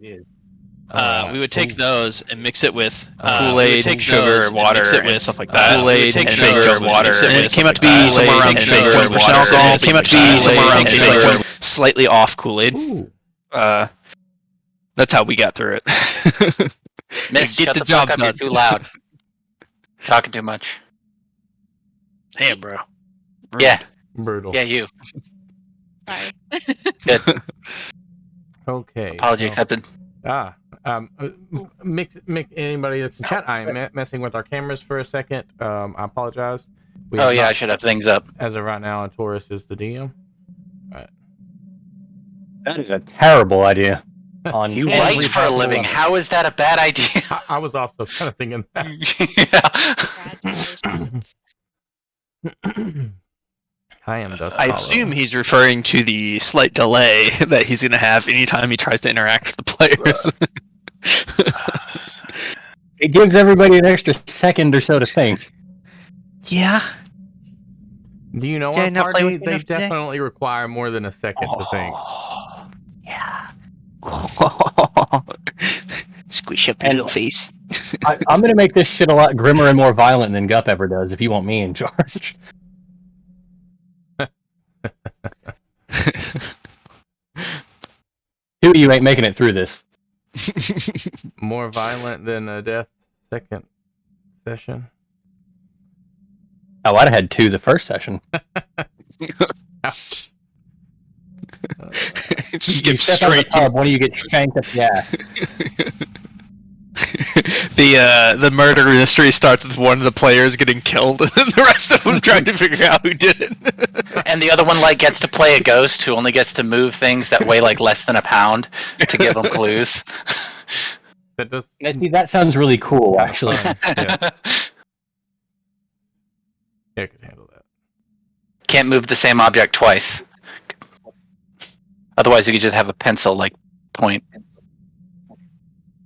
We would take those and mix it with Kool-Aid, sugar, water, mix it with stuff like that. Kool-Aid, and sugar, water, and and it came out to be somewhere around 10% alcohol. It came out to be somewhere around 10%, slightly off Kool-Aid. That's how we got through it. Miss, shut the fuck up, you're too loud. Talking too much. Damn, bro. Yeah. Brutal. Yeah, you. Sorry. Good. Okay. Apology accepted. Mix anybody that's in chat. I am messing with our cameras for a second. I apologize. I should have things up. As of right now, Taurus is the DM. Right. That is a terrible idea. You write for a living. Level. How is that a bad idea? I was also kind of thinking that. Congratulations. I am Dust I Hollow. assume he's referring to the slight delay that he's going to have anytime he tries to interact with the players. It gives everybody an extra second or so to think. Yeah. Do you know Did I our not play party? with you They enough today? definitely require more than a second to think. Yeah. Squish up your little face. I'm going to make this shit a lot grimmer and more violent than Gup ever does if you want me in charge. Two of you ain't making it through this. More violent than a death second session. Oh, I'd have had two the first session. Ouch. Just You skip step out of the straight to tub, one of you gets shanked up the ass. the murder mystery starts with one of the players getting killed, and then the rest of them trying to figure out who did it. And the other one gets to play a ghost who only gets to move things that weigh less than a pound to give them clues. That does. Now, see, that sounds really cool, actually. Yes. Yeah, I could handle that. Can't move the same object twice. Otherwise, you could just have a pencil point.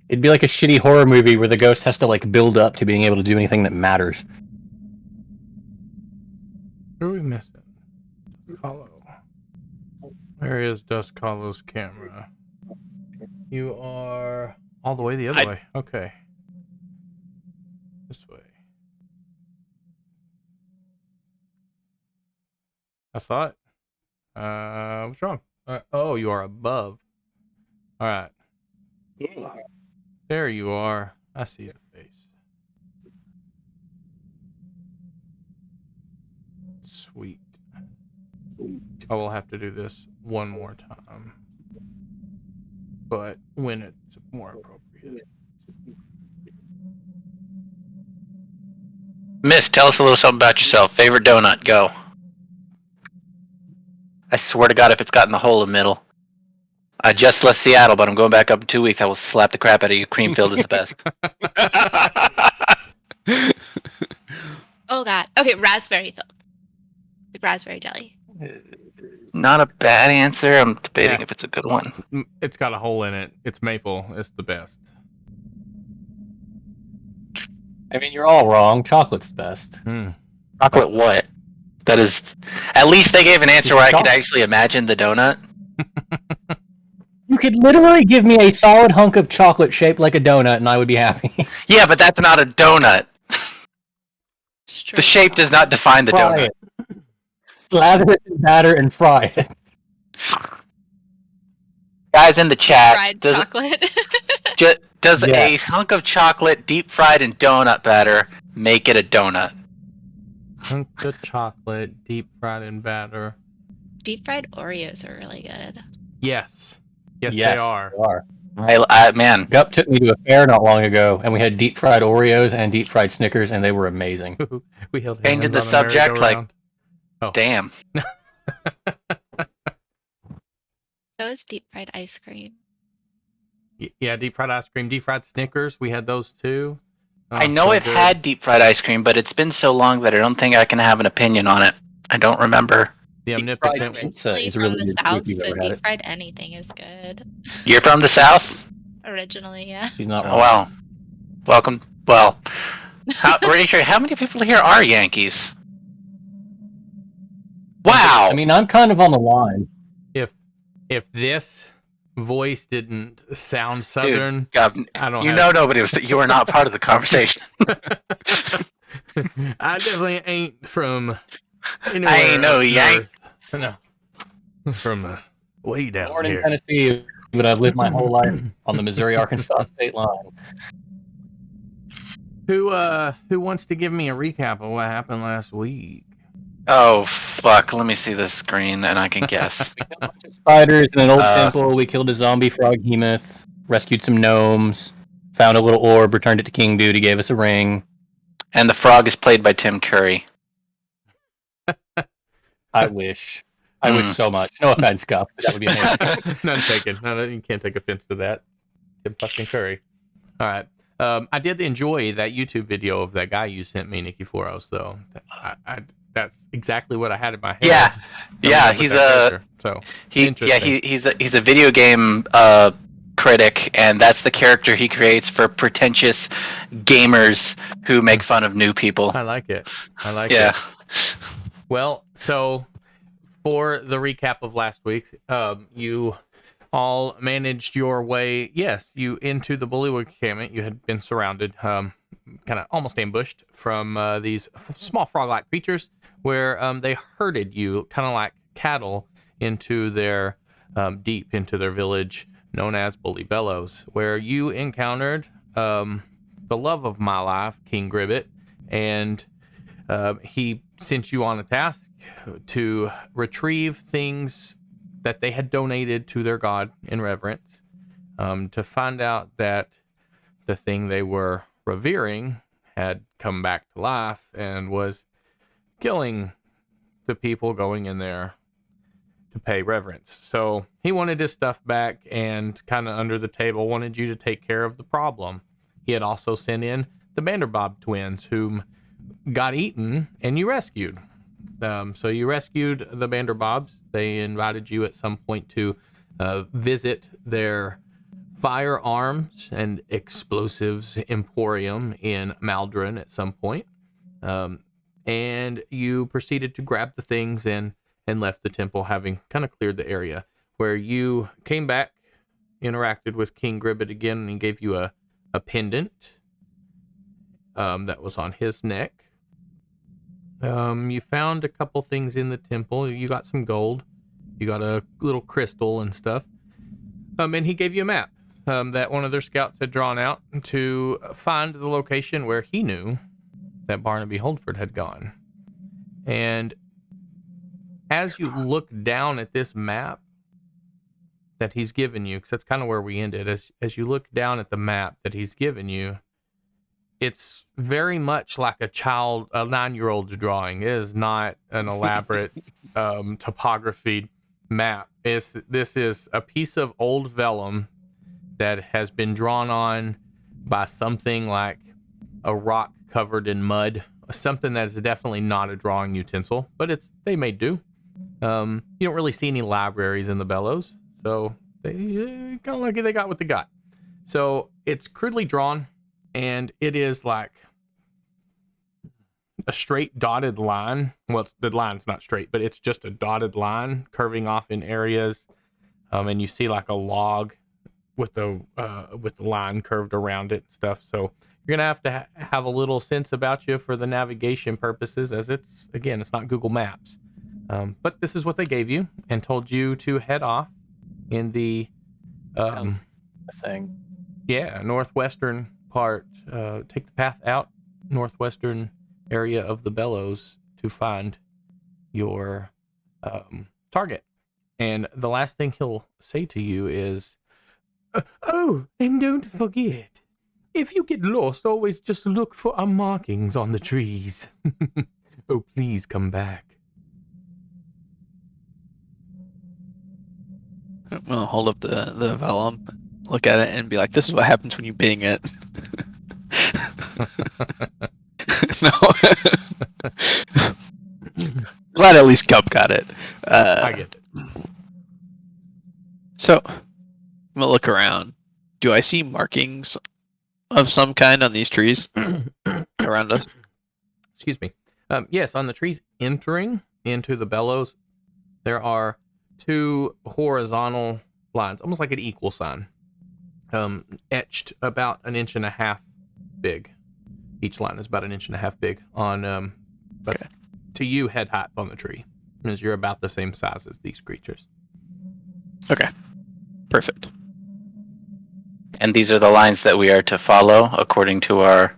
It'd be like a shitty horror movie where the ghost has to build up to being able to do anything that matters. Who are we missing? Hollow. Where is Dusk Hollow's camera? You are all the way the other way. Okay. This way. I saw it. What's wrong? Oh, you are above. All right. There you are. I see your face. Sweet. I will have to do this one more time. But when it's more appropriate. Miss, tell us a little something about yourself. Favorite donut, go. I swear to God, if it's got in the hole in the middle. I just left Seattle, but I'm going back up in 2 weeks. I will slap the crap out of you. Cream-filled is the best. Oh god. Okay, raspberry filled. Like raspberry jelly. Not a bad answer. I'm debating if it's a good one. It's got a hole in it. It's maple. It's the best. I mean, you're all wrong. Chocolate's the best. Chocolate what? That is... At least they gave an answer where I could actually imagine the donut. You could literally give me a solid hunk of chocolate shaped like a donut and I would be happy. Yeah, but that's not a donut. Straight The shape does not define the Fry donut. it. Lather it in batter and fry it. Guys in the chat, fried does chocolate. a hunk of chocolate deep fried in donut batter make it a donut? Hunk of chocolate, deep fried in batter. Deep fried Oreos are really good. Yes. Yes, they are. Man, Gup took me to a fair not long ago, and we had deep fried Oreos and deep fried Snickers, and they were amazing. We held changing hands the on a subject, merry-go-round. damn. So is deep fried ice cream. Yeah, deep fried ice cream, deep fried Snickers. We had those too. I know so I've good. had deep fried ice cream, but it's been so long that I don't think I can have an opinion on it. I don't remember. The fried omnipotent. pizza Originally is from really the good too, South, if you've so ever had deep it. fried anything is good. You're from the South? Originally, yeah. She's not Oh, wrong. well, welcome. Well, Rachel, how many people here are Yankees? Wow. I mean, I'm kind of on the line. If this voice didn't sound southern. Dude, God, I don't. you know nobody was. You were not part of the conversation. I definitely ain't from anywhere. I ain't no up Yank. north. No, from way down Born in here. Tennessee, but I've lived my whole life on the Missouri-Arkansas state line. Who wants to give me a recap of what happened last week? Oh fuck! Let me see this screen, and I can guess. We killed a bunch of spiders in an old temple. We killed a zombie froghemoth. Rescued some gnomes. Found a little orb. Returned it to King Dude. He gave us a ring. And the frog is played by Tim Curry. I wish. I wish so much. No offense, Cup. That would be amazing. None taken. No, you can't take offense to that. Tim fucking Curry. All right. I did enjoy that YouTube video of that guy you sent me, Nikki Foros, though. That's exactly what I had in my head. Yeah. He's a so he's a video game critic, and that's the character he creates for pretentious gamers who make fun of new people. I like it. it. Well, so for the recap of last week, you all managed your way, you into the Bullywug encampment. You had been surrounded, kind of almost ambushed from these small frog-like creatures, where they herded you, kind of like cattle, into their deep into their village known as Bully Bellows, where you encountered the love of my life, King Gribbet, and he sent you on a task to retrieve things that they had donated to their god in reverence, to find out that the thing they were revering had come back to life and was killing the people going in there to pay reverence. So he wanted his stuff back, and kind of under the table wanted you to take care of the problem. He had also sent in the Vanderbob twins, whom got eaten and you rescued. So you rescued the Vanderbobs. They invited you at some point to visit their firearms and explosives emporium in Maldron at some point. And you proceeded to grab the things and left the temple, having kind of cleared the area, where you came back, interacted with King Gribbet again, and he gave you a pendant that was on his neck. You found a couple things in the temple. You got some gold. You got a little crystal and stuff. And he gave you a map that one of their scouts had drawn out to find the location where he knew that Barnaby Holdford had gone. And as you look down at this map that he's given you, because that's kind of where we ended, as you look down at the map that he's given you, it's very much like a 9-year-old's drawing. It is not an elaborate topography map. This is a piece of old vellum that has been drawn on by something like a rock covered in mud, something that is definitely not a drawing utensil, but they may do. You don't really see any libraries in the Bellows, so they kind of lucky they got what they got. So it's crudely drawn, and it is like a straight dotted line. Well, the line's not straight, but it's just a dotted line curving off in areas. And you see like a log with the line curved around it and stuff. So you're gonna have to have a little sense about you for the navigation purposes, as it's not Google Maps. But this is what they gave you and told you to head off in the northwestern part. Take the path out northwestern area of the Bellows to find your target. And the last thing he'll say to you is, oh, and don't forget, if you get lost, always just look for our markings on the trees. Oh, please come back. We'll hold up the vellum, look at it, and be like, "This is what happens when you bing it." No. Glad at least Cup got it. I get it. So, I'm gonna look around. Do I see markings of some kind on these trees around us? Excuse me. Yes, on the trees entering into the Bellows, there are two horizontal lines, almost like an equal sign, etched about 1.5 inches big. Each line is about 1.5 inches big on, but to you, head height on the tree, because you're about the same size as these creatures. Okay. Perfect. And these are the lines that we are to follow according to our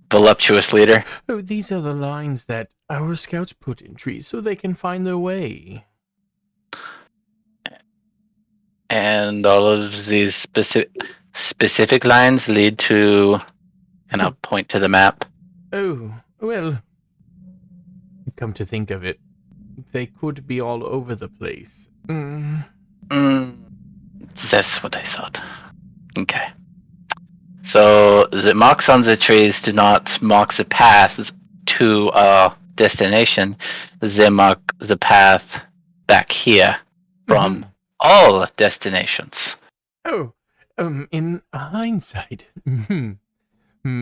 voluptuous leader. Oh, these are the lines that our scouts put in trees so they can find their way. And all of these specific lines lead to, and I'll point to the map. Oh, well, come to think of it, they could be all over the place. That's what I thought. Okay. So the marks on the trees do not mark the path to our destination. They mark the path back here from all destinations. Oh, in hindsight,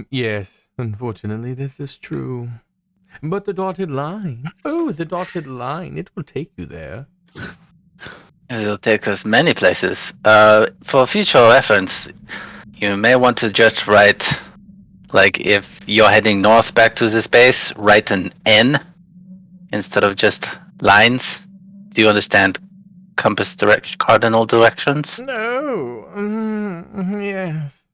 yes, unfortunately, this is true. But the dotted line, it will take you there. It'll take us many places. For future reference, you may want to just write, like, if you're heading north back to this base, write an N instead of just lines. Do you understand cardinal directions? No, yes.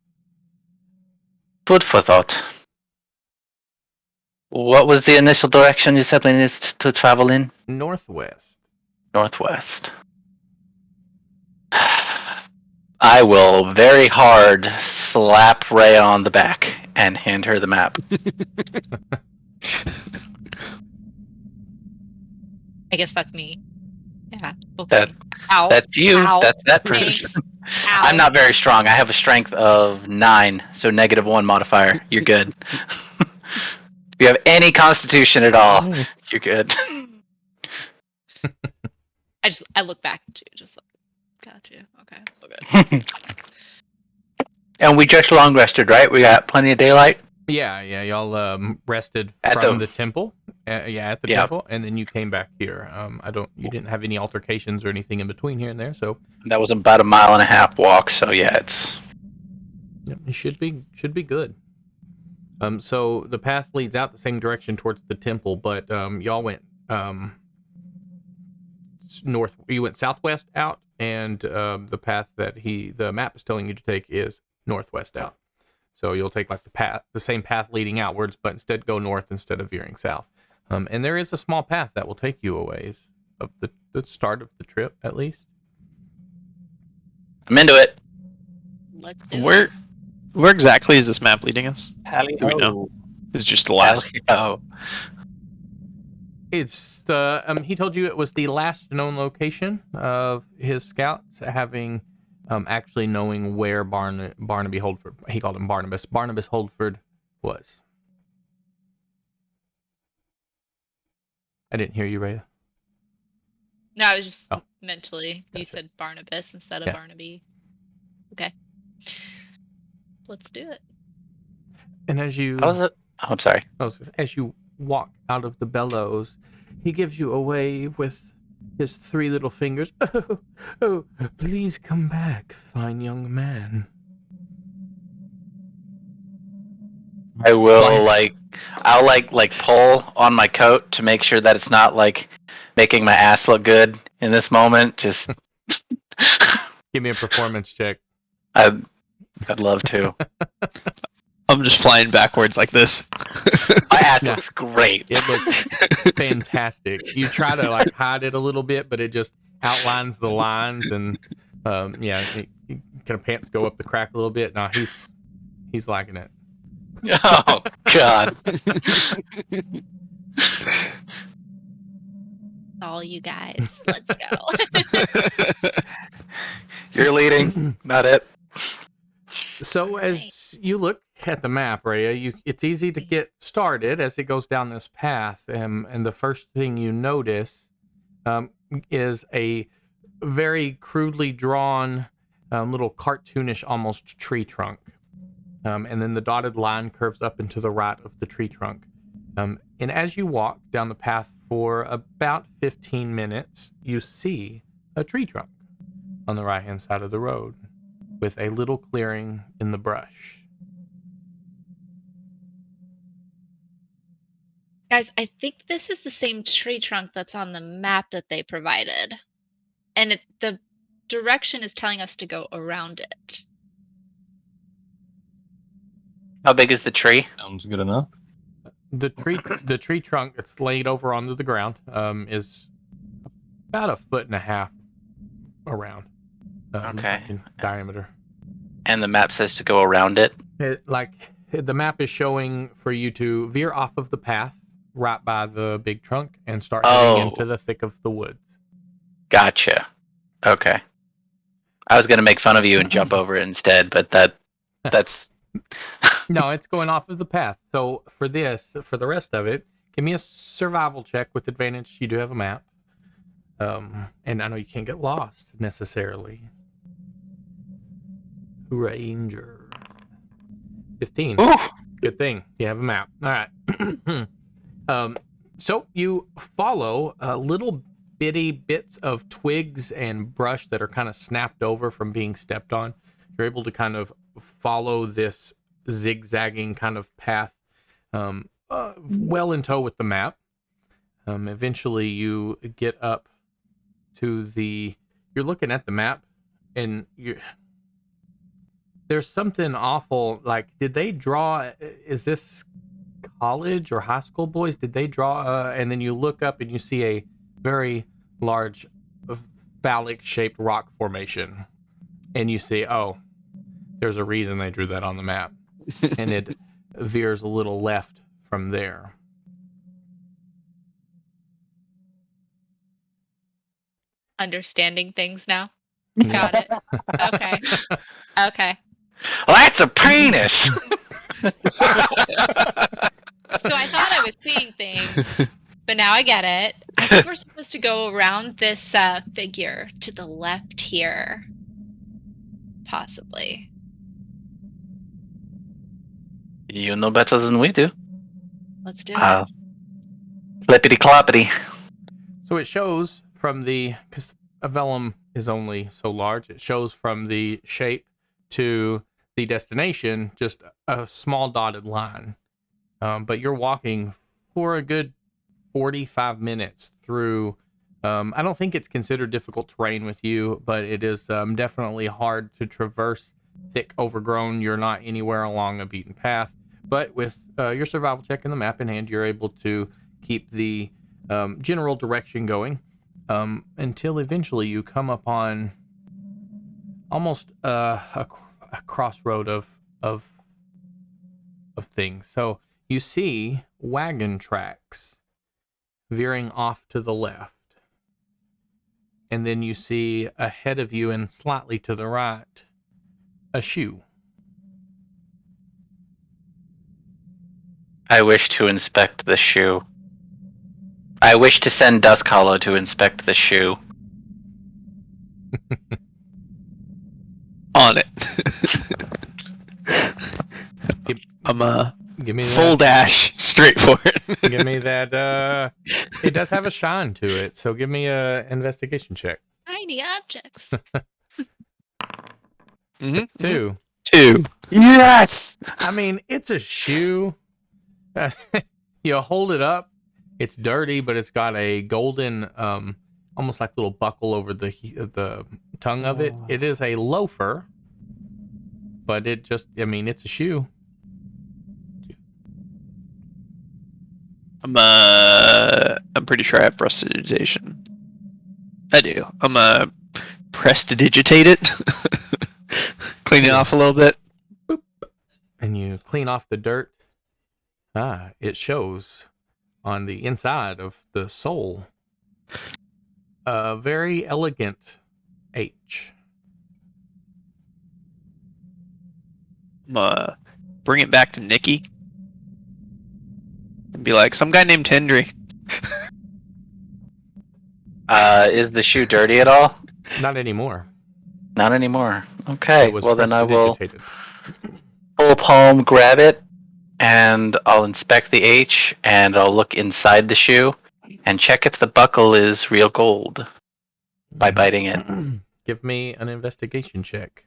Food for thought. What was the initial direction you said we needed to travel in? Northwest. Northwest. I will very hard slap Rhea on the back and hand her the map. I guess that's me. Yeah. Okay. That's you. Ow. That's that Thanks. person. Ow. I'm not very strong. I have a strength of 9, so -1 modifier. You're good. If you have any constitution at all, you're good. I look back at you, just like, got you. Okay, good. And we just long rested, right? We got plenty of daylight. Yeah, y'all rested At from the- the temple. At the Yeah. temple, and then you came back here. You didn't have any altercations or anything in between here and there, so That was about a 1.5 mile walk, so yeah, it's it should be good. So the path leads out the same direction towards the temple, but y'all went north. You went southwest out, and the path that the map is telling you to take is northwest out. So you'll take like the same path leading outwards, but instead go north instead of veering south. And there is a small path that will take you a ways of the start of the trip, at least. I'm into it. Let's do it. Where exactly is this map leading us? Hally Do we know? It's just the last. Oh, It's the he told you it was the last known location of his scouts, having actually knowing where Barnaby Holdford, he called him Barnabas Holdford was. I didn't hear you, Rhea. No, I was just Oh. mentally. You Gotcha. said Barnabas instead of Yeah. Barnaby. Okay. Let's do it. And as you how was it? Oh, I'm sorry. as you walk out of the bellows, he gives you away with his 3 little fingers. Oh, please come back, fine young man. I will I'll pull on my coat to make sure that it's not like making my ass look good in this moment. Just Give me a performance check. I'd love to. I'm just flying backwards like this. My ass Yeah. looks great. It looks fantastic. You try to like hide it a little bit, but it just outlines the lines, and kind of pants go up the crack a little bit. No, he's liking it. Oh God. All you guys. Let's go. You're leading, not it. So as you look at the map, Rhea, it's easy to get started as it goes down this path, and the first thing you notice is a very crudely drawn, little cartoonish almost tree trunk. And then the dotted line curves up into the right of the tree trunk. And as you walk down the path for about 15 minutes, you see a tree trunk. on the right-hand side of the road, with a little clearing in the brush. Guys, I think this is the same tree trunk that's on the map that they provided. And the direction is telling us to go around it. How big is the tree? Sounds good enough. The tree trunk that's laid over onto the ground is about 1.5 feet around. Okay. In diameter. And the map says to go around it? The map is showing for you to veer off of the path right by the big trunk and start heading into the thick of the woods. Gotcha. Okay. I was going to make fun of you and jump over it instead, but that's... No, it's going off of the path. So for the rest of it, give me a survival check with advantage. You do have a map. And I know you can't get lost necessarily. Ranger. 15. Ooh. Good thing you have a map. All right. So you follow little bitty bits of twigs and brush that are kind of snapped over from being stepped on. You're able to kind of follow this zigzagging kind of path well in tow with the map. Eventually you get up to you're looking at the map and there's something awful. Like, did they draw, is this college or high school boys? Did they draw, and then you look up and you see a very large phallic shaped rock formation. And you see, oh, there's a reason they drew that on the map. And it veers a little left from there. Understanding things now. Got it. Okay. Okay. Well, that's a penis! So I thought I was seeing things, but now I get it. I think we're supposed to go around this figure to the left here. Possibly. You know better than we do. Let's do it. Flippity cloppity. So it shows from because a vellum is only so large, it shows from the shape to the destination just a small dotted line. But you're walking for a good 45 minutes through. I don't think it's considered difficult terrain with you, but it is definitely hard to traverse, thick, overgrown. You're not anywhere along a beaten path. But with your survival check and the map in hand, you're able to keep the general direction going until eventually you come upon almost a crossroad of things. So you see wagon tracks veering off to the left. And then you see ahead of you and slightly to the right, a shoe. I wish to inspect the shoe. I wish to send Dusk Hollow to inspect the shoe. On it. Give me full dash straight for it. Give me that. It does have a shine to it, so give me a investigation check. Tiny objects. Mm-hmm. 2. 2. Yes! I mean, it's a shoe. You hold it up. It's dirty, but it's got a golden, almost like little buckle over the tongue of it. It is a loafer, but it's a shoe. I'm pretty sure I have prestidigitation. I do. I'm prestidigitate it. Clean it off a little bit. Boop. And you clean off the dirt. It shows on the inside of the sole a very elegant H. Bring it back to Nikki. And be like, some guy named Hendry. Is the shoe dirty at all? Not anymore. Not anymore. Okay, It was well then I will prestidigitated. full palm grab it, and I'll inspect the H, and I'll look inside the shoe, and check if the buckle is real gold by biting it. Give me an investigation check.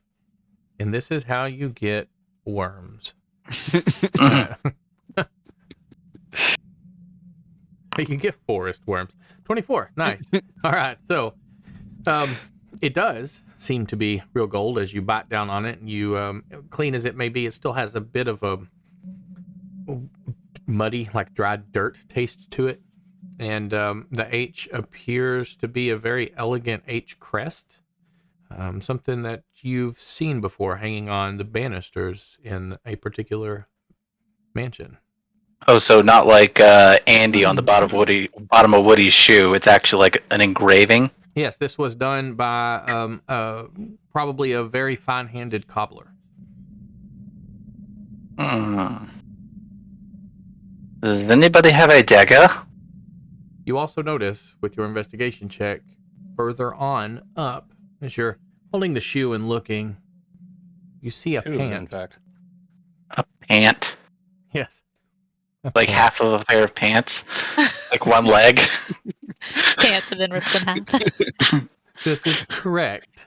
And this is how you get worms. You get forest worms. 24. Nice. All right. So, it does seem to be real gold as you bite down on it. And you, clean as it may be, it still has a bit of a muddy, like dried dirt taste to it. And the H appears to be a very elegant H crest. Something that you've seen before hanging on the banisters in a particular mansion. Oh, so not like Andy on the bottom of Woody's shoe. It's actually like an engraving. Yes, this was done by probably a very fine-handed cobbler. Does anybody have a dagger? You also notice with your investigation check further on up, as you're holding the shoe and looking, you see a Two, pant. in fact. A pant? Yes. A Like pant. half of a pair of pants? Like one leg? Pants have been ripped in half. This is correct.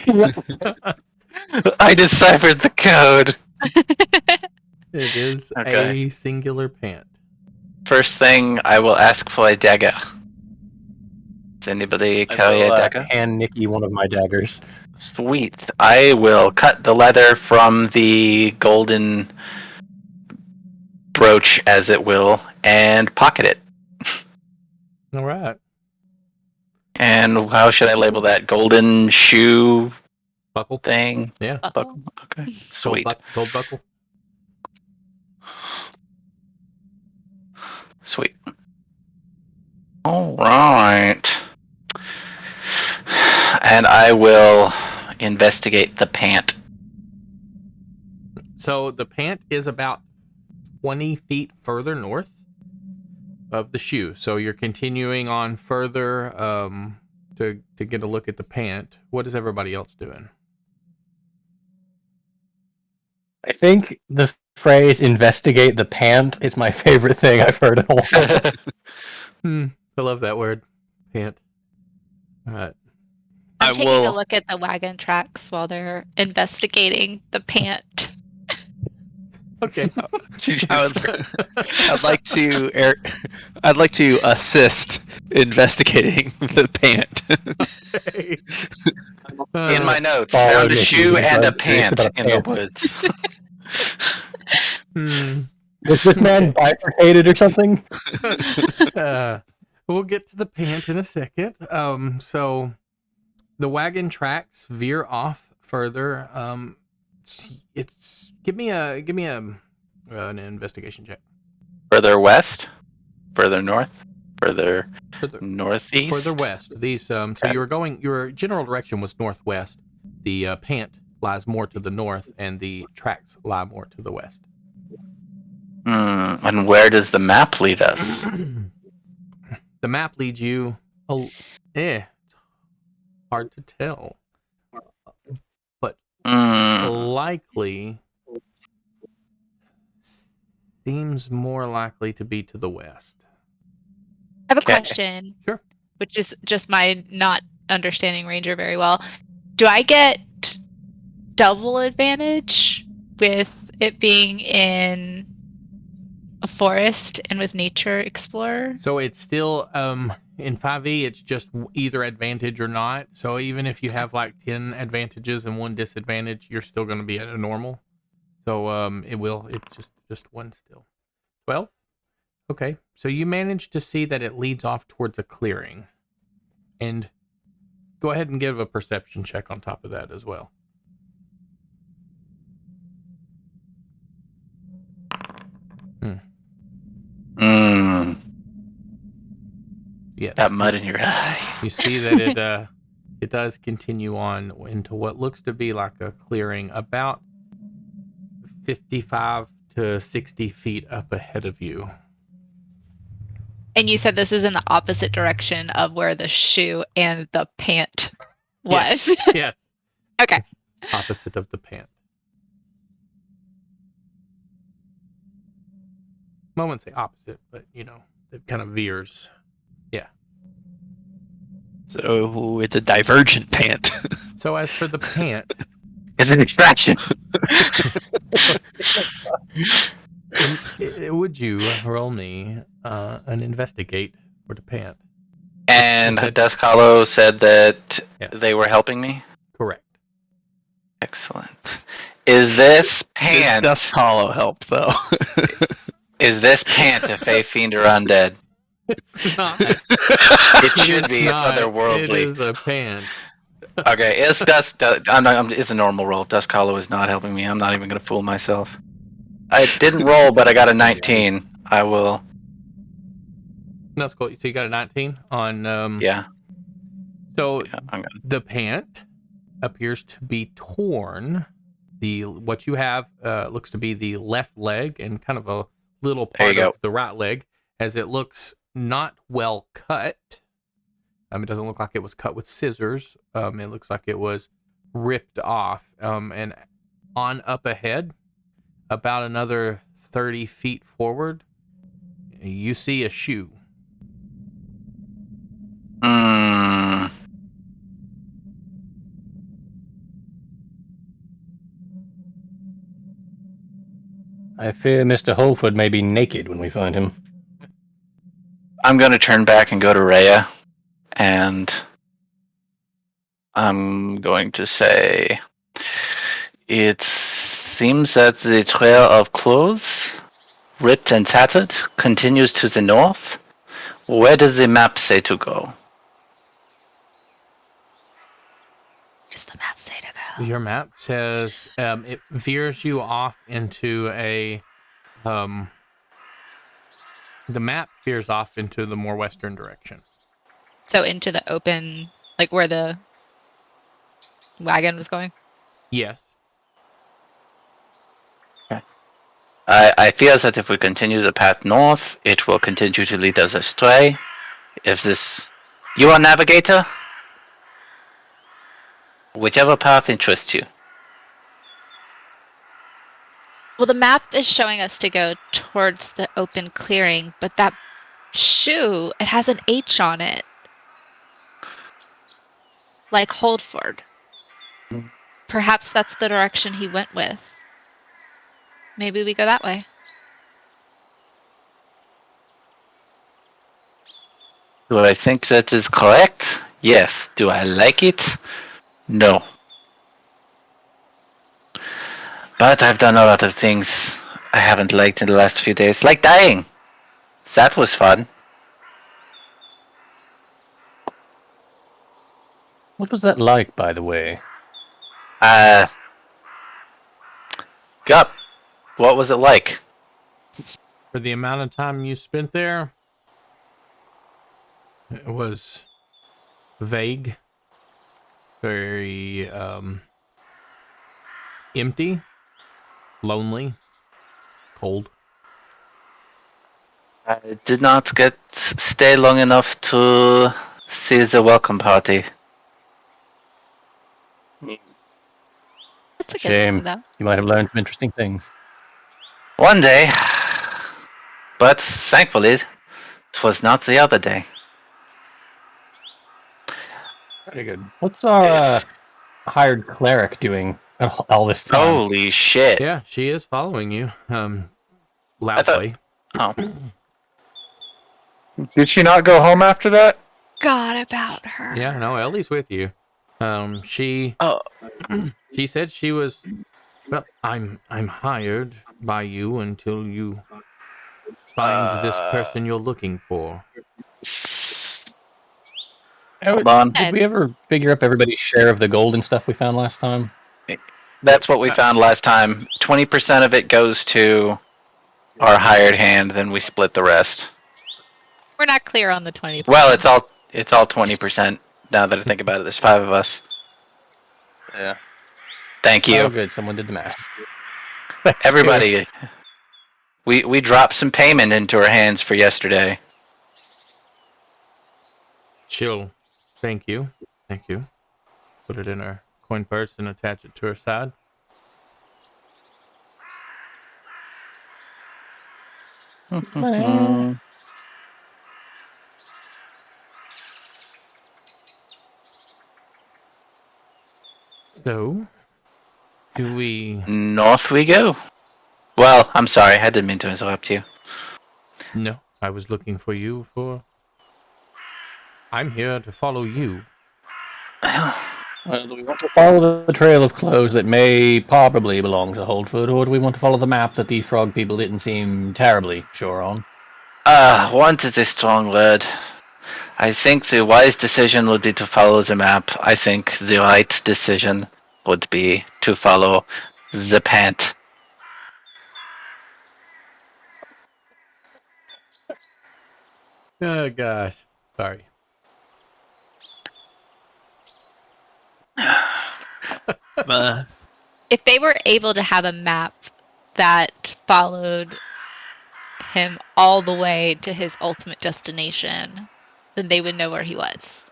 I deciphered the code. It is Okay. a singular pant. First thing, I will ask for a dagger. Does anybody carry a dagger? Hand Nikki one of my daggers. Sweet. I will cut the leather from the golden brooch, as it will, and pocket it. All right. And how should I label that? Golden shoe Buckle. thing? Yeah. Buckle. Okay. Sweet. Gold buckle. Sweet. All right. And I will investigate the pant. So the pant is about 20 feet further north of the shoe. So you're continuing on further to get a look at the pant. What is everybody else doing? I think the phrase "investigate the pant" is my favorite thing I've heard in a while. I love that word, pant. All right. I'm taking a look at the wagon tracks while they're investigating the pant. Okay. I'd like to assist investigating the pant. Okay. In my notes, Follow found a Nikki, shoe because and a I'm curious pant about in the pants. woods. Was this man bifurcated or something? We'll get to the pant in a second. So the wagon tracks veer off further. Give me an investigation check. Further west? Further north? Further northeast? Further west. These so your general direction was northwest. The pant lies more to the north, and the tracks lie more to the west. And where does the map lead us? The map leads you. It's hard to tell, but likely seems more likely to be to the west. I have a question. Sure. Which is just my not understanding Ranger very well. Do I get double advantage with it being in a forest and with Nature Explorer? So it's still in 5e, it's just either advantage or not. So even if you have like 10 advantages and 1 disadvantage, you're still going to be at a normal. So it's just 1 still. 12? Okay. So you managed to see that it leads off towards a clearing. And go ahead and give a perception check on top of that as well. Yeah. Got mud in your eye. You see that it does continue on into what looks to be like a clearing about 55 to 60 feet up ahead of you. And you said this is in the opposite direction of where the shoe and the pant was. Yes. Okay. It's opposite of the pant. I wouldn't say opposite, but it kind of veers. Yeah. So it's a divergent pant. So as for the pant, It's an extraction. would you roll me an investigate for the pant? And That- Dusk Hollow said that Yes. they were helping me. Correct. Excellent. Is this This pant? does Hollow help though. Is this pant a Fey Fiend or undead? It's not. It should be. It's not. It otherworldly. is a pant. Okay, it's it's a normal roll. Dusk Hollow is not helping me. I'm not even gonna fool myself. I didn't roll, but I got a 19. I will. That's cool. So you got a 19 on. Yeah. So I'm gonna. the pant appears to be torn. What you have looks to be the left leg and kind of a little There you part of go. the right leg, as it looks not well cut. It doesn't look like it was cut with scissors. It looks like it was ripped off. And on up ahead, about another 30 feet forward, you see a shoe. Hmm. I fear Mr. Holford may be naked when we find him. I'm gonna turn back and go to Rhea, and I'm going to say it seems that the trail of clothes, ripped and tattered, continues to the north. Where does the map say to go? Does the map say to go? Your map says it veers you off into a. The map veers off into the more western direction. So into the open, like where the wagon was going? Yes. I feel that if we continue the path north, it will continue to lead us astray. If this... You are navigator? Whichever path interests you. Well, the map is showing us to go towards the open clearing, but that shoe, it has an H on it. Like Holdford. Perhaps that's the direction he went with. Maybe we go that way. Do I think that is correct? Yes. Do I like it? No. But I've done a lot of things I haven't liked in the last few days, like dying. That was fun. What was that like, by the way? Gup, what was it like? For the amount of time you spent there, it was vague, very empty, lonely, cold. I did not stay long enough to see the welcome party. That's a good Shame. thing, though. You might have learned some interesting things. One day, but thankfully, it was not the other day. Very good. What's our hired cleric doing all this time? Holy shit! Yeah, she is following you, loudly. Oh, Did she not go home after that? God about her. Yeah, no, Ellie's with you. She oh, she said she was. Well, I'm hired by you until you find this person you're looking for. hold on. Did we ever figure up everybody's share of the gold and stuff we found last time? That's what we found last time. 20% of it goes to our hired hand, then we split the rest. We're not clear on the 20%. Well, it's all 20%. Now that I think about it, there's 5 of us. Yeah. Thank you, Oh, good. Someone did the math. everybody. We dropped some payment into her hands for yesterday. She'll thank you. Put it in her coin purse and attach it to her side. So, do we... North we go. Well, I'm sorry, I didn't mean to interrupt you. No, I was looking for you for... I'm here to follow you. Well, do we want to follow the trail of clothes that may probably belong to Holdfoot, or do we want to follow the map that the frog people didn't seem terribly sure on? Want is a strong word. I think the wise decision would be to follow the map. I think the right decision would be to follow the pant. Oh, gosh. Sorry. If they were able to have a map that followed him all the way to his ultimate destination, then they would know where he was.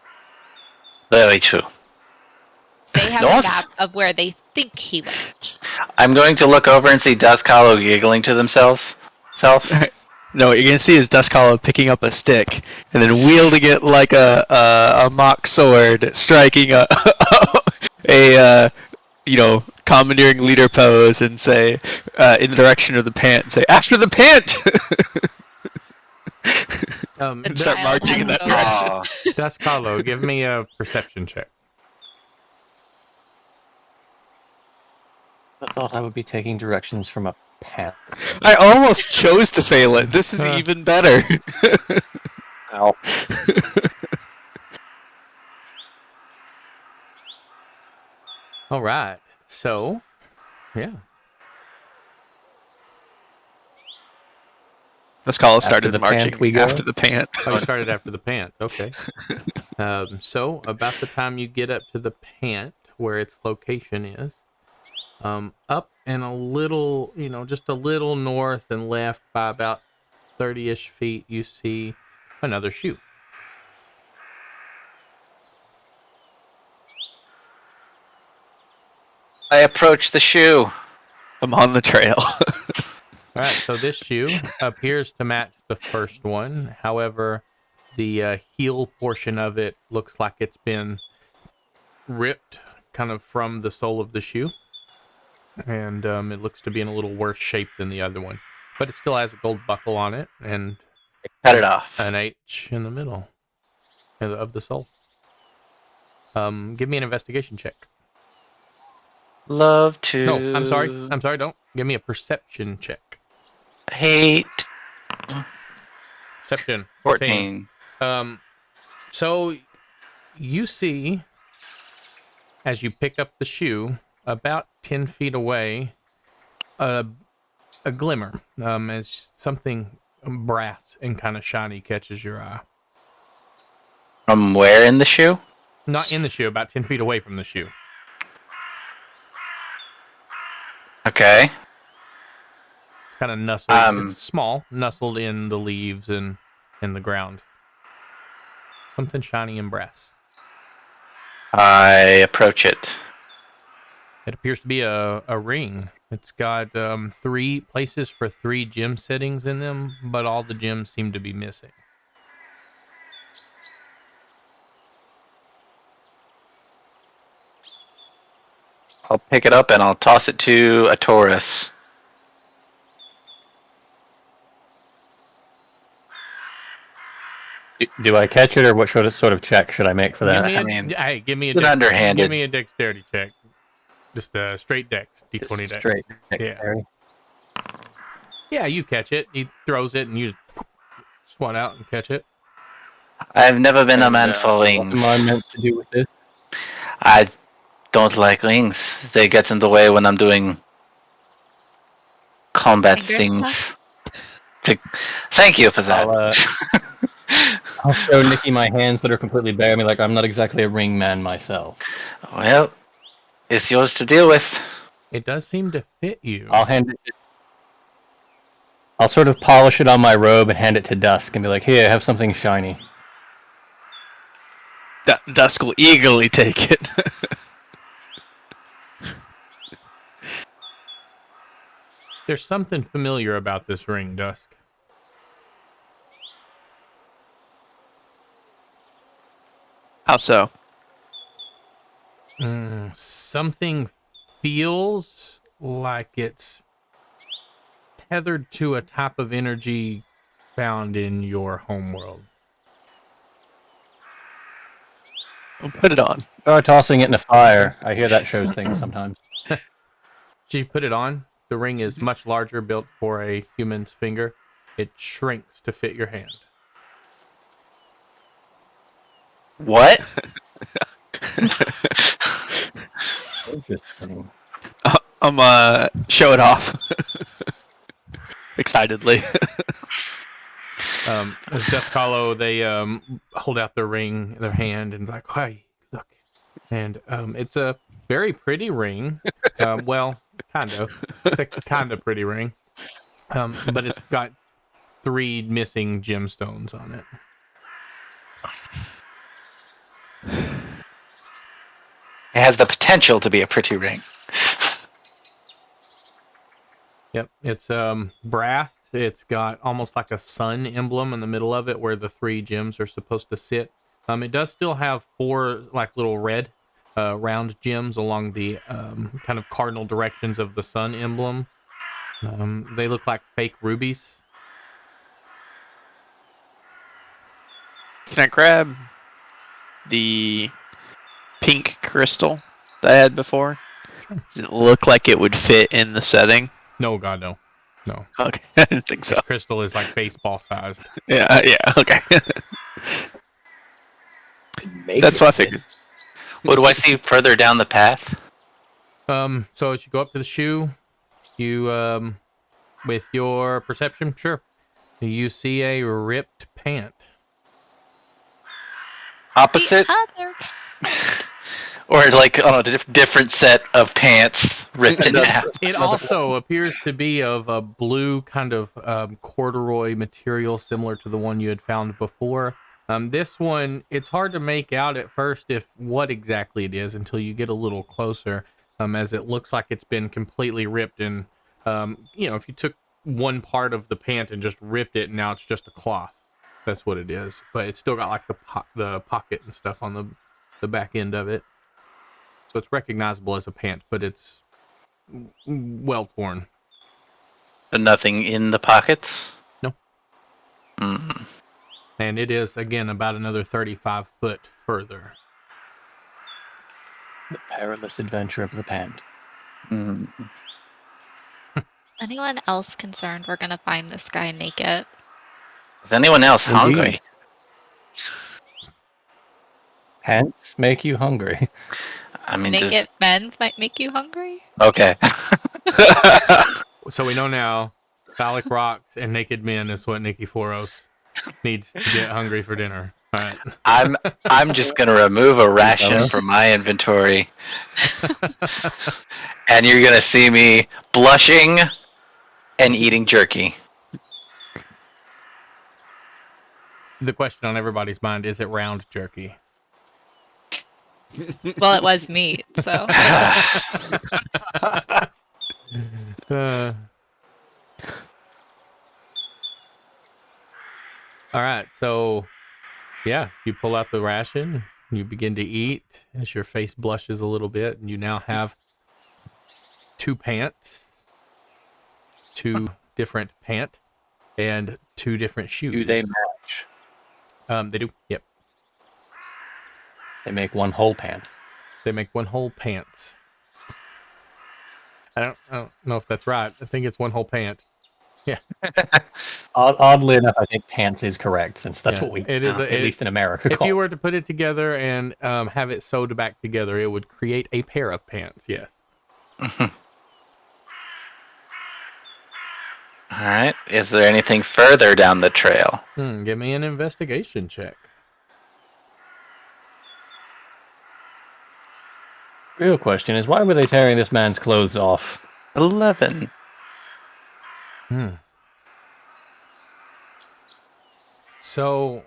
Very true. They have North? a map of where they think he went. I'm going to look over and see Dusk Hollow giggling to themselves. No, what you're gonna see is Dusk Hollow picking up a stick and then wielding it like a mock sword, striking a commandeering leader pose, and say in the direction of the pant, and say after the pant. And start Dial marching in that has direction. Dusk Hollow, give me a perception check. I thought I would be taking directions from a path. I almost chose to fail it. This is even better. Ow. All right. So, yeah. Let's call it After started the marching pant we go? after the pant. Oh, you started after the pant. Okay. So, about the time you get up to the pant, where its location is, up and a little, just a little north and left by about 30-ish feet, you see another shoe. I approach the shoe. I'm on the trail. All right, so this shoe appears to match the first one. However, the heel portion of it looks like it's been ripped kind of from the sole of the shoe. And it looks to be in a little worse shape than the other one. But it still has a gold buckle on it and Cut it off. an H in the middle of the sole. Give me an investigation check. Love to. No, I'm sorry, don't. Give me a perception check. Hate. Perception. 14. So you see, as you pick up the shoe, about 10 feet away, a glimmer, as something brass and kind of shiny catches your eye. From where in the shoe? Not in the shoe, about 10 feet away from the shoe. Okay. It's kind of nestled. It's small, nestled in the leaves and in the ground. Something shiny and brass. I approach it. It appears to be a ring. It's got 3 places for 3 gem settings in them, but all the gems seem to be missing. I'll pick it up and I'll toss it to a Taurus. Do I catch it, or what sort of check should I make for that? Give me Good underhanded. Give me a dexterity check. Just a straight dex, d20 dex. Straight. Yeah. Yeah, you catch it. He throws it, and you swat out and catch it. I've never been a man for What rings. am I meant to do with this? I don't like rings. They get in the way when I'm doing combat Finger things. Thank you for that. I'll show Nikki my hands that are completely bare. Me like I'm not exactly a ring man myself. Well, it's yours to deal with. It does seem to fit you. I'll hand it. I'll sort of polish it on my robe and hand it to Dusk and be like, "Here, have something shiny." Dusk will eagerly take it. There's something familiar about this ring, Dusk. How so? Something feels like it's tethered to a type of energy found in your homeworld. I'll put it on. Try tossing it in a fire. I hear that shows things sometimes. You put it on. The ring is much larger, built for a human's finger. It shrinks to fit your hand. What? Interesting. I'm show it off excitedly. As Dust Hollow, they hold out their ring, their hand, and like, "Hey, look!" And it's a very pretty ring. Well, kind of. It's a kind of pretty ring, but it's got 3 missing gemstones on it. It has the potential to be a pretty ring. Yep, it's brass. It's got almost like a sun emblem in the middle of it, where the 3 gems are supposed to sit. It does still have 4 like little red round gems along the kind of cardinal directions of the sun emblem. They look like fake rubies. Can I grab the pink crystal that I had before? Does it look like it would fit in the setting? No, God, no. No. Okay, I didn't think so. The crystal is like baseball sized. Yeah, okay. That's what I figured. What do I see further down the path? So as you go up to the shoe, you with your perception, sure, you see a ripped pant. Opposite? The other. Or like on a different set of pants ripped in half? It also appears to be of a blue kind of corduroy material, similar to the one you had found before. This one, it's hard to make out at first what exactly it is until you get a little closer, as it looks like it's been completely ripped. And if you took one part of the pant and just ripped it, and now it's just a cloth. That's what it is. But it's still got like the pocket and stuff on the back end of it. So it's recognizable as a pant, but it's well torn. But nothing in the pockets? No. Mm. And it is, again, about another 35 foot further. The perilous adventure of the pant. Mm. Anyone else concerned we're gonna find this guy naked? Is anyone else Indeed. hungry? Pants make you hungry. I mean, Naked men might make you hungry? okay. So we know now, phallic rocks and naked men is what Nikki Foros needs to get hungry for dinner. All right. I'm just gonna remove a ration from my inventory, and you're gonna see me blushing and eating jerky. The question on everybody's mind, is it round jerky? Well, it was meat, so. All right, so yeah, you pull out the ration, you begin to eat as your face blushes a little bit, and you now have 2 pants, 2 different pant, and 2 different shoes. Do they match? They do. Yep. They make one whole pant. They make one whole pants. I don't know if that's right. I think it's one whole pant. Yeah. Oddly enough, I think pants is correct, since that's what we it is at least in America If call you were to put it together and have it sewed back together, it would create a pair of pants. Yes. All right. Is there anything further down the trail? Give me an investigation check. Real question is, why were they tearing this man's clothes off? 11. So,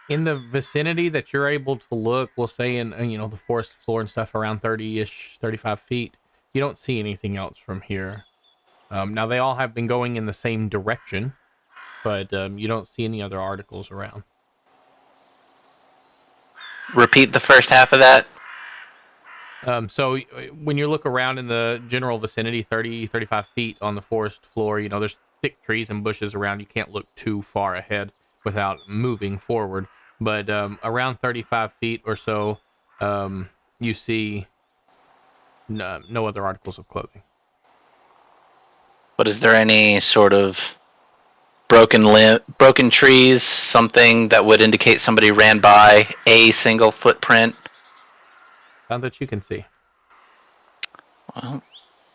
in the vicinity that you're able to look, we'll say in the forest floor and stuff, around 30-ish, 35 feet, you don't see anything else from here. Now they all have been going in the same direction, but you don't see any other articles around. repeat the first half of that? So when you look around in the general vicinity, 30, 35 feet on the forest floor, there's thick trees and bushes around. You can't look too far ahead without moving forward. But around 35 feet or so, you see no other articles of clothing. But is there any sort of broken trees, something that would indicate somebody ran by, a single footprint? Not that you can see. Well,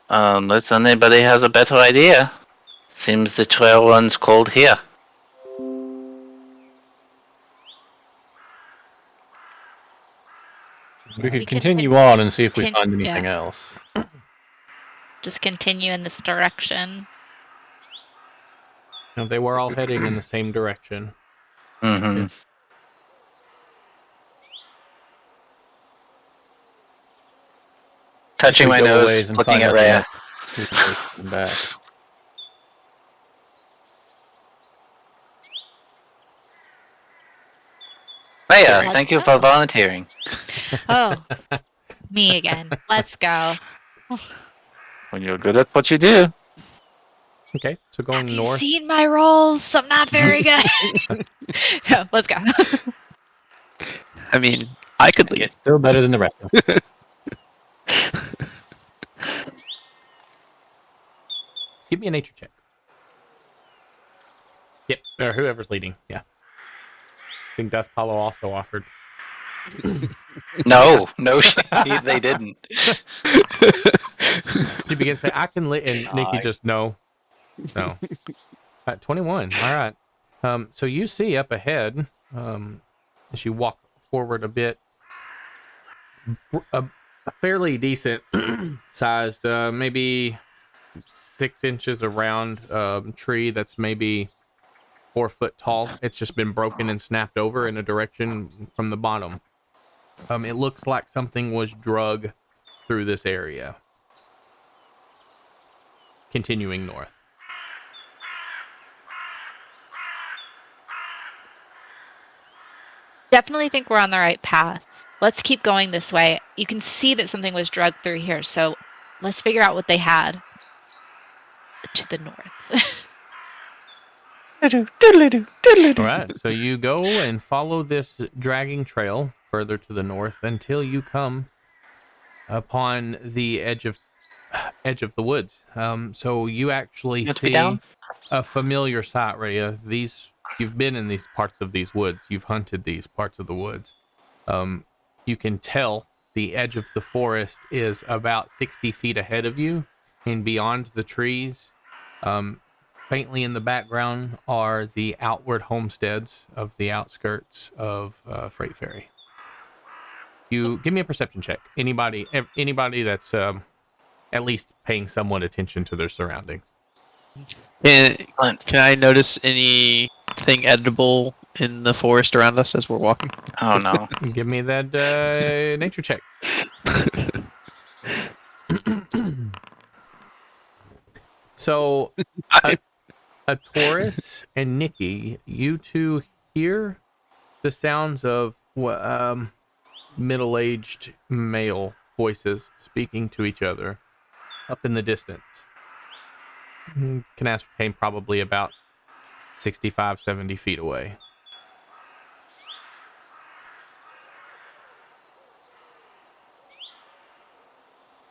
unless anybody has a better idea. Seems the trail runs cold here. We could We could continue on and see if we contin- find anything else. Just continue in this direction. They were all heading in the same direction. Mm-hmm. Yeah. Touching If we my go a nose, ways and looking find at nothing Rhea. else, we can come back. Rhea, Let's thank you go. for volunteering. Oh, me again. Let's go. When you're good at what you do. Okay, so going Have you north. seen my rolls? I'm not very good. Yeah, let's go. I mean, I could lead. It's still better than the rest of us. Give me a nature check. Yep, or whoever's leading. Yeah. I think Dust Hollow also offered. No, they didn't. She begins to say, I can lead. And Nikki just, no. 21. All right. So you see up ahead, as you walk forward a bit, a fairly decent sized, maybe 6 inches around tree that's maybe 4 foot tall. It's just been broken and snapped over in a direction from the bottom. It looks like something was drug through this area. Continuing north. Definitely think we're on the right path. Let's keep going this way. You can see that something was drugged through here, so let's figure out what they had to the north. All right, so you go and follow this dragging trail further to the north until you come upon the edge of the woods. So you actually have to be see down? a familiar sight, Rhea. You've been in these parts of these woods. You've hunted these parts of the woods. You can tell the edge of the forest is about 60 feet ahead of you, and beyond the trees, faintly in the background, are the outward homesteads of the outskirts of Freight Ferry. You give me a perception check. Anybody that's at least paying somewhat attention to their surroundings. And can I notice anything edible in the forest around us as we're walking? Oh no. Give me that nature check. So, a Taurus and Nikki, you two hear the sounds of middle-aged male voices speaking to each other up in the distance. You can ascertain probably about 65, 70 feet away.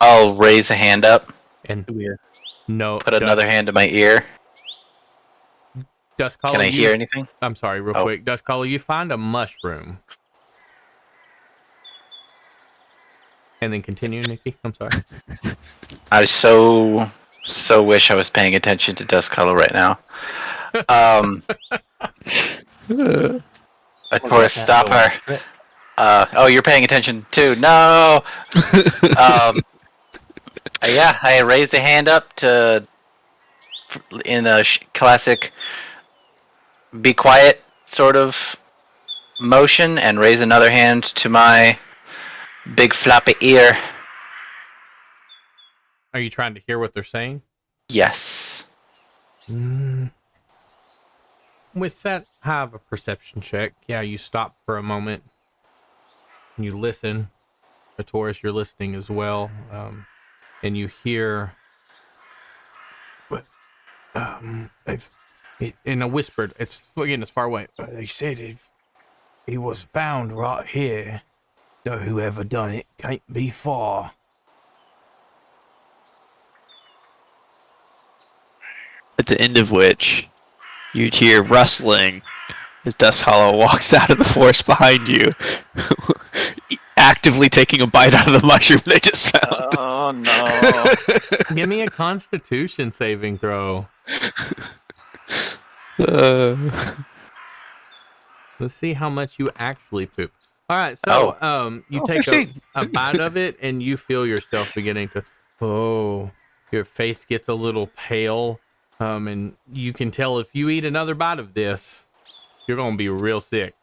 I'll raise a hand up, And no, put another hand to my ear. Dust Collar, Can I hear anything? I'm sorry, real Oh. quick. Dust Collar, you find a mushroom. And then continue, Nikki. I'm sorry. I so wish I was paying attention to Dust Color right now. Of course, stop her. Oh, you're paying attention too. No. Yeah, I raised a hand up in a classic "be quiet" sort of motion, and raise another hand to my big floppy ear. Are you trying to hear what they're saying? Yes. With that, have a perception check. Yeah, you stop for a moment. you listen. Taurus, you're listening as well, and you hear, in a whispered. It's far away. They said he was found right here. So whoever done it can't be far. At the end of which, you'd hear rustling as Dust Hollow walks out of the forest behind you, actively taking a bite out of the mushroom they just found. Oh no. Give me a Constitution saving throw. Let's see how much you actually poop. All right, so you take 15. a bite of it, and you feel yourself beginning to. Oh, your face gets a little pale, and you can tell if you eat another bite of this, you're gonna be real sick.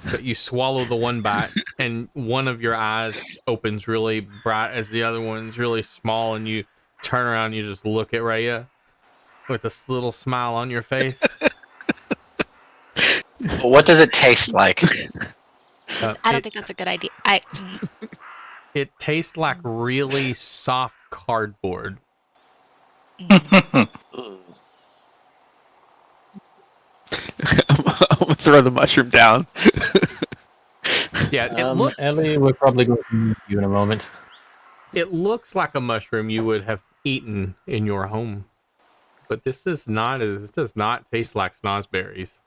But you swallow the one bite, and one of your eyes opens really bright as the other one's really small, and you turn around, and you just look at Rhea with this little smile on your face. What does it taste like? I don't think that's a good idea. It tastes like really soft cardboard. I'm gonna throw the mushroom down. Yeah, it looks. Ellie, we're probably going to meet you in a moment. It looks like a mushroom you would have eaten in your home, but this does not taste like snozzberries.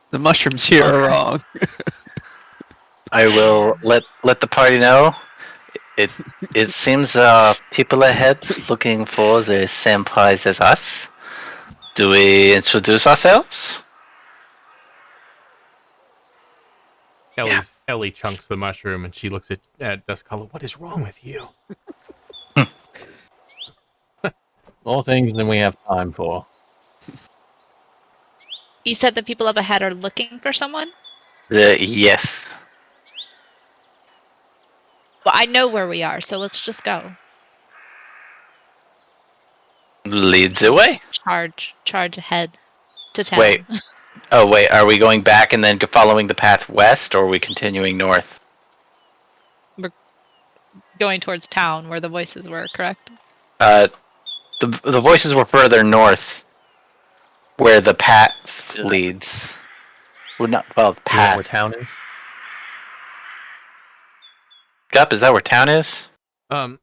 The mushrooms here are wrong. I will let the party know. It seems people ahead looking for the same prize as us. Do we introduce ourselves? Ellie chunks the mushroom and she looks at Dustcolor. What is wrong with you? More things than we have time for. You said the people up ahead are looking for someone? Yes. Well, I know where we are, so let's just go. Leads the way. Charge ahead to town. Wait. Oh, wait. Are we going back and then following the path west, or are we continuing north? We're going towards town where the voices were, correct? The voices were further north, where the path leads. Well, not well, the Is that where path. town is? Gup, is that where town is?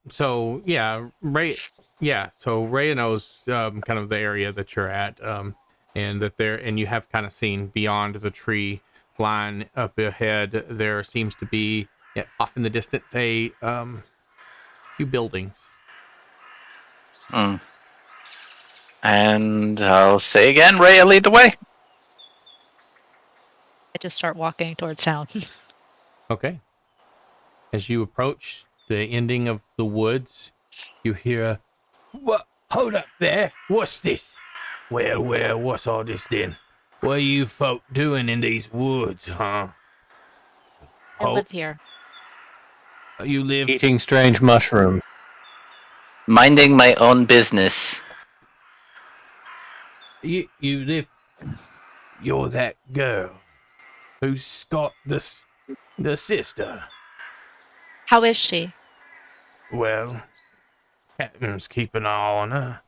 So yeah, Ray. Yeah, so Ray knows kind of the area that you're at, and you have kind of seen beyond the tree line up ahead. There seems to be off in the distance a few buildings. And I'll say again, Rhea, lead the way. I just start walking towards town. Okay. As you approach the ending of the woods, you hear, "What? Hold up there! What's this? Well, what's all this then? What are you folk doing in these woods, huh? I live here. You live Eating strange mushrooms. Minding my own business. You live. You're that girl who's got the sister. How is she? Well, Captain's keeping an eye on her.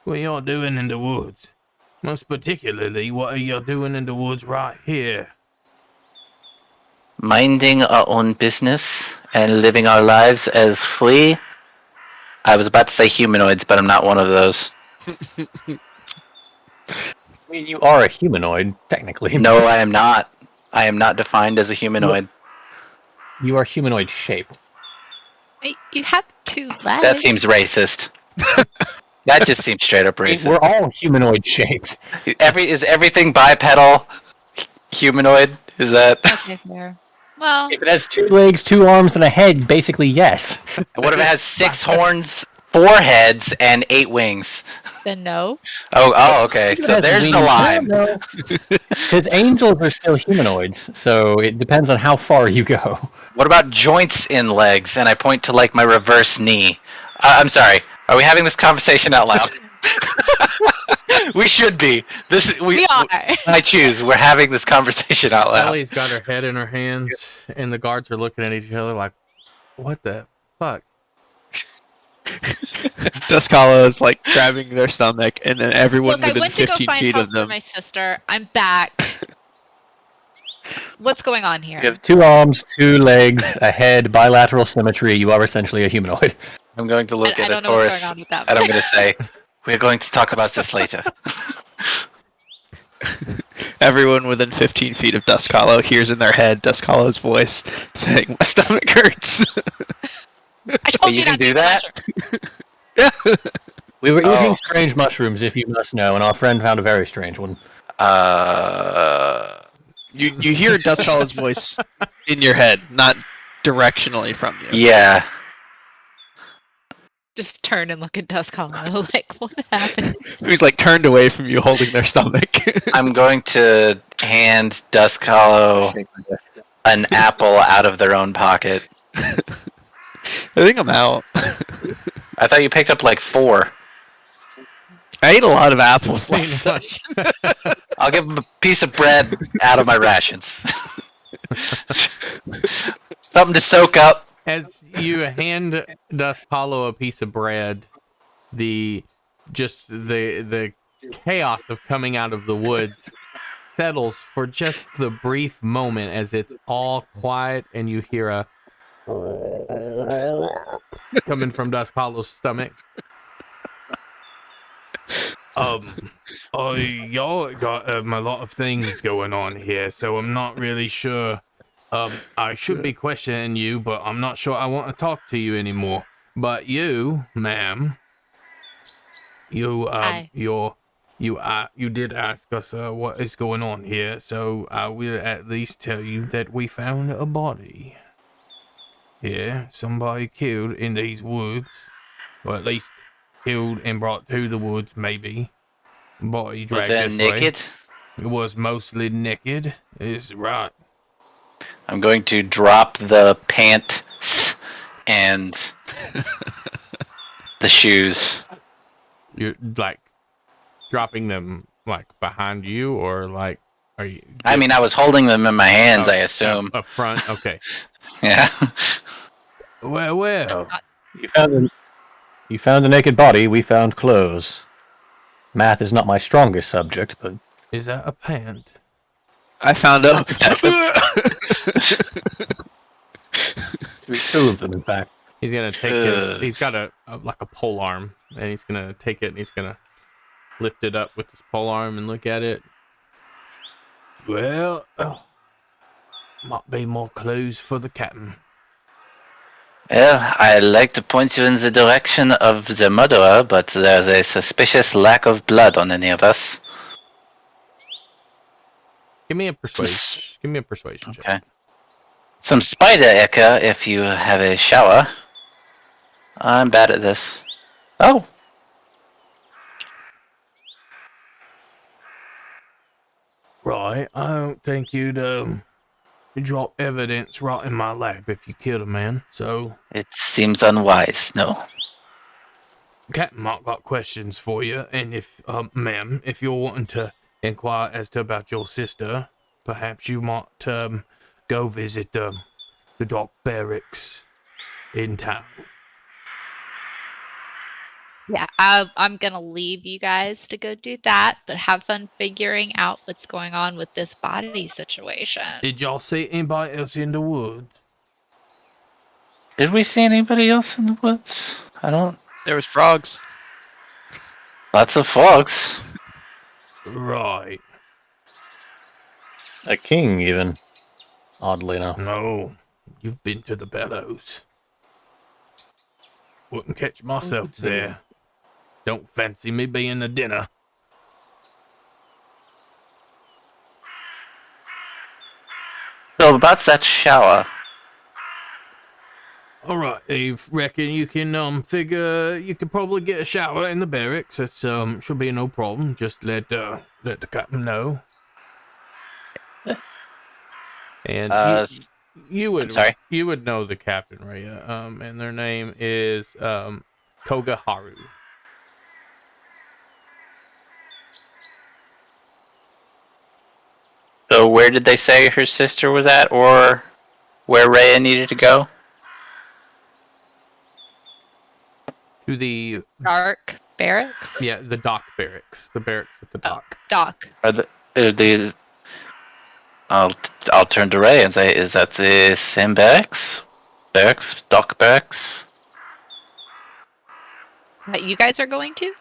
What are y'all doing in the woods? Most particularly, what are y'all doing in the woods right here? Minding our own business and living our lives as free. I was about to say humanoids, but I'm not one of those. I mean, you are a humanoid, technically. No, I am not. I am not defined as a humanoid. You are humanoid shaped. Wait, you have 2 legs. That seems racist. That just seems straight up racist. We're all humanoid shaped. Is everything bipedal humanoid? Is that? Okay, fair. Well, If it has 2 legs, 2 arms, and a head, basically yes. What if it has 6 horns, 4 heads, and 8 wings? then no. Oh, okay. So there's the line. Because angels are still humanoids, so it depends on how far you go. What about joints in legs? And I point to like my reverse knee. I'm sorry. Are we having this conversation out loud? We should be. We are. I choose. We're having this conversation out loud. Ellie's got her head in her hands, and the guards are looking at each other like, "What the fuck?" Dusk Hollow is like grabbing their stomach, and then everyone Look, I within went to go 15 find feet help of for them. my sister. I'm back. What's going on here? You have 2 arms, 2 legs, a head, bilateral symmetry. You are essentially a humanoid. I'm going to look I at don't it, know what's Taurus, going on with that. and I'm going to say, we're going to talk about this later. Everyone within 15 feet of Dusk Hollow hears in their head Dusk Hollow's voice saying, "My stomach hurts." I told you you can not do to that? Yeah. We were eating Oh. strange mushrooms, if you must know, and our friend found a very strange one. You hear Dusk Hollow's voice in your head, not directionally from you. Yeah. Just turn and look at Dusk Hollow. Like, what happened? Who's like turned away from you, holding their stomach. I'm going to hand Dusk Hollow an apple out of their own pocket. I think I'm out. I thought you picked up like 4. I ate a lot of apples Pretty last much. session. I'll give him a piece of bread out of my rations. Something to soak up. As you hand Dusk Hollow a piece of bread, the chaos of coming out of the woods settles for just the brief moment as it's all quiet and you hear a coming from Dusk Hollow's stomach. Y'all got a lot of things going on here, so I'm not really sure. I should be questioning you, but I'm not sure I want to talk to you anymore. But you, ma'am, you did ask us what is going on here, so I will at least tell you that we found a body. Yeah, somebody killed in these woods, or at least killed and brought to the woods, maybe. Body Was dragged it this naked? way. It was mostly naked. Is right. I'm going to drop the pants and the shoes. You're like dropping them like behind you, or like are you? I mean, I was holding them in my hands, I assume. Up front. Okay. Yeah. Well. You found a naked body. We found clothes. Math is not my strongest subject, but Is that a pant? I found out. to be 2 of them, in fact. He's gonna take his. He's got a like a pole arm, and he's gonna take it and he's gonna lift it up with his pole arm and look at it. Well, might be more clues for the captain. Well, I'd like to point you in the direction of the murderer, but there's a suspicious lack of blood on any of us. Give me a persuasion. Give me a persuasion check. Okay. Some spider eka if you have a shower. I'm bad at this. Oh. Right, I don't think you'd drop evidence right in my lap if you killed a man. So, It seems unwise, no. Captain Mark got questions for you, and if, ma'am, if you're wanting to inquire as to about your sister, perhaps you might go visit the dock barracks in town. Yeah, I'm gonna leave you guys to go do that, but have fun figuring out what's going on with this body situation. Did y'all see anybody else in the woods? Did we see anybody else in the woods? I don't. There was frogs. Lots of frogs. Right. A king, even. Oddly enough. No, you've been to the bellows. Wouldn't catch myself there. Don't fancy me being a dinner. So about that shower. All right, Eve. Reckon you can figure you could probably get a shower in the barracks. That's should be no problem. Just let the captain know. And you would I'm sorry? you would know the captain, Rhea. And their name is Koga Haru. So where did they say her sister was at, or where Rhea needed to go? To the Dark barracks. the dock barracks. The barracks at the dock. Dock. Are the I'll turn to Rhea and say, is that the same barracks? Barracks? Dock barracks? That you guys are going to?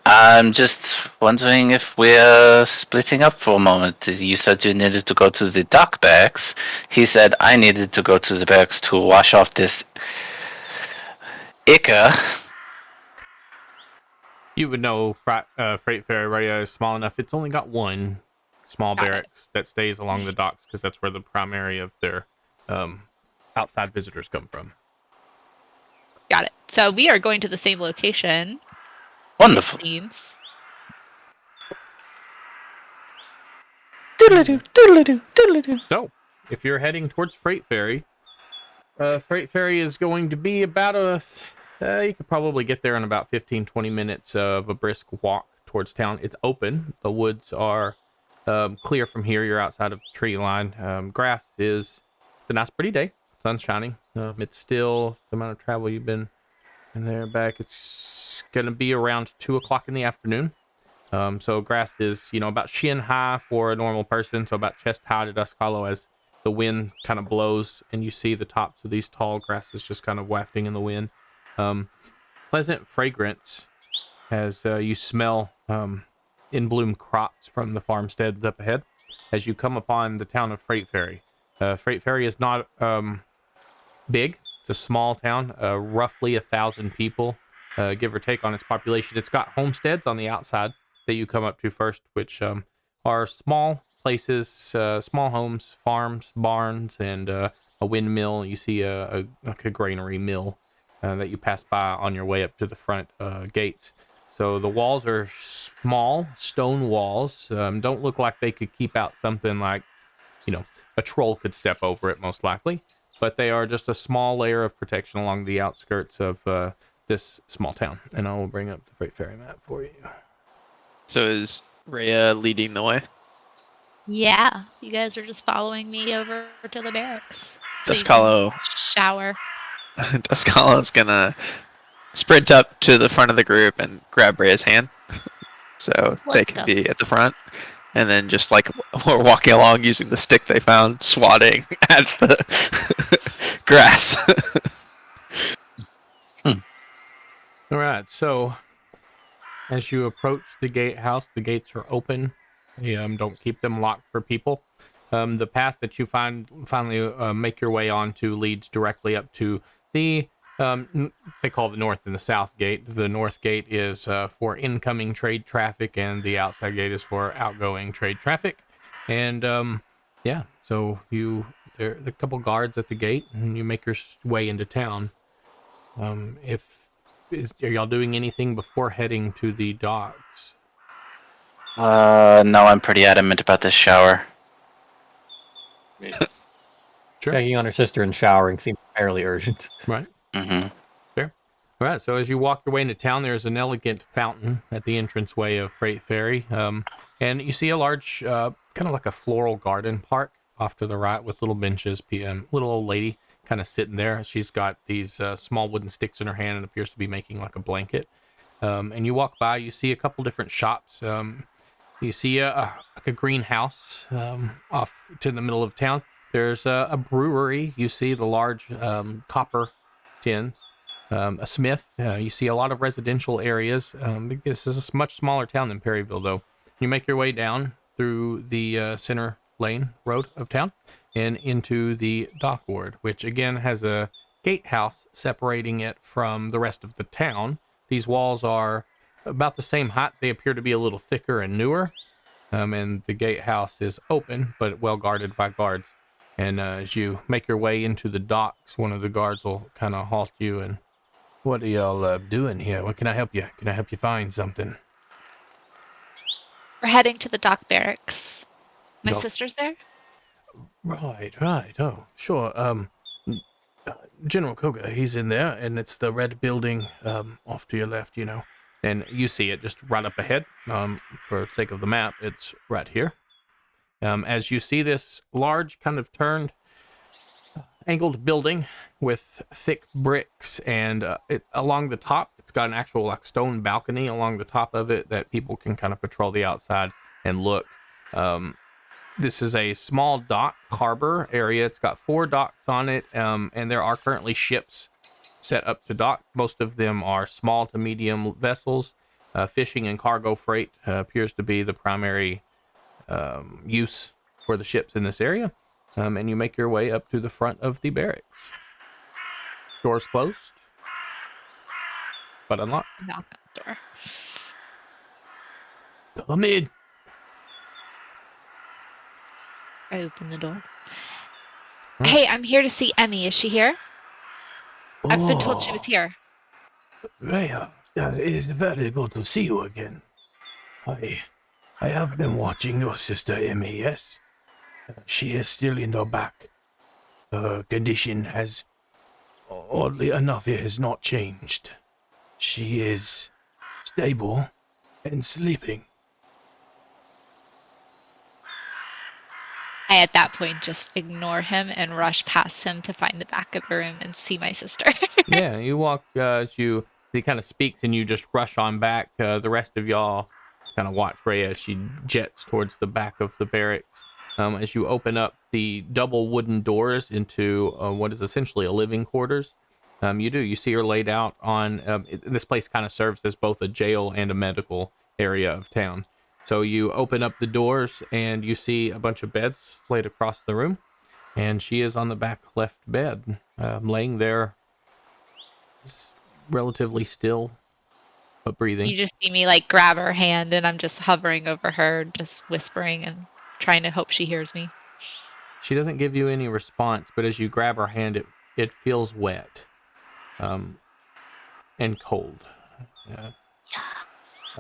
I'm just wondering if we're splitting up for a moment. You said you needed to go to the dock barracks. He said I needed to go to the barracks to wash off this ichor. You would know Freight Ferry Radio is small enough. It's only got one small Got it. barracks that stays along the docks because that's where the primary of their outside visitors come from. Got it. So we are going to the same location. Wonderful. It seems. Doodle-doo, doodle-doo, doodle-doo. So, if you're heading towards Freight Ferry is going to be about you could probably get there in about 15-20 minutes of a brisk walk towards town. It's open. The woods are clear from here. You're outside of the tree line. Grass it's a nice pretty day. Sun's shining. It's still the amount of travel you've been in there back. It's going to be around 2 o'clock in the afternoon. So grass is, about shin high for a normal person. So about chest high to Dusk Hollow as the wind kind of blows and you see the tops of these tall grasses just kind of wafting in the wind. Pleasant fragrance as you smell in bloom crops from the farmsteads up ahead as you come upon the town of Freight Ferry. Freight Ferry is not big. It's a small town, roughly 1,000 people, give or take, on its population. It's got homesteads on the outside that you come up to first, which are small places, small homes, farms, barns, and a windmill. You see a granary mill that you pass by on your way up to the front gates. So the walls are small, stone walls. Don't look like they could keep out something like, a troll could step over it, most likely. But they are just a small layer of protection along the outskirts of this small town. And I will bring up the Freight Ferry map for you. So is Rhea leading the way? Yeah, you guys are just following me over to the barracks. So you Dusk can Hollow. shower. Dusk Hollow's gonna sprint up to the front of the group and grab Rhea's hand, so they Let's can go. be at the front. And then just like we're walking along using the stick they found, swatting at the grass. All right, so as you approach the gatehouse, the gates are open. Don't keep them locked for people. The path that you finally make your way onto leads directly up to the, they call the north and the south gate. The north gate is for incoming trade traffic, and the outside gate is for outgoing trade traffic. And so there are a couple guards at the gate, and you make your way into town. Are y'all doing anything before heading to the docks? No, I'm pretty adamant about this shower. Sure. Checking on her sister and showering seems fairly urgent. Right. Mm-hmm. All right. So as you walk your way into town, there's an elegant fountain at the entranceway of Freight Ferry, and you see a large, kind of like a floral garden park off to the right with little benches. Little old lady kind of sitting there. She's got these small wooden sticks in her hand and appears to be making like a blanket. And you walk by, you see a couple different shops. You see like a greenhouse off to the middle of town. There's a brewery. You see the large copper tins. A smith. You see a lot of residential areas. This is a much smaller town than Perryville, though. You make your way down through the center lane road of town and into the dock ward, which again has a gatehouse separating it from the rest of the town. These walls are about the same height. They appear to be a little thicker and newer. And the gatehouse is open, but well guarded by guards. And as you make your way into the docks, one of the guards will kind of halt you and, "What are y'all doing here? What can I help you? Can I help you find something?" We're heading to the dock barracks. My Dock- sister's there? Right. Oh, sure. General Koga, he's in there, and it's the red building off to your left, And you see it just right up ahead. For sake of the map, it's right here. As you see this large, kind of turned, angled building with thick bricks, and along the top, it's got an actual like stone balcony along the top of it that people can kind of patrol the outside and look. This is a small dock harbor area. It's got 4 docks on it, and there are currently ships set up to dock. Most of them are small to medium vessels. Fishing and cargo freight appears to be the primary use for the ships in this area. And you make your way up to the front of the barracks. Doors closed, but unlocked. Knock on the door. Come in. I open the door. Hmm. Hey, I'm here to see Emmy. Is she here? I've been told she was here. Rhea, it is very good to see you again. I have been watching your sister Emmy, yes? She is still in the back. Her condition has, oddly enough, it has not changed. She is stable and sleeping. I, at that point, just ignore him and rush past him to find the back of the room and see my sister. Yeah, you walk as he kind of speaks, and you just rush on back. The rest of y'all kind of watch Rhea as she jets towards the back of the barracks. As you open up the double wooden doors into what is essentially a living quarters, you see her laid out on. This place kind of serves as both a jail and a medical area of town. So you open up the doors and you see a bunch of beds laid across the room, and she is on the back left bed, laying there, relatively still, but breathing. You just see me like grab her hand, and I'm just hovering over her, just whispering and trying to hope she hears me. She doesn't give you any response, but as you grab her hand, it feels wet, and cold.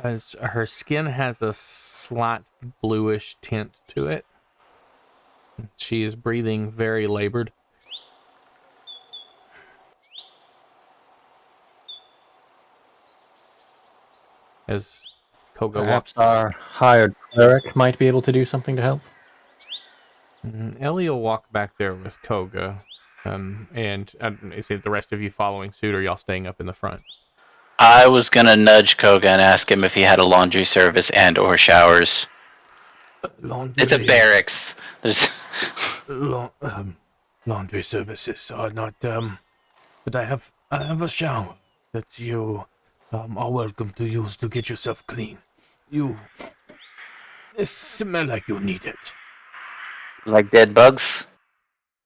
As her skin has a slight bluish tint to it. She is breathing very labored. As Koga Perhaps walks, our hired cleric might be able to do something to help. Ellie will walk back there with Koga, and is it the rest of you following suit, or y'all staying up in the front? I was gonna nudge Koga and ask him if he had a laundry service and or showers. Laundry, It's a barracks. There's laundry services are not, but I have a shower that you are welcome to use to get yourself clean. It smell like you need it. like dead bugs.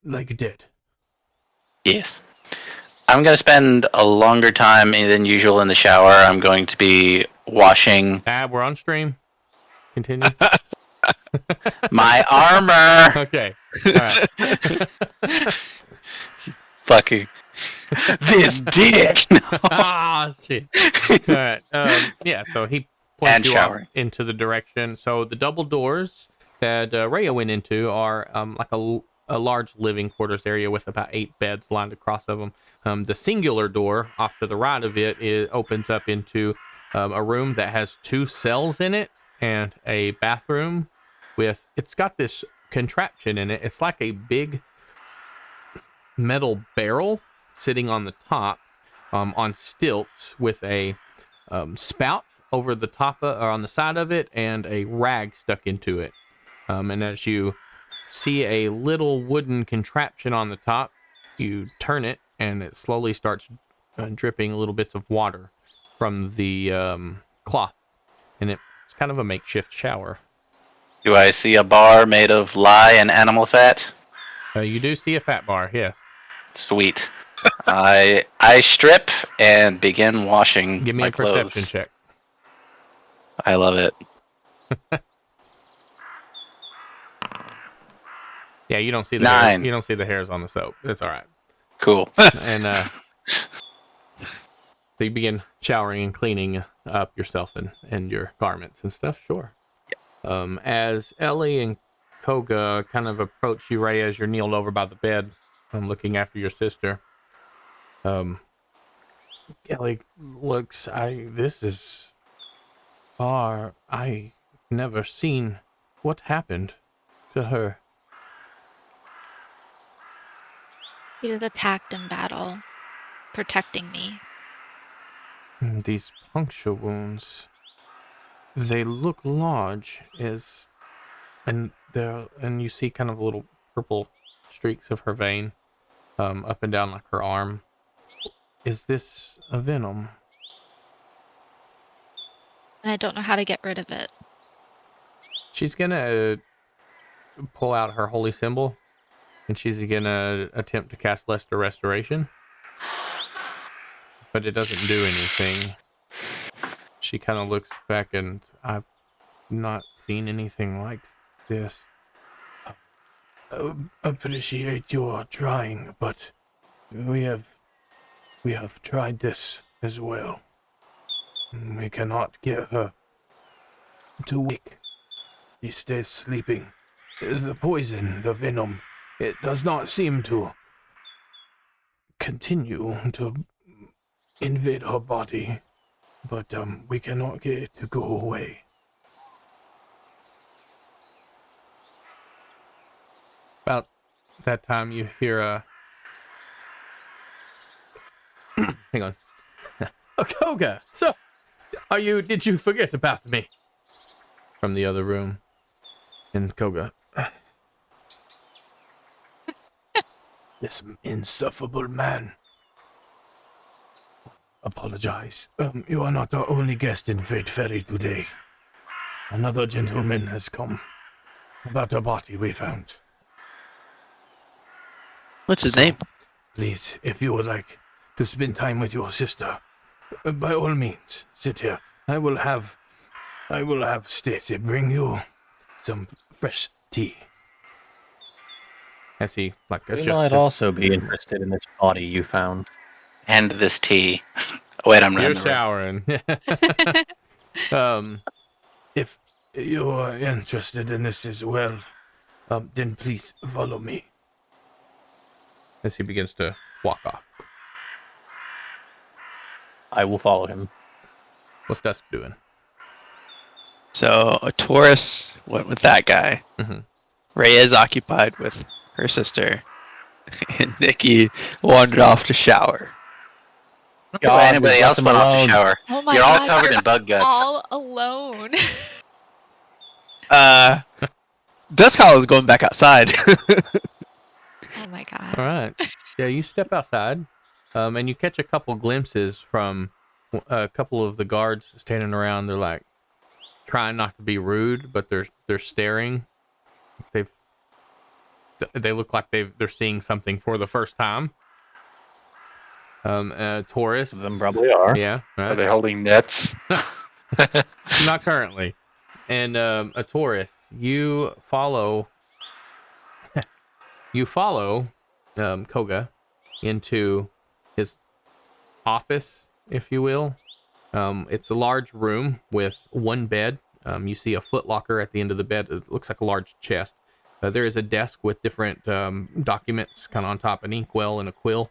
Like it did. Yes. I'm gonna spend a longer time than usual in the shower. I'm going to be washing We're on stream. Continue. my armor. Okay. All right. Fucking this dick. Ah, shit. All right. Yeah, so he points And you showering. off into the direction. So the double doors that Rhea went into are like a large living quarters area with about 8 beds lined across of them. The singular door off to the right of it opens up into a room that has 2 cells in it and a bathroom it's got this contraption in it. It's like a big metal barrel sitting on the top on stilts with a spout over the top or on the side of it and a rag stuck into it. And as you see a little wooden contraption on the top, you turn it and it slowly starts dripping little bits of water from the cloth. And it's kind of a makeshift shower. Do I see a bar made of lye and animal fat? You do see a fat bar, yes. Sweet. I strip and begin washing Give me my a clothes. perception check. I love it. Yeah, you don't see the 9. you don't see the hairs on the soap. It's all right. Cool. And so you begin showering and cleaning up yourself and your garments and stuff. Sure. As Ellie and Koga kind of approach you, Ray, as you're kneeled over by the bed, looking after your sister. Ellie looks. This is far. I never seen what happened to her? He was attacked in battle, protecting me. These puncture wounds, they look large, and you see kind of little purple streaks of her vein, up and down like her arm. Is this a venom? And I don't know how to get rid of it. She's gonna pull out her holy symbol, and she's gonna attempt to cast Lesser Restoration, but it doesn't do anything. She kind of looks back, and I've not seen anything like this. Appreciate your trying, but we have tried this as well. We cannot get her to wake. She stays sleeping. The poison, the venom, it does not seem to continue to invade her body, but we cannot get it to go away. About that time, you hear a... Hang on. Koga, so, did you forget about me? From the other room. And Koga, This insufferable man. Apologize. You are not our only guest in Fate Ferry today. Another gentleman has come about a body we found. What's his name? Please, if you would like to spend time with your sister, by all means, sit here. I will have Stacy bring you some fresh tea. as he We adjusts might his... also be interested in this body you found. And this tea. Wait, I'm You're running. showering. If you are interested in this as well, then please follow me. As he begins to walk off. I will follow him. What's Dusk doing? So a Taurus went with that guy. Mhm. Rhea is occupied with her sister. And Nikki wandered off to shower. Why anybody just else left him went off to alone. shower? Oh my You're all god, covered you're in bug guts. all alone. Dusk Hollow is going back outside. Oh my god. All right. Yeah, you step outside, and you catch a couple glimpses from a couple of the guards standing around. They're like trying not to be rude, but they're staring. They look like they're seeing something for the first time. Taurus. Them probably are. Yeah. Are Right. they holding nets? Not currently. And a Taurus, you follow Koga into his office, if you will. It's a large room with one bed. You see a footlocker at the end of the bed. It looks like a large chest. There is a desk with different documents kind of on top, an inkwell and a quill.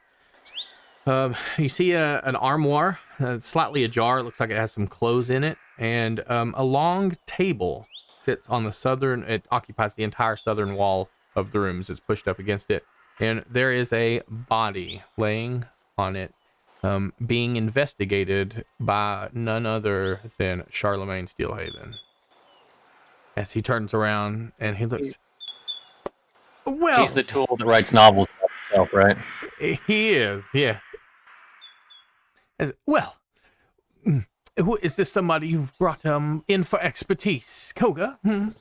You see an armoire, slightly ajar. It looks like it has some clothes in it. And a long table sits on the southern, it occupies the entire southern wall of the room as it's pushed up against it. And there is a body laying on it, being investigated by none other than Charlemagne Steelhaven. As he turns around and he looks... Well, He's the tool that writes novels about himself, right? he is, yes. Well, is this somebody you've brought in for expertise, Koga? And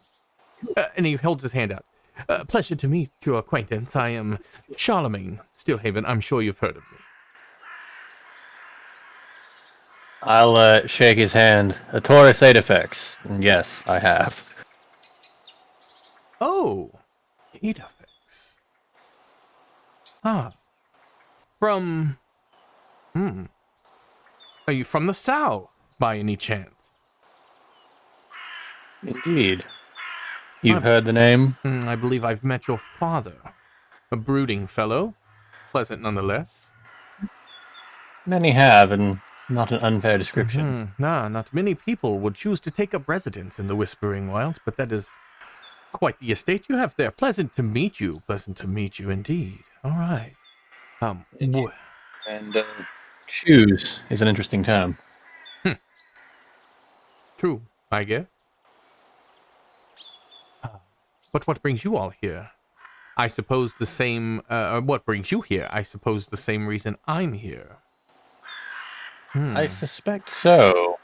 he holds his hand out. Pleasure to meet your acquaintance. I am Charlemagne Steelhaven. I'm sure you've heard of me. I'll shake his hand. A Taurus Adafex. Yes, I have. Oh, Edafix. Ah, from... Are you from the south, by any chance? Indeed. You've heard the name? I believe I've met your father. A brooding fellow. Pleasant nonetheless. Many have, and not an unfair description. Not many people would choose to take up residence in the Whispering Wilds, but that is quite the estate you have there. Pleasant to meet you. Pleasant to meet you indeed. All right. And choose is an interesting term. True, I guess. But what brings you all here? I suppose the same. What brings you here? I suppose the same reason I'm here. I suspect so.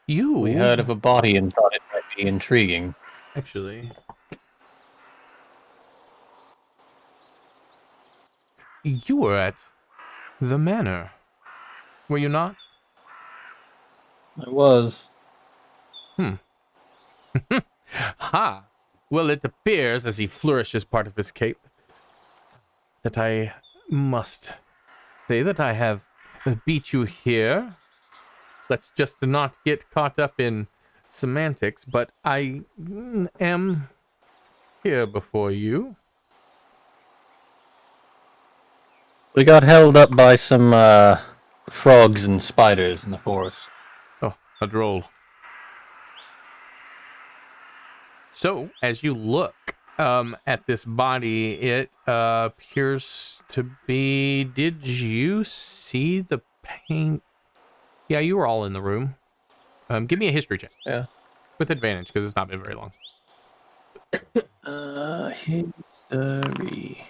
You. We heard of a body and thought it might be intriguing. Actually. You were at the manor, were you not? I was. Ha! Well, it appears, as he flourishes part of his cape, that I must say that I have beat you here. Let's just not get caught up in semantics, but I am here before you. We got held up by some frogs and spiders in the forest. Oh, a droll. So, as you look at this body, it appears to be... Did you see the paint? Yeah, you were all in the room. Give me a history check. Yeah. With advantage, because it's not been very long. History.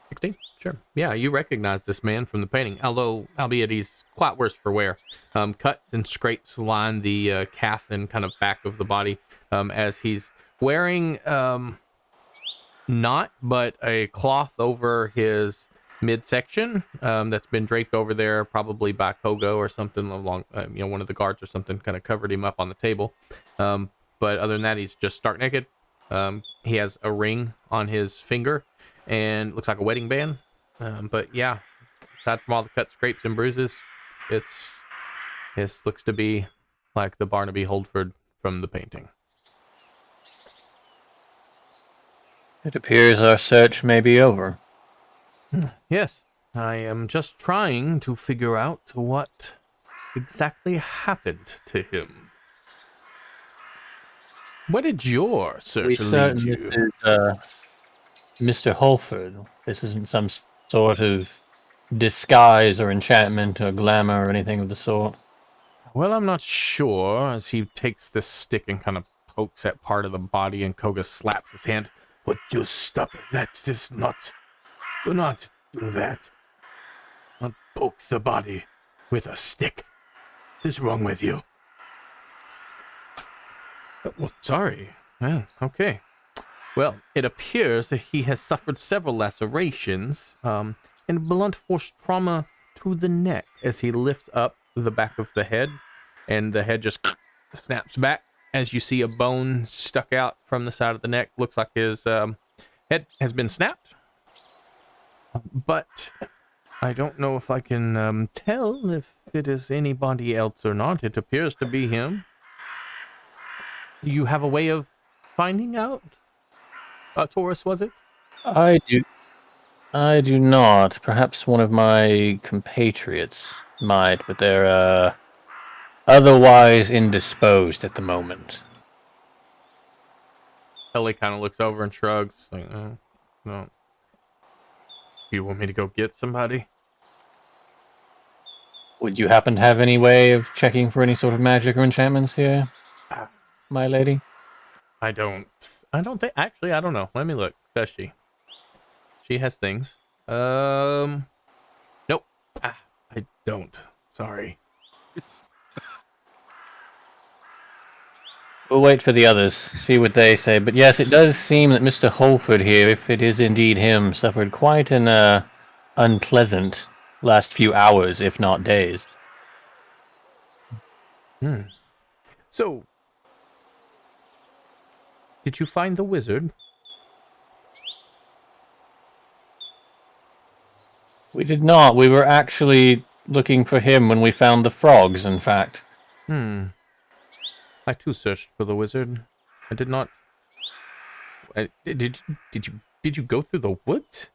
16? Sure. Yeah, you recognize this man from the painting, albeit he's quite worse for wear. Cuts and scrapes line the calf and kind of back of the body as he's wearing not but a cloth over his midsection that's been draped over there probably by Kogo or something along, one of the guards or something kind of covered him up on the table. But other than that, he's just stark naked. He has a ring on his finger and looks like a wedding band. But yeah, aside from all the cuts, scrapes, and bruises, this looks to be like the Barnaby Holdford from the painting. It appears our search may be over. Yes, I am just trying to figure out what exactly happened to him. Where did your search lead certain you? this is Mr. Holford. This isn't some sort of disguise or enchantment or glamour or anything of the sort. Well, I'm not sure, as he takes this stick and kind of pokes at part of the body, and Koga slaps his hand. Would you stop it? That is not... Do not do that. Not poke the body with a stick. What is wrong with you? Well, sorry. Well, okay. Well, it appears that he has suffered several lacerations and blunt force trauma to the neck as he lifts up the back of the head, and the head just snaps back as you see a bone stuck out from the side of the neck. Looks like his head has been snapped. But I don't know if I can tell if it is anybody else or not. It appears to be him. Do you have a way of finding out? Taurus, was it? I do not. Perhaps one of my compatriots might, but they're otherwise indisposed at the moment. Ellie kind of looks over and shrugs. Like, no. You want me to go get somebody? Would you happen to have any way of checking for any sort of magic or enchantments here, my lady? I don't think. Actually, I don't know. Let me look. Does she? She has things. Nope. I don't. Sorry. We'll wait for the others, see what they say. But yes, it does seem that Mr. Holford here, if it is indeed him, suffered quite an unpleasant last few hours, if not days. So, did you find the wizard? We did not. We were actually looking for him when we found the frogs, in fact. I too searched for the wizard. I did not. Did you go through the woods?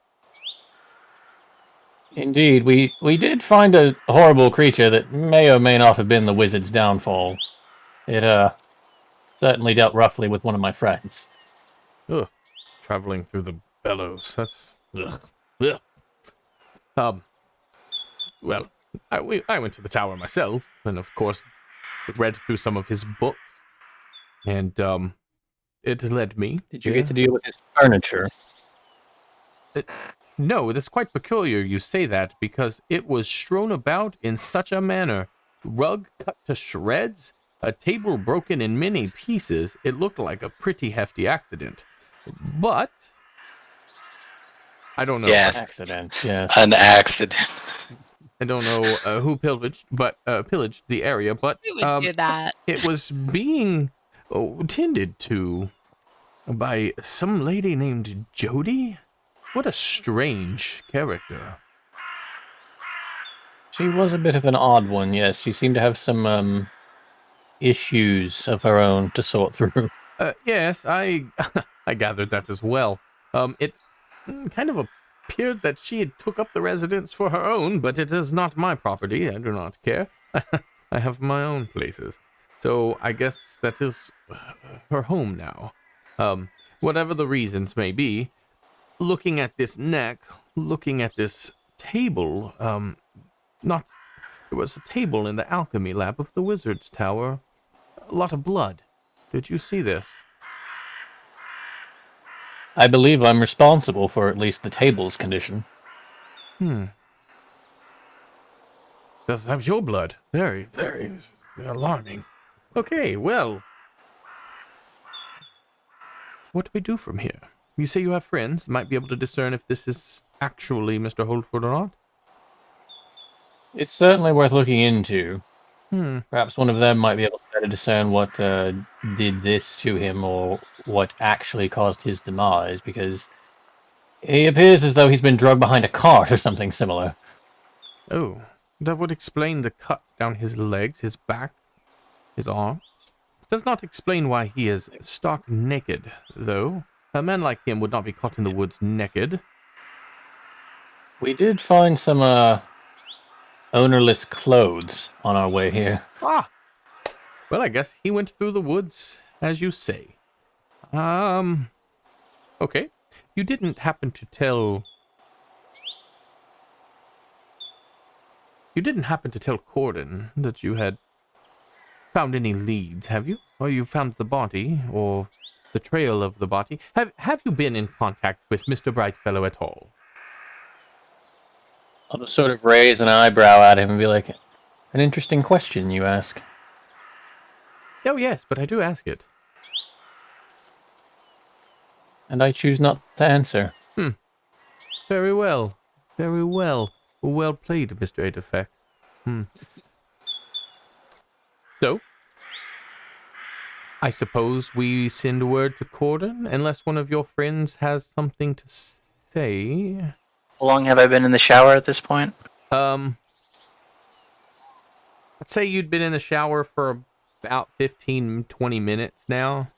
Indeed, we did find a horrible creature that may or may not have been the wizard's downfall. It certainly dealt roughly with one of my friends. Ugh. Traveling through the bellows. That's ugh. Ugh. Well, I went to the tower myself, and of course, read through some of his books, and it led me. Did you get to deal with his furniture? No, that's quite peculiar you say that, because it was strewn about in such a manner. Rug cut to shreds, a table broken in many pieces. It looked like a pretty hefty accident. But I don't know. Yes, Accident, yes. an accident. I don't know who pillaged the area, but Who would do that? it was being tended to by some lady named Jody. What a strange character. She was a bit of an odd one, yes. She seemed to have some issues of her own to sort through. Yes, I I gathered that as well. It kind of appeared that she had took up the residence for her own, but it is not my property. I do not care. I have my own places. So I guess that is her home now. Whatever the reasons may be, looking at this neck, looking at this table, there was a table in the alchemy lab of the wizard's tower. A lot of blood. Did you see this? I believe I'm responsible for at least the table's condition. Does have your blood. Very, very alarming. Okay, well. What do we do from here? You say you have friends. Might be able to discern if this is actually Mr. Holdford or not. It's certainly worth looking into. Hmm. Perhaps one of them might be able to better discern what did this to him or what actually caused his demise, because he appears as though he's been drugged behind a cart or something similar. Oh, that would explain the cuts down his legs, his back, his arms. Does not explain why he is stark naked, though. A man like him would not be caught in the woods naked. We did find some ownerless clothes on our way here. Ah! Well, I guess he went through the woods, as you say. Okay. You didn't happen to tell... You didn't happen to tell Corden that you had found any leads, have you? Or you found the body, or the trail of the body? Have you been in contact with Mr. Brightfellow at all? I'll just sort of raise an eyebrow at him and be like, an interesting question you ask. Oh, yes, but I do ask it. And I choose not to answer. Very well. Very well. Well played, Mr. Adafex. So, I suppose we send word to Corden, unless one of your friends has something to say. How long have I been in the shower at this point? I'd say you'd been in the shower for about 15, 20 minutes now.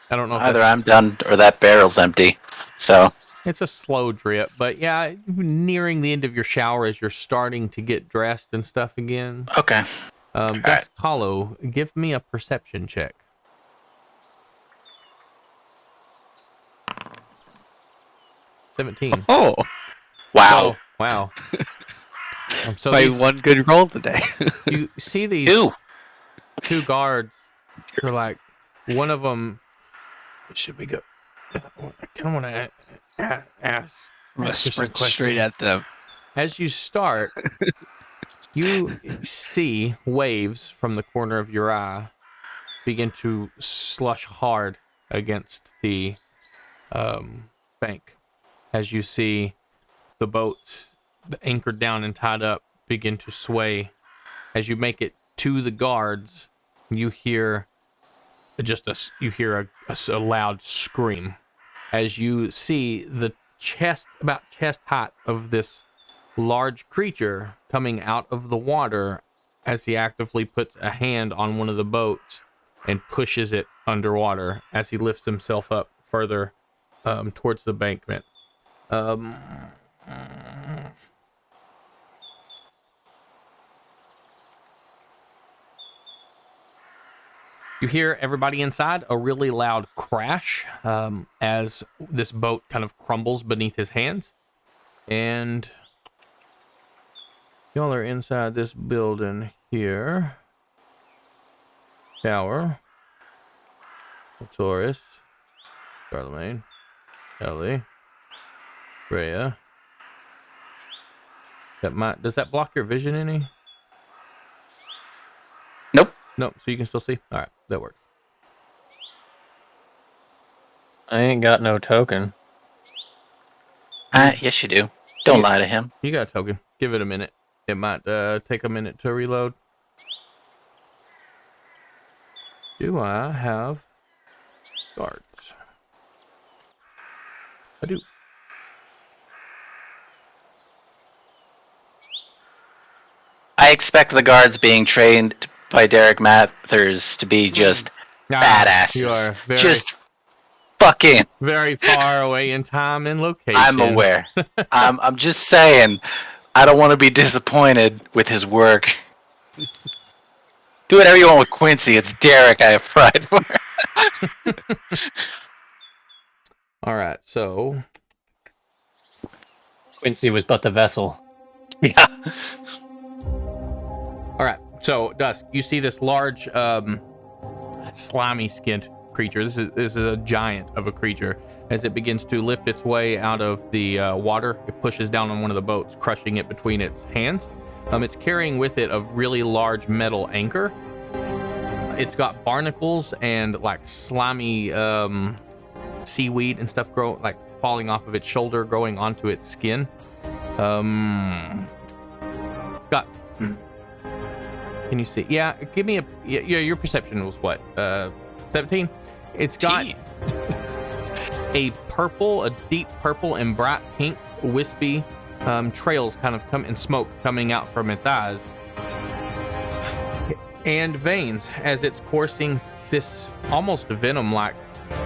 I don't know if Either I'm done or that barrel's empty. So it's a slow drip, but yeah, nearing the end of your shower as you're starting to get dressed and stuff again. okay. That's Hollow. Give me a perception check. 17. Oh, Wow. Oh, wow. So my these- one good roll today. you see these two guards. They're like, one of them. Should we go? I kind of want to ask. I'm gonna ask you some sprint straight questions. at them. As you start, you see waves from the corner of your eye begin to slush hard against the bank. As you see the boats anchored down and tied up begin to sway. As you make it to the guards, you hear a loud scream. As you see the about chest height of this large creature coming out of the water as he actively puts a hand on one of the boats and pushes it underwater as he lifts himself up further towards the embankment. You hear everybody inside a really loud crash as this boat kind of crumbles beneath his hands. And y'all are inside this building here. Tower. Taurus. Charlemagne. Ellie. Rhea. Does that block your vision any? Nope. Nope, so you can still see? Alright, that works. I ain't got no token. Yes, you do. Don't lie to him. You got a token. Give it a minute. It might take a minute to reload. Do I have guards? I do. I expect the guards being trained by Derek Mathers to be just badasses. You are just fucking very far away in time and location. I'm aware. I'm just saying, I don't want to be disappointed with his work. Do whatever you want with Quincy. It's Derek I have pride for. All right, so Quincy was but the vessel. Yeah. All right, so Dusk, you see this large, slimy-skinned creature. This is a giant of a creature. As it begins to lift its way out of the water, it pushes down on one of the boats, crushing it between its hands. It's carrying with it a really large metal anchor. It's got barnacles and like slimy seaweed and stuff falling off of its shoulder, growing onto its skin. It's got. Can you see? Yeah, give me your perception was what? 17. It's got a deep purple and bright pink, wispy trails kind of and smoke coming out from its eyes, and veins as it's coursing this almost venom-like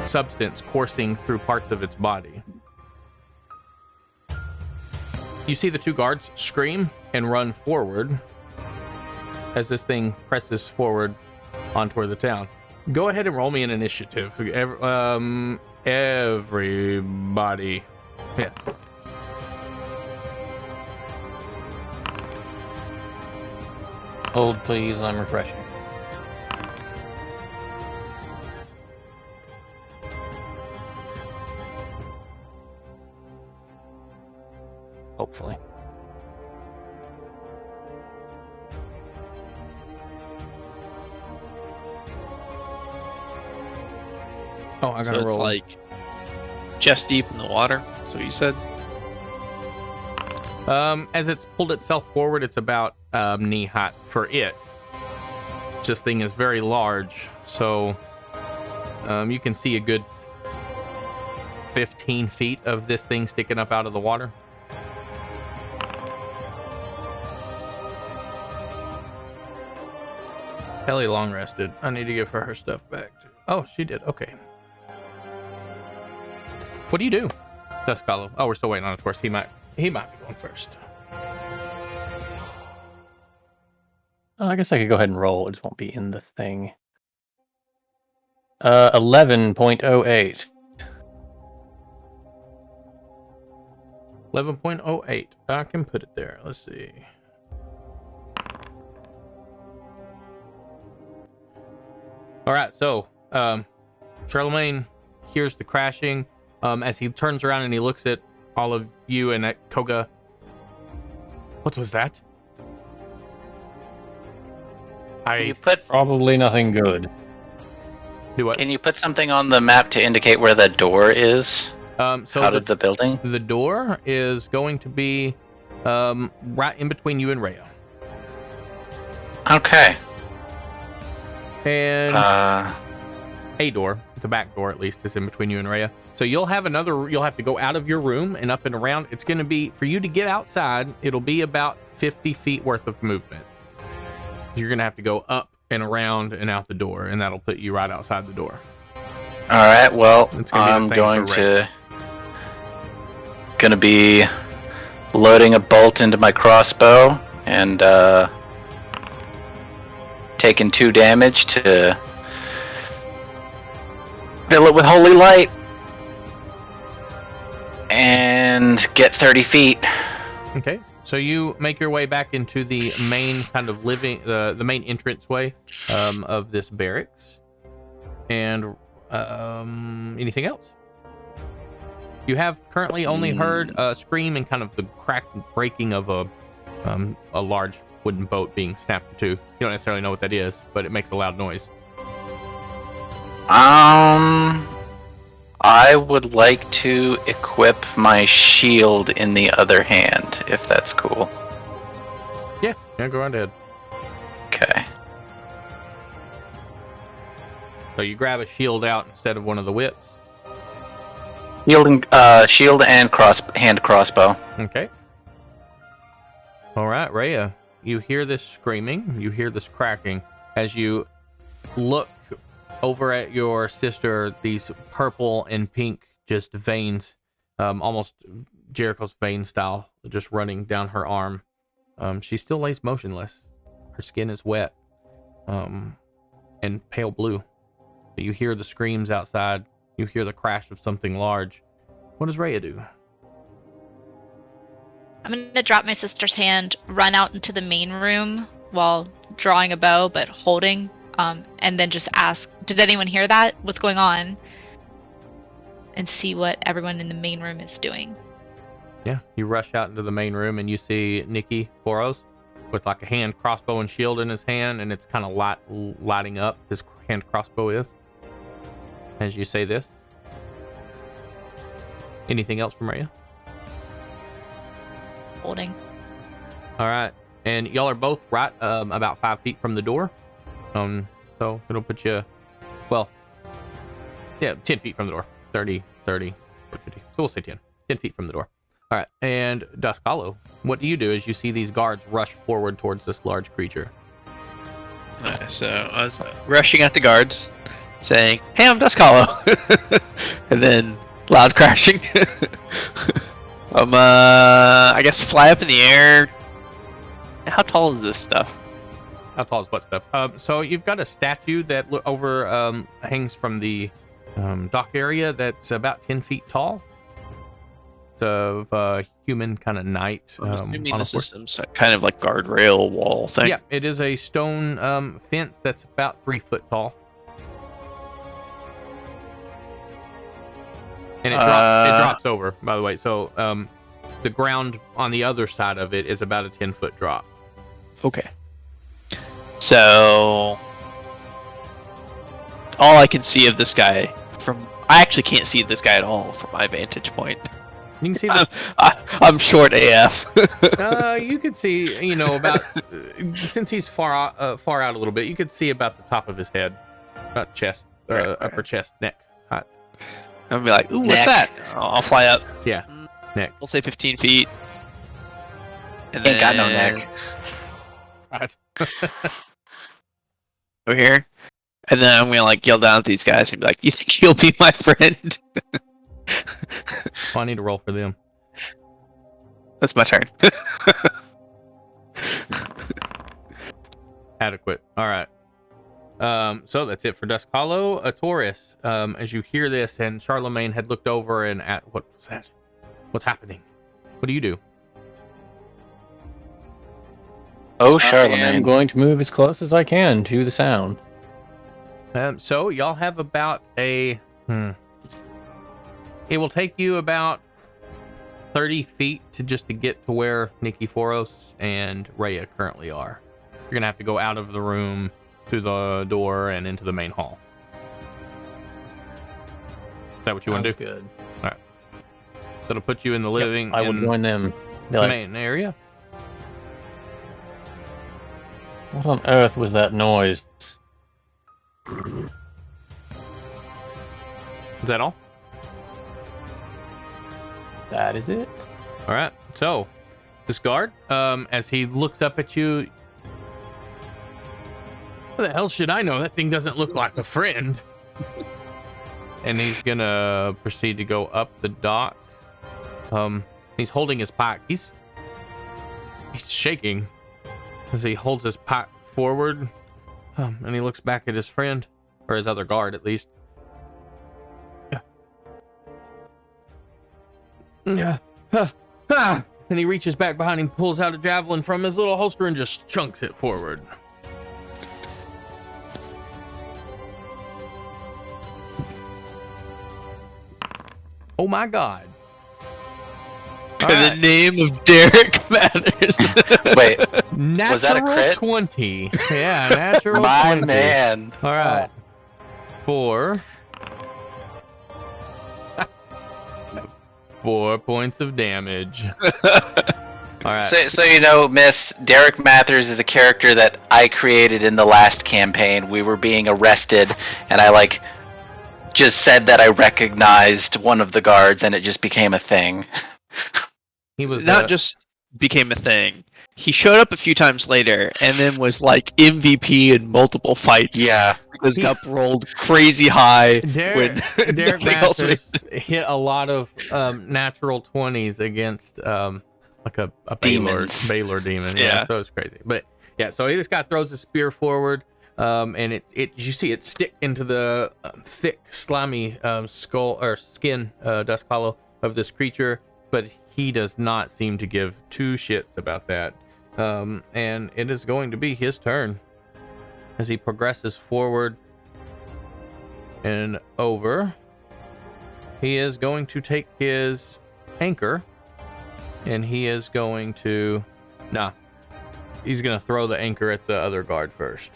substance coursing through parts of its body. You see the two guards scream and run forward as this thing presses forward on toward the town. Go ahead and roll me an initiative. Everybody. Yeah. Hold, please. I'm refreshing. Hopefully. Oh, I gotta So it's roll. like chest deep in the water. That's what you said. As it's pulled itself forward, it's about knee height for it. This thing is very large, so you can see a good 15 feet of this thing sticking up out of the water. Ellie long rested. I need to give her stuff back. Oh, she did. Okay. What do you do? Duskhollow. Oh, we're still waiting on a horse. He might be going first. I guess I could go ahead and roll. It just won't be in the thing. 11.08. 11.08. I can put it there. Let's see. All right, so Charlemagne hears the crashing as he turns around and he looks at all of you and at Koga. What was that? Probably nothing good. Do what? Can you put something on the map to indicate where the door is? So out of the building? The door is going to be right in between you and Rhea. Okay. And a door, the back door at least, is in between you and Rhea. So you'll have to go out of your room and up and around. It's going to be, for you to get outside, it'll be about 50 feet worth of movement. You're going to have to go up and around and out the door, and that'll put you right outside the door. All right, well, I'm going to be loading a bolt into my crossbow and taking 2 damage to Fill it with holy light. And get 30 feet. Okay. So you make your way back into the main kind of the main entranceway of this barracks. And anything else? You have currently only heard a scream and kind of the crack breaking of a large wooden boat being snapped in two. You don't necessarily know what that is, but it makes a loud noise. I would like to equip my shield in the other hand, if that's cool. Yeah, go right ahead. Okay. So you grab a shield out instead of one of the whips. Shield and hand crossbow. Okay. All right, Rhea, you hear this screaming, you hear this cracking. As you look over at your sister, these purple and pink just veins, almost Jericho's vein style, just running down her arm. She still lays motionless. Her skin is wet and pale blue. But you hear the screams outside. You hear the crash of something large. What does Rhea do? I'm gonna drop my sister's hand, run out into the main room while drawing a bow, but holding, and then just ask, did anyone hear that? What's going on? And see what everyone in the main room is doing. Yeah, you rush out into the main room and you see Nikki Foros with like a hand crossbow and shield in his hand, and it's kind of lighting up. His hand crossbow is. As you say this. Anything else from Rhea? Holding. All right, and y'all are both right about 5 feet from the door. So it'll put you, well, yeah, 10 feet from the door. 30, 50. So we'll say 10 feet from the door. All right, and Dusk Hollow, what do you do as you see these guards rush forward towards this large creature? So I was rushing at the guards, saying, "Hey, I'm Dusk Hollow," and then loud crashing. I guess fly up in the air. How tall is this stuff? How tall is what stuff? So you've got a statue that hangs from the dock area that's about 10 feet tall. It's a human kind of knight. I'm assuming on a this horse. is some kind of like guardrail wall thing. Yeah, it is a stone fence that's about 3 foot tall. And it drops over, by the way. So the ground on the other side of it is about a 10-foot drop. Okay. So all I can see of this guy I actually can't see this guy at all from my vantage point. You can see I'm short AF. you could see, about since he's far out a little bit, you could see about the top of his head, about chest, upper chest, neck. Hot. I'm gonna be like, ooh, what's Neck. that? I'll fly up. Yeah, neck. We'll say 15 feet. And Ain't got no neck. Right. Over here. And then I'm gonna like yell down at these guys and be like, "You think you'll be my friend?" Well, I need to roll for them. That's my turn. Adequate. All right. So that's it for Dusk Hollow. Taurus, as you hear this, and Charlemagne had looked over and at what was that? What's happening? What do you do? Oh, I'm Charlemagne. going to move as close as I can to the sound. So y'all have about a. It will take you about 30 feet to get to where Nikki Foros and Rhea currently are. You're gonna have to go out of the room, through the door, and into the main hall. Is that what you want to do? Good. So it'll put you in the living. I will join them. Be the like, main area. what on earth was that noise? Is that all? That is it. All right. So, this guard, as he looks up at you, what the hell should I know? That thing doesn't look like a friend. And he's gonna proceed to go up the dock. He's holding his pike. He's shaking as he holds his pike forward, and he looks back at his friend, or his other guard at least. And he reaches back behind him, pulls out a javelin from his little holster, and just chunks it forward. Oh my God. All In the right. name of Derek Mathers. Wait, Natural was that a crit? 20. Yeah, natural my 20. man. All right. 4 points of damage. All right. So you know, Miss, Derek Mathers is a character that I created in the last campaign. We were being arrested, and I just said that I recognized one of the guards, and it just became a thing. He was Not just became a thing. He showed up a few times later and then was like MVP in multiple fights. Yeah. Because Gup rolled crazy high Derek nothing else Mathers hit a lot of natural 20s against like a Demons. Baylor demon. Yeah. So it's crazy. But yeah, so this guy throws a spear forward, and it you see it stick into the thick, slimy skull or skin dust hollow of this creature, but he does not seem to give two shits about that. And it is going to be his turn as he progresses forward and over. He is going to take his anchor, and he is going to... he's going to throw the anchor at the other guard first.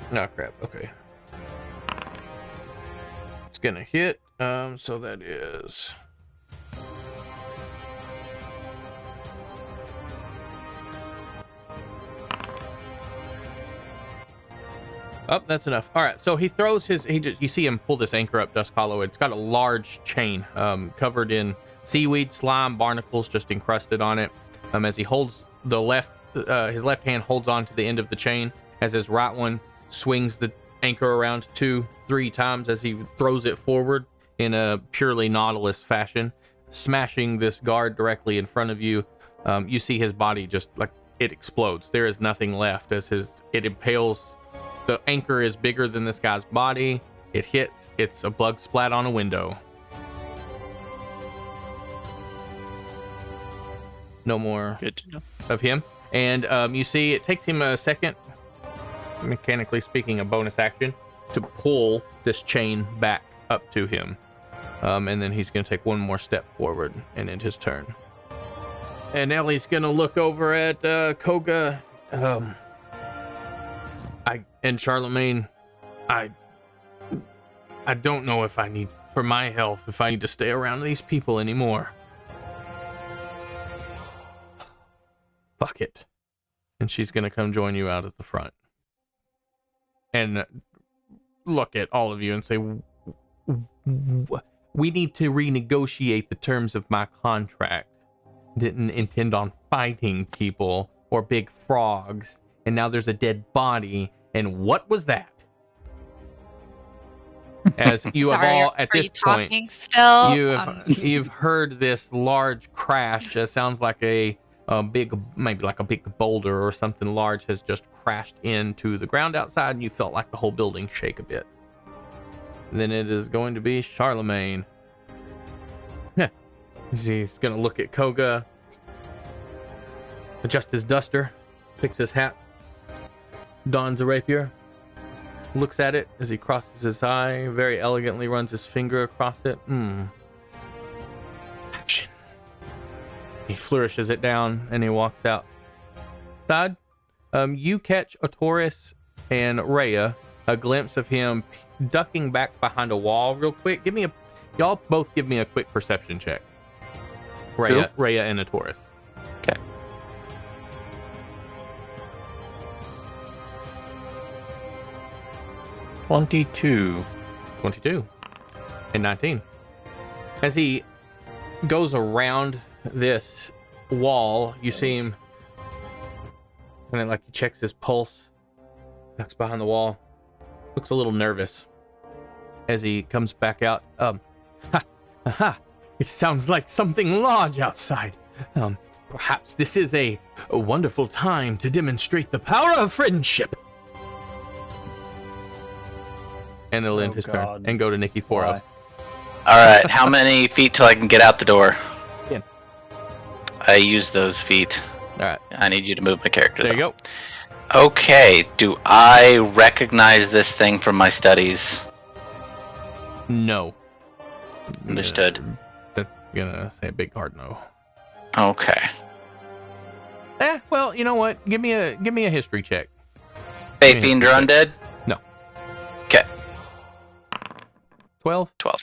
No, crap. Okay. It's going to hit. So that is... Oh, that's enough. All right, so he throws his... you see him pull this anchor up Dusk Hollow. It's got a large chain covered in seaweed, slime, barnacles just encrusted on it. As he holds his left hand holds on to the end of the chain, as his right one swings the anchor around 2-3 times as he throws it forward in a purely Nautilus fashion, smashing this guard directly in front of you. You see his body just like it explodes. There is nothing left as it impales. The anchor is bigger than this guy's body. It hits. It's a bug splat on a window. No more Good to know. of him. And you see it takes him a second, mechanically speaking, a bonus action, to pull this chain back up to him. And then he's going to take one more step forward and end his turn. And Ellie's going to look over at Koga. And Charlemagne, I don't know if I need, for my health, if I need to stay around these people anymore. Fuck it. And she's going to come join you out at the front. And look at all of you and say, we need to renegotiate the terms of my contract. Didn't intend on fighting people or big frogs. And now there's a dead body. And what was that? As you have all, at this point, still? you've heard this large crash. It sounds like a big, maybe like a big boulder or something large has just crashed into the ground outside, and you felt like the whole building shake a bit. And then it is going to be Charlemagne. He's going to look at Koga, adjust his duster, picks his hat, dons a rapier, looks at it as he crosses his eye, very elegantly runs his finger across it. Action. He flourishes it down and he walks out. Side, you catch Otoris and Rhea, a glimpse of him ducking back behind a wall real quick. Y'all both give me a quick perception check. Rhea and Otoris. Okay. $22. 22 and 19. As he goes around this wall, you see him, and then, like, he checks his pulse, ducks behind the wall, looks a little nervous as he comes back out. It sounds like something large outside. Perhaps this is a wonderful time to demonstrate the power of friendship. and it'll end his turn and go to Nikki Foros. All right, how many feet till I can get out the door? 10. I use those feet. All right. I need you to move my character. There you go. Okay, do I recognize this thing from my studies? No. Understood. That's gonna say a big hard no. Okay. Well, you know what? Give me a history check. Faith Fiend or Undead? No. Okay. 12? 12.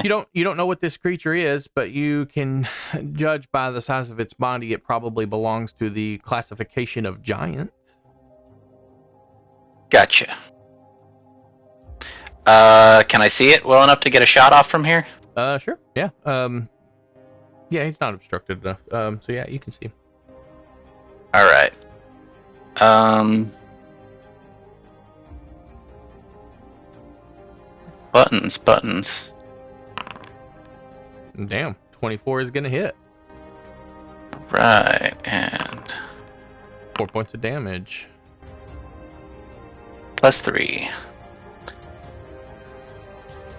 You don't know what this creature is, but you can judge by the size of its body. It probably belongs to the classification of giants. Gotcha. Can I see it well enough to get a shot off from here? Sure. Yeah. Yeah, he's not obstructed enough. So yeah, you can see him. All right. Buttons. Damn, 24 is gonna hit. Right, and 4 points of damage. +3.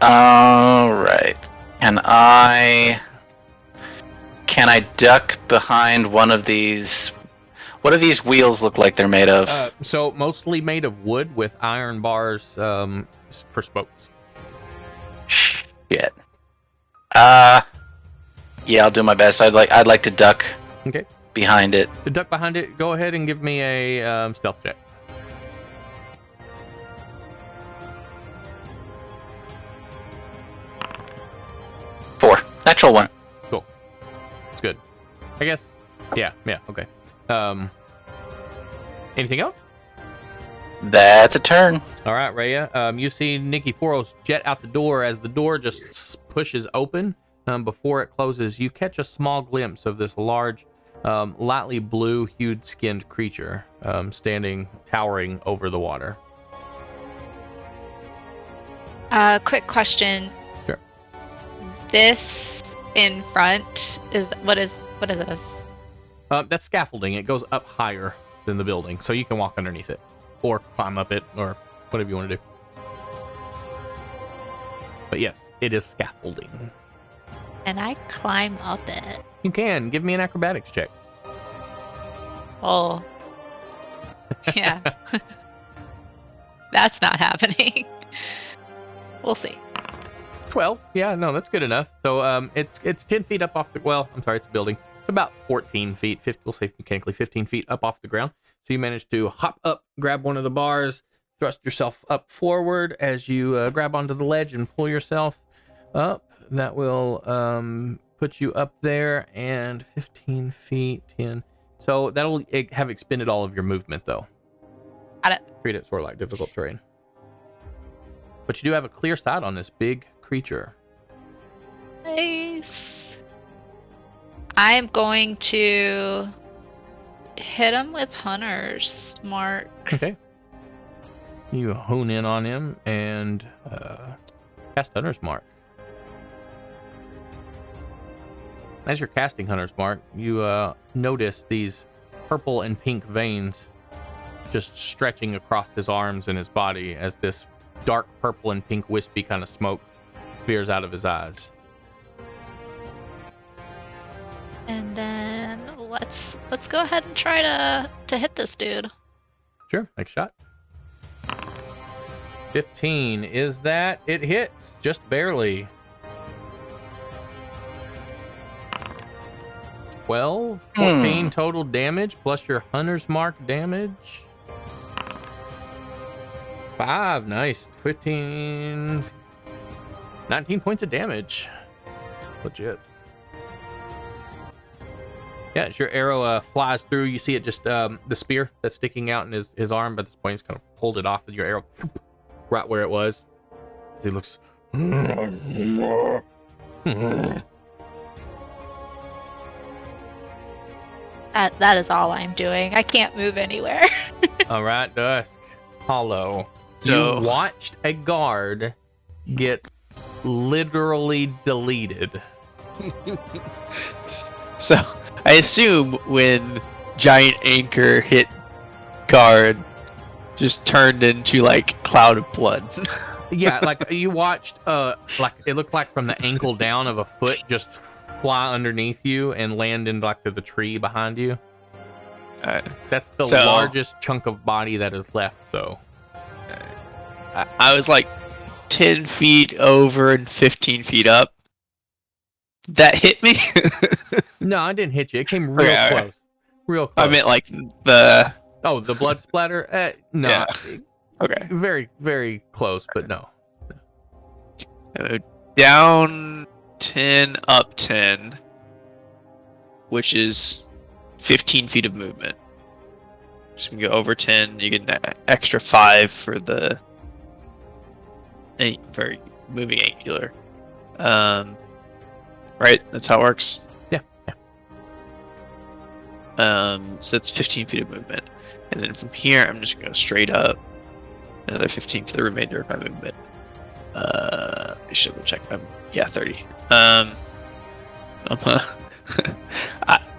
All right. Can I duck behind one of these? What do these wheels look like they're made of? So mostly made of wood with iron bars for spokes. Shit. Yeah, I'll do my best. I'd like to duck. Okay. Behind it. To duck behind it, go ahead and give me a stealth check. 4. Natural 1. Cool. It's good. I guess. Yeah. Okay. Anything else? That's a turn. All right, Rhea. You see Nikki Foros jet out the door. As the door just pushes open, before it closes, you catch a small glimpse of this large, lightly blue-hued skinned creature towering over the water. Quick question. Sure. This in front what is this? That's scaffolding. It goes up higher than the building, so you can walk underneath it, or climb up it, or whatever you want to do. But yes, it is scaffolding. And I climb up it. You can. Give me an acrobatics check. Oh. Yeah. That's not happening. We'll see. 12. Yeah, no, that's good enough. So it's 10 feet up off the... Well, I'm sorry, it's a building. It's about 14 feet. We'll say mechanically 15 feet up off the ground. So you manage to hop up, grab one of the bars, thrust yourself up forward as you grab onto the ledge and pull yourself up. That will put you up there, and 15 feet, 10. So that'll have expended all of your movement, though. Got it. Treat it sort of like difficult terrain. But you do have a clear sight on this big creature. Nice. I'm going to hit him with Hunter's Mark. Okay. You hone in on him and cast Hunter's Mark. As you're casting Hunter's Mark, you notice these purple and pink veins just stretching across his arms and his body as this dark purple and pink wispy kind of smoke veers out of his eyes. And then let's go ahead and try to hit this dude. Sure, next shot. 15. Is that? It hits just barely. 12, 14 total damage plus your Hunter's Mark damage. 5, nice. 15, 19 points of damage. Legit. Yeah, as your arrow flies through, you see it just, the spear that's sticking out in his arm, but at this point he's kind of pulled it off with your arrow right where it was. As he looks... That is all I'm doing. I can't move anywhere. All right, Dusk. Hollow. So- You watched a guard get literally deleted. So I assume when Giant Anchor hit guard, just turned into like cloud of blood. Yeah, like you watched, like it looked like from the ankle down of a foot just fly underneath you and land in like the tree behind you. That's the So- largest chunk of body that is left, though. I was like 10 feet over and 15 feet up. That hit me. No, I didn't hit you. It came real Okay, close. Real close. I meant like the. Oh, the blood splatter? No. Yeah. Okay. Very, very close, but no. Down 10, up 10, which is 15 feet of movement. So you can go over 10, you get an extra 5 for the for moving angular. Right? That's how it works. Yeah. So that's 15 feet of movement. And then from here, I'm just going to go straight up. Another 15 for the remainder of my movement. I should double check. 30.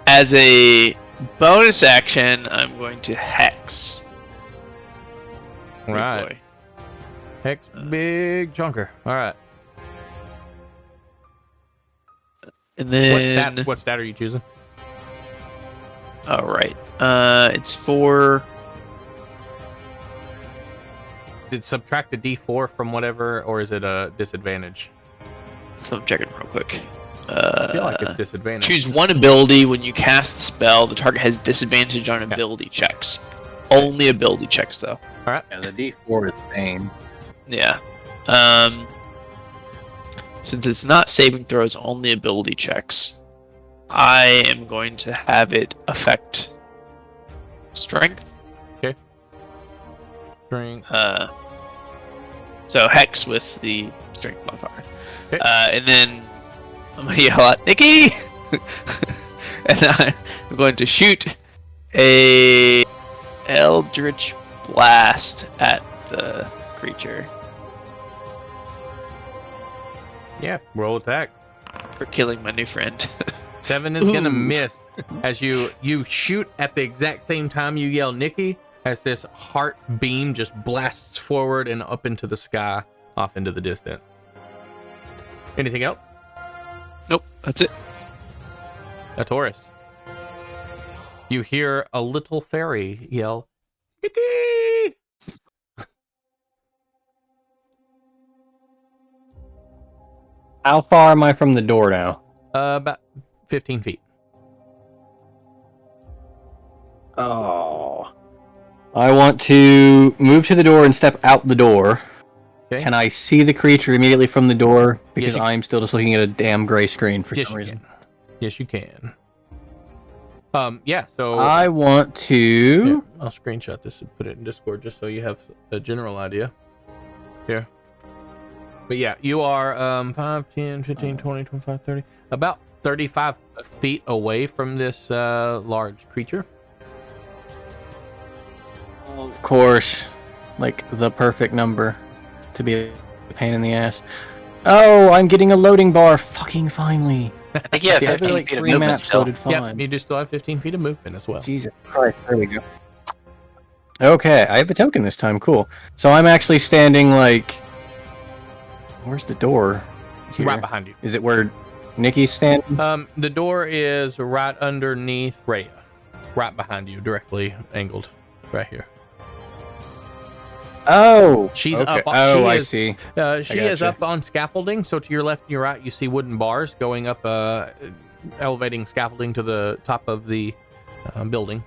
As a bonus action, I'm going to hex. Big Right. boy. Hex big chunker. All right. And then What stat are you choosing? all right. It's for Did subtract a D4 from whatever, or is it a disadvantage? so I'm checking real quick. I feel like it's disadvantage. Choose one ability when you cast the spell. The target has disadvantage on ability checks. Only ability checks, though. Yeah, the D4 is pain. Yeah. Since it's not saving throws, only ability checks, I am going to have it affect strength. Strength. So hex with the strength modifier. Okay. And then I'm gonna yell out, Nikki! And I'm going to shoot a Eldritch Blast at the creature Yeah, roll attack. for killing my new friend. 7 is gonna Ooh. miss as you shoot at the exact same time you yell Nikki, as this heart beam just blasts forward and up into the sky, off into the distance. Anything else? Nope, that's it. A Taurus. You hear a little fairy yell, Nikki! How far am I from the door now? About 15 feet. Oh. I want to move to the door and step out the door. Okay. Can I see the creature immediately from the door? Because you- I'm still just looking at a damn gray screen for Yes, some you reason. can. Yes, you can. Yeah, so I want to... yeah, I'll screenshot this and put it in Discord just so you have a general idea. Here. But yeah, you are 5, 10, 15, 20, 25, 30, about 35 feet away from this large creature. Of course. Like, the perfect number to be a pain in the ass. Oh, I'm getting a loading bar fucking finally. I think you have Yeah, 15 like feet of 3 movement maps still. loaded fine. Yep, you do still have 15 feet of movement as well. Jesus Christ, there we go. Okay, I have a token this time, cool. So I'm actually standing like... Where's the door? Here. Right behind you. Is it where Nikki's standing? The door is right underneath Rhea. Right behind you, directly angled. Right here. Oh! She's okay. up on- Oh, she I is- see. She is gotcha. up on scaffolding, so to your left and your right, you see wooden bars going up, elevating scaffolding to the top of the building.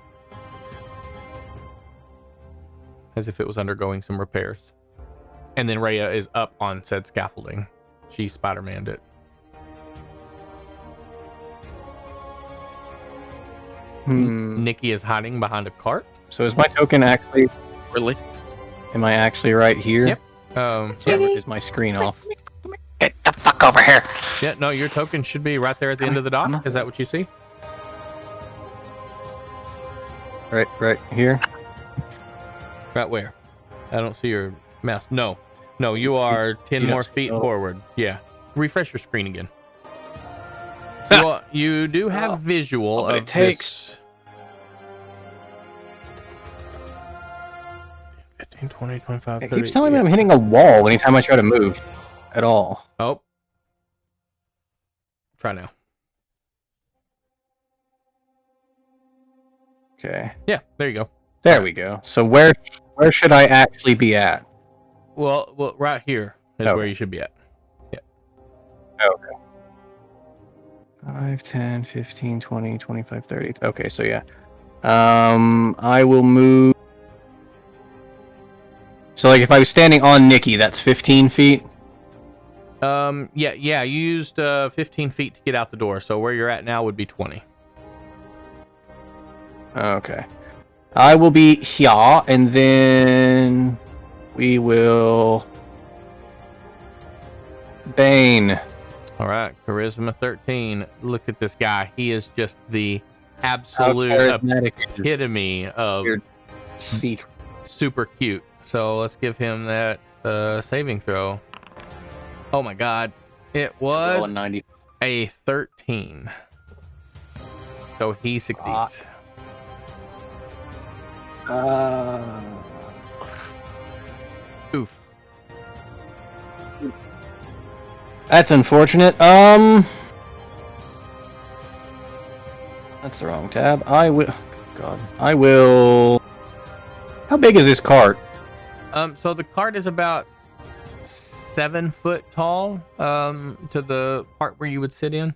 As if it was undergoing some repairs. And then Rhea is up on said scaffolding. She Spider-Man'd it. Nikki is hiding behind a cart. So is my token actually... Really? Am I actually right here? Yep. Yeah, is my screen off? Get the fuck over here. Yeah, no, your token should be right there at the end of the dock. Is that what you see? Right here. Right where? I don't see your mouse. No, you are 10 You don't more see- feet oh. forward. Yeah. Refresh your screen again. You do have visual but of it takes- 15, 20, 25, It 30. keeps telling me I'm hitting a wall anytime I try to move at all. Oh. Try now. Okay. Yeah, there you go. There we go. So where should I actually be at? Well, right here is Okay. where you should be at. Okay. 5, 10, 15, 20, 25, 30. Okay, so yeah. I will move. So like if I was standing on Nikki, that's 15 feet. Yeah, you used 15 feet to get out the door, so where you're at now would be 20. Okay. I will be here, and then we will Bane. All right, charisma 13. Look at this guy. He is just the How absolute charismatic is epitome of Weird. Seat. super cute. So let's give him that saving throw. Oh my god. It was 90. a 13. So he succeeds. Oof. That's unfortunate. That's the wrong tab. I will. How big is this cart? So the cart is about 7 foot tall. To the part where you would sit in.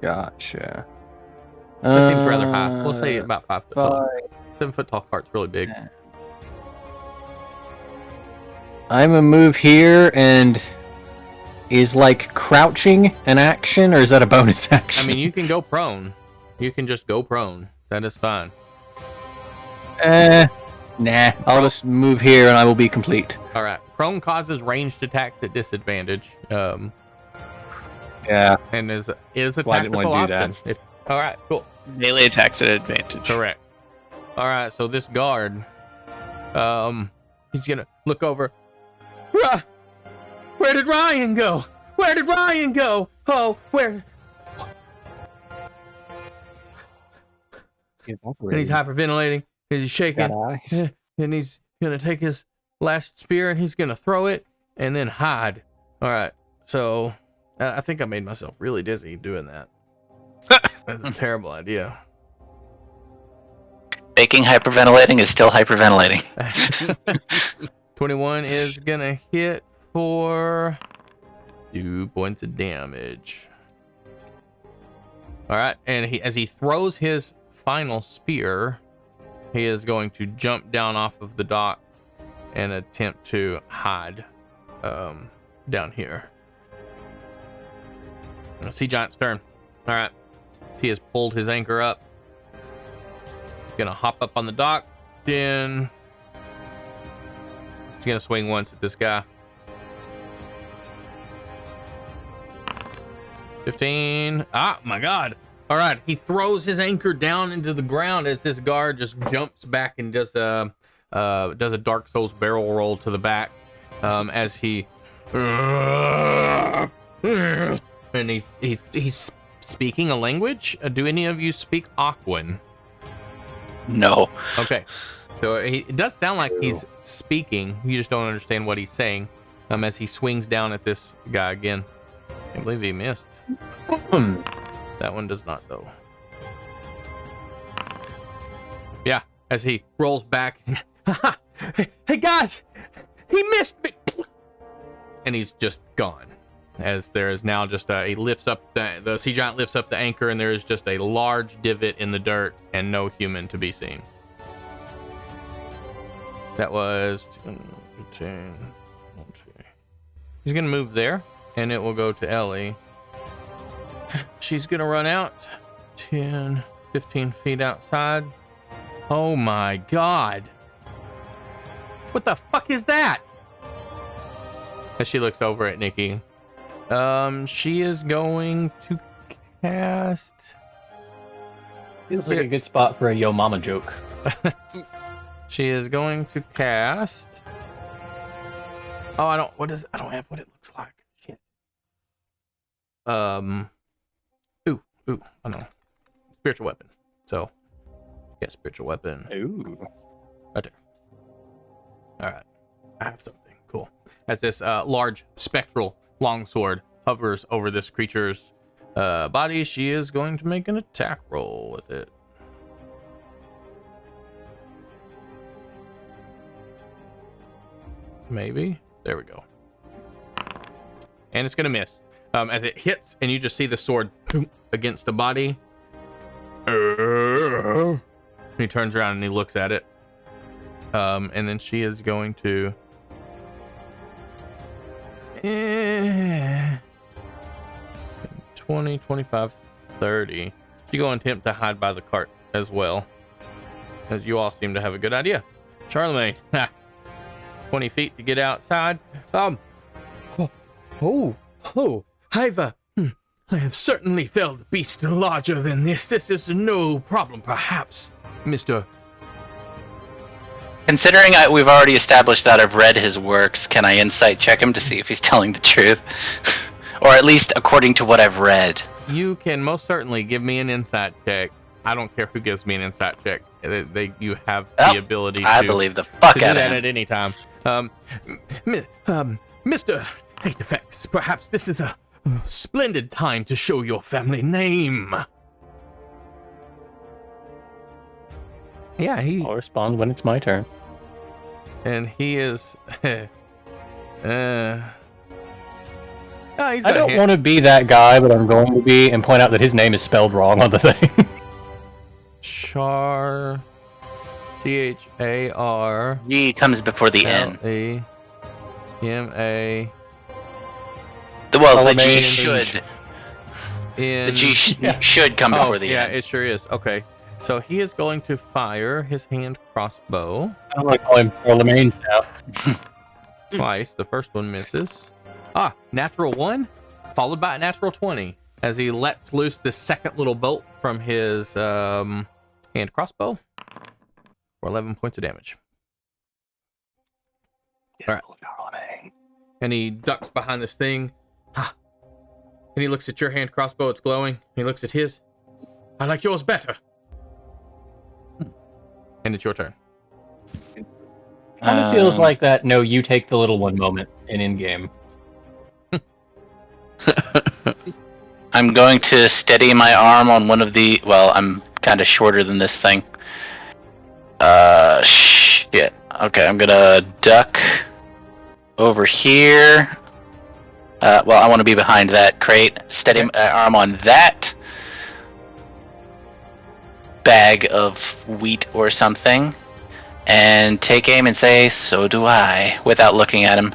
Gotcha. That seems rather high. We'll say about 5 foot tall. 7 foot tall cart's really big. I'm gonna move here, and is like crouching an action, or is that a bonus action? I mean, you can go prone. You can just go prone. That is fine. Nah. I'll just move here, and I will be complete. All right. Prone causes ranged attacks at disadvantage. Yeah. And is a Well, I didn't tactical wanna do option. All right. Cool. Melee attacks at advantage. Correct. All right. So this guard, he's gonna look over. Where did Ryan go? Where did Ryan go? Oh, where? And he's hyperventilating. He's shaking. And he's gonna take his last spear and he's gonna throw it and then hide. All right. So I think I made myself really dizzy doing that. That's a terrible idea. Baking hyperventilating is still hyperventilating. 21 is gonna hit for 2 points of damage. All right, and as he throws his final spear, he is going to jump down off of the dock and attempt to hide down here. Sea Giant's turn. All right, he has pulled his anchor up. Gonna hop up on the dock, then he's gonna swing once at this guy. 15. Ah, my God. All right, he throws his anchor down into the ground as this guard just jumps back and does a Dark Souls barrel roll to the back as he and he's speaking a language. Do any of you speak Aquan? No. Okay, so it does sound like he's speaking. You just don't understand what he's saying. As he swings down at this guy again. I believe he missed. That one does not, though. Yeah, as he rolls back. Hey guys, he missed me, and he's just gone. As there is now just he lifts up the sea giant lifts up the anchor, and there is just a large divot in the dirt, and no human to be seen. That was 10. He's gonna move there, and it will go to Ellie. She's gonna run out 10, 15 feet outside. Oh my God. What the fuck is that? As she looks over at Nikki. She is going to cast. Feels like a good spot for a Yo Mama joke. She is going to cast. Oh, I don't have what it looks like. Shit. Ooh, I know. Spiritual weapon. So, yeah, spiritual weapon. Ooh. Right there. All right. I have something. Cool. As this large spectral longsword hovers over this creature's body, she is going to make an attack roll with it. Maybe. There we go. And it's going to miss. As it hits, and you just see the sword against the body. He turns around and he looks at it. And then she is going to... 20, 25, 30. She's going to attempt to hide by the cart as well. As you all seem to have a good idea. Charlemagne, 20 feet to get outside. I have certainly felled a beast larger than this. This is no problem, perhaps, Mr. Considering we've already established that I've read his works, can I insight check him to see if he's telling the truth? Or at least according to what I've read. You can most certainly give me an insight check. I don't care who gives me an insight check. You have the ability to... I believe the fuck to do out of that him. at any time. Mr. Hatefax, perhaps this is a splendid time to show your family name. Yeah, I'll respond when it's my turn. and he is... he's I don't want to be that guy, but I'm going to be and point out that his name is spelled wrong on the thing. Char... C-H-A-R... G comes before the N. L-A-M-A... Well, the G Charlemagne. should. In... The G should come before the yeah, N. it sure is. Okay. So he is going to fire his hand crossbow I don't want to call him Charlemagne now. twice. The first one misses. Natural 1, followed by a natural 20. As he lets loose the second little bolt from his hand crossbow for 11 points of damage. All right. And he ducks behind this thing. And he looks at your hand crossbow, it's glowing. He looks at his. I like yours better. And it's your turn. Kind of feels like that. No, you take the little one moment in game. I'm going to steady my arm on one of the... Well, I'm kind of shorter than this thing. Shit. Okay, I'm gonna duck over here. Well, I want to be behind that crate. Steady my arm on that bag of wheat or something. And take aim and say, so do I, without looking at him.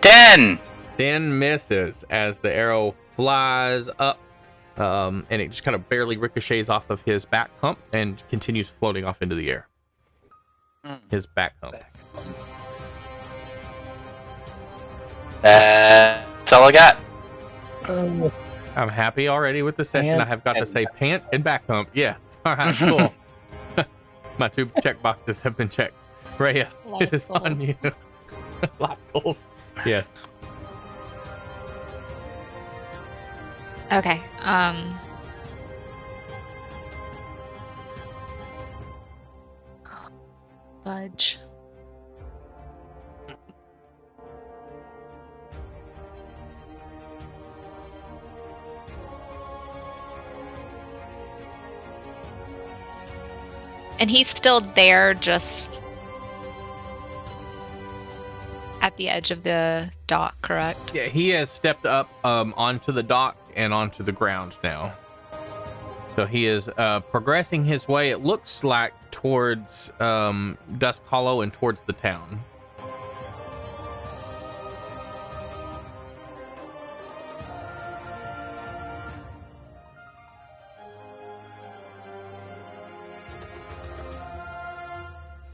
10! 10 misses as the arrow flies up, and it just kind of barely ricochets off of his back hump and continues floating off into the air. His back hump. That's all I got. I'm happy already with the session. Pant I have got to and say pant and back hump. Yes. All right, cool. My 2 check boxes have been checked. Rhea, it is on you. Life goals. Yes. Okay. Fudge. And he's still there, just at the edge of the dock, correct? Yeah, he has stepped up onto the dock and onto the ground now. So he is progressing his way, it looks like, towards Dusk Hollow and towards the town.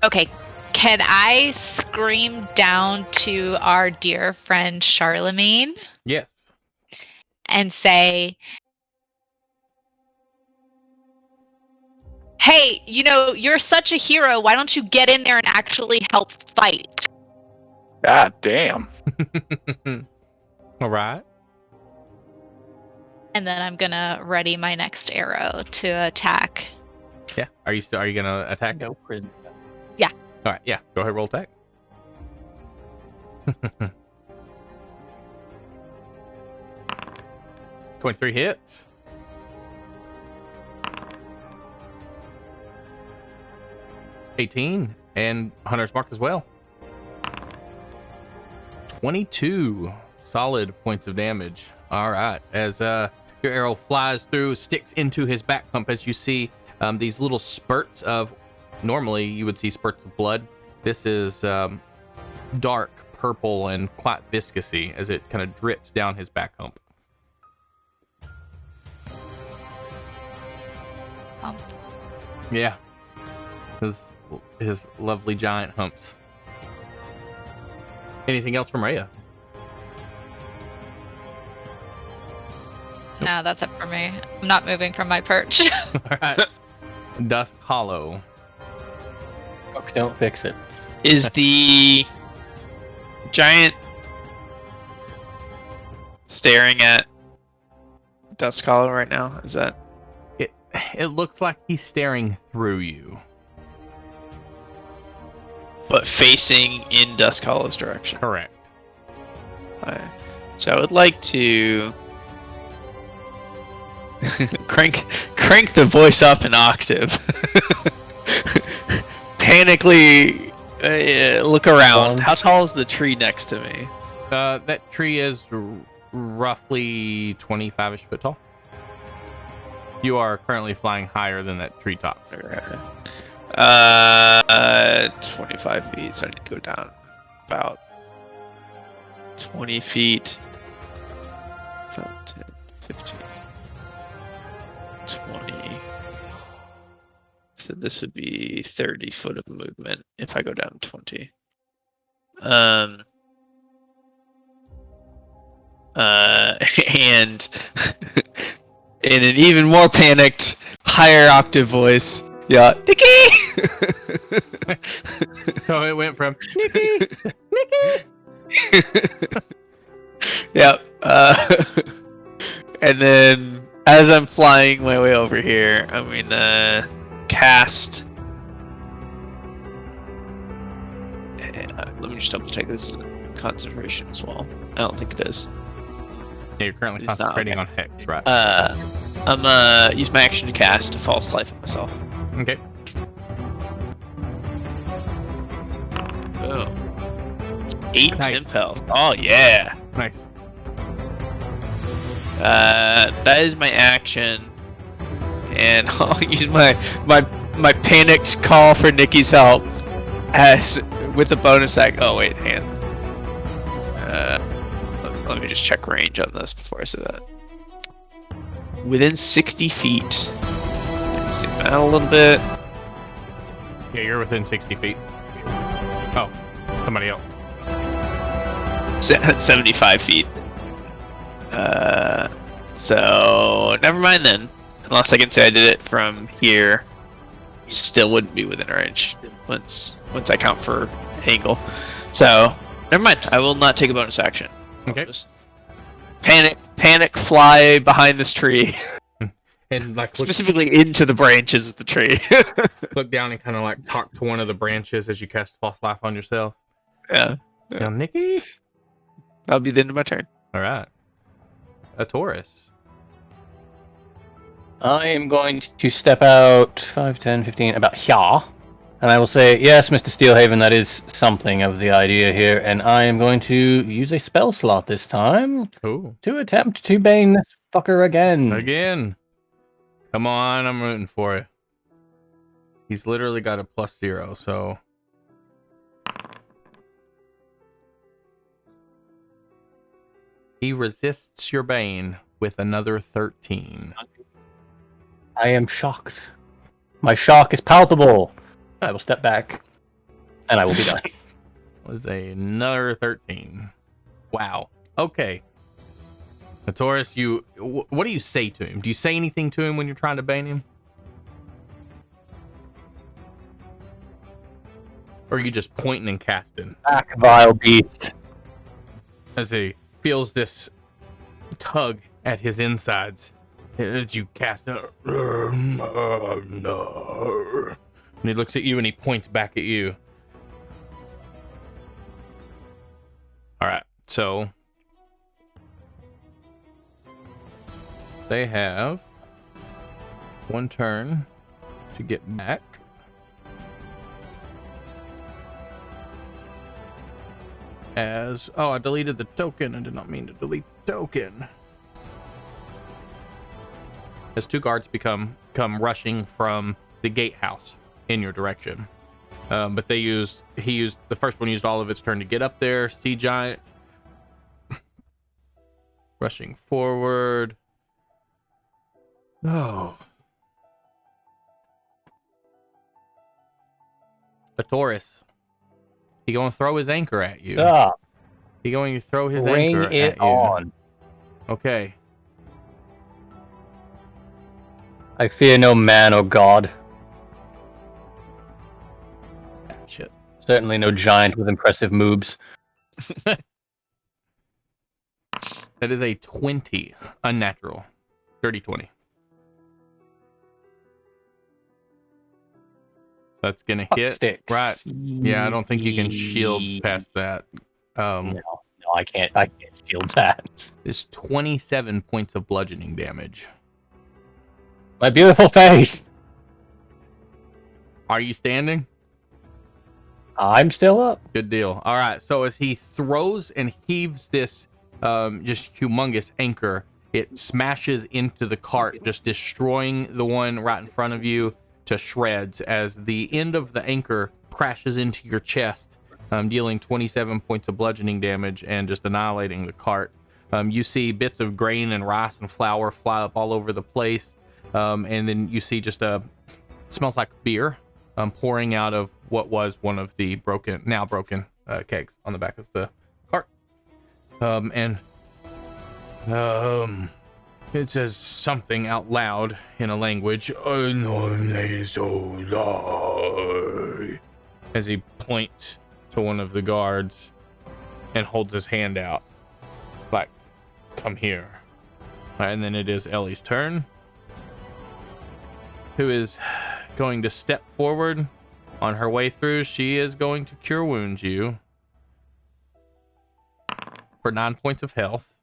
Okay, can I scream down to our dear friend Charlemagne Yes. and say, hey, you're such a hero. Why don't you get in there and actually help fight? God damn. All right. And then I'm gonna ready my next arrow to attack. Yeah. Are you gonna attack? No prison. All right, yeah. Go ahead, roll attack. 23 hits. $18 and Hunter's Mark as well. 22 solid points of damage. All right, as your arrow flies through, sticks into his back pump, as you see these little spurts of, normally you would see spurts of blood. This is dark purple and quite viscousy as it kind of drips down his back hump. Yeah, his lovely giant humps. Anything else from Rhea? No, that's it for me. I'm not moving from my perch. All right. Dusk Hollow. Fuck, don't fix it. Is the giant staring at Dusk Hollow right now? Is that? It looks like he's staring through you. But facing in Dusk Hollow's direction. Correct. Alright. So I would like to crank the voice up an octave. Panically look around. How tall is the tree next to me? That tree is roughly 25-ish foot tall. You are currently flying higher than that treetop. Okay. 25 feet, so I need to go down about 20 feet. 5, 10, 15, 20. So this would be 30 foot of movement if I go down 20. And in an even more panicked, higher octave voice, yeah, Nikki! So it went from Nikki to Nikki. Yep. And then as I'm flying my way over here, I'm gonna cast. Let me just double check this is concentration as well. I don't think it is. Yeah, you're currently It's not, concentrating okay. on Hex, right? I'm use my action to cast a false life on myself. Okay. Boom. 8 Nice. temp health. Oh yeah. Nice. That is my action, and I'll use my panicked call for Nikki's help as with a bonus act. Oh wait, hang on. Let me just check range on this before I say that. Within 60 feet. Zoom out a little bit. Yeah, you're within 60 feet. Oh, somebody else. 75 feet. So never mind then. Unless I can say I did it from here, still wouldn't be within range once I count for angle. So never mind. I will not take a bonus action. Okay. Just panic, fly behind this tree, And like specifically into the branches of the tree. look down and kind of like talk to one of the branches as you cast false life on yourself. Yeah. Now, Nikki. That'll be the end of my turn. All right. A Taurus. I am going to step out 5, 10, 15, about here. And I will say, yes, Mr. Steelhaven, that is something of the idea here. And I am going to use a spell slot this time Ooh. to attempt to bane this fucker again. Again. Come on, I'm rooting for you. He's literally got a +0, so. He resists your bane with another 13. I am shocked. My shock is palpable. I will step back, and I will be done. Was another 13. Wow. Okay. Taurus, what do you say to him? Do you say anything to him when you're trying to bane him? Or are you just pointing and casting? Back, vile beast. As he feels this tug at his insides. As you cast it. No. And he looks at you and he points back at you. So they have one turn to get back. I deleted the token. I did not mean to delete the token. As two guards come rushing from the gatehouse in your direction. But the first one used all of its turn to get up there. Sea Giant rushing forward. Oh. A Taurus. He going to throw his anchor at you. Stop. He going to throw his Bring anchor it at you. on. Okay. I fear no man or god. Ah, shit. Certainly no giant with impressive moves. That is a 20. Unnatural. Dirty 20. So that's going to hit. Sticks. Right. Yeah, I don't think you can shield past that. No, I can't shield that. It's 27 points of bludgeoning damage. My beautiful face. Are you standing? I'm still up. Good deal. All right. So as he throws and heaves this just humongous anchor, it smashes into the cart, just destroying the one right in front of you to shreds as the end of the anchor crashes into your chest, dealing 27 points of bludgeoning damage and just annihilating the cart. You see bits of grain and rice and flour fly up all over the place. And then you see just smells like beer pouring out of what was one of the now broken kegs on the back of the cart. It says something out loud in a language. As he points to one of the guards and holds his hand out. Like, come here. And then it is Ellie's turn, who is going to step forward. On her way through, she is going to cure wound you for 9 points of health.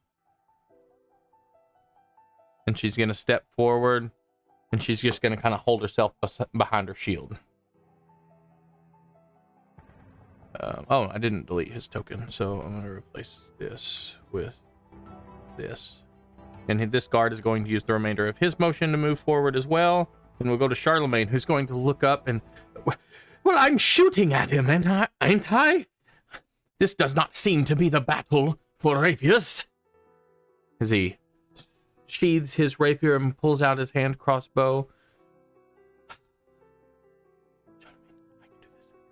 And she's going to step forward, and she's just going to kind of hold herself behind her shield. I didn't delete his token, so I'm going to replace this with this. And this guard is going to use the remainder of his motion to move forward as well. And we'll go to Charlemagne, who's going to look up and... Well, I'm shooting at him, ain't I? This does not seem to be the battle for rapiers. As he sheathes his rapier and pulls out his hand crossbow.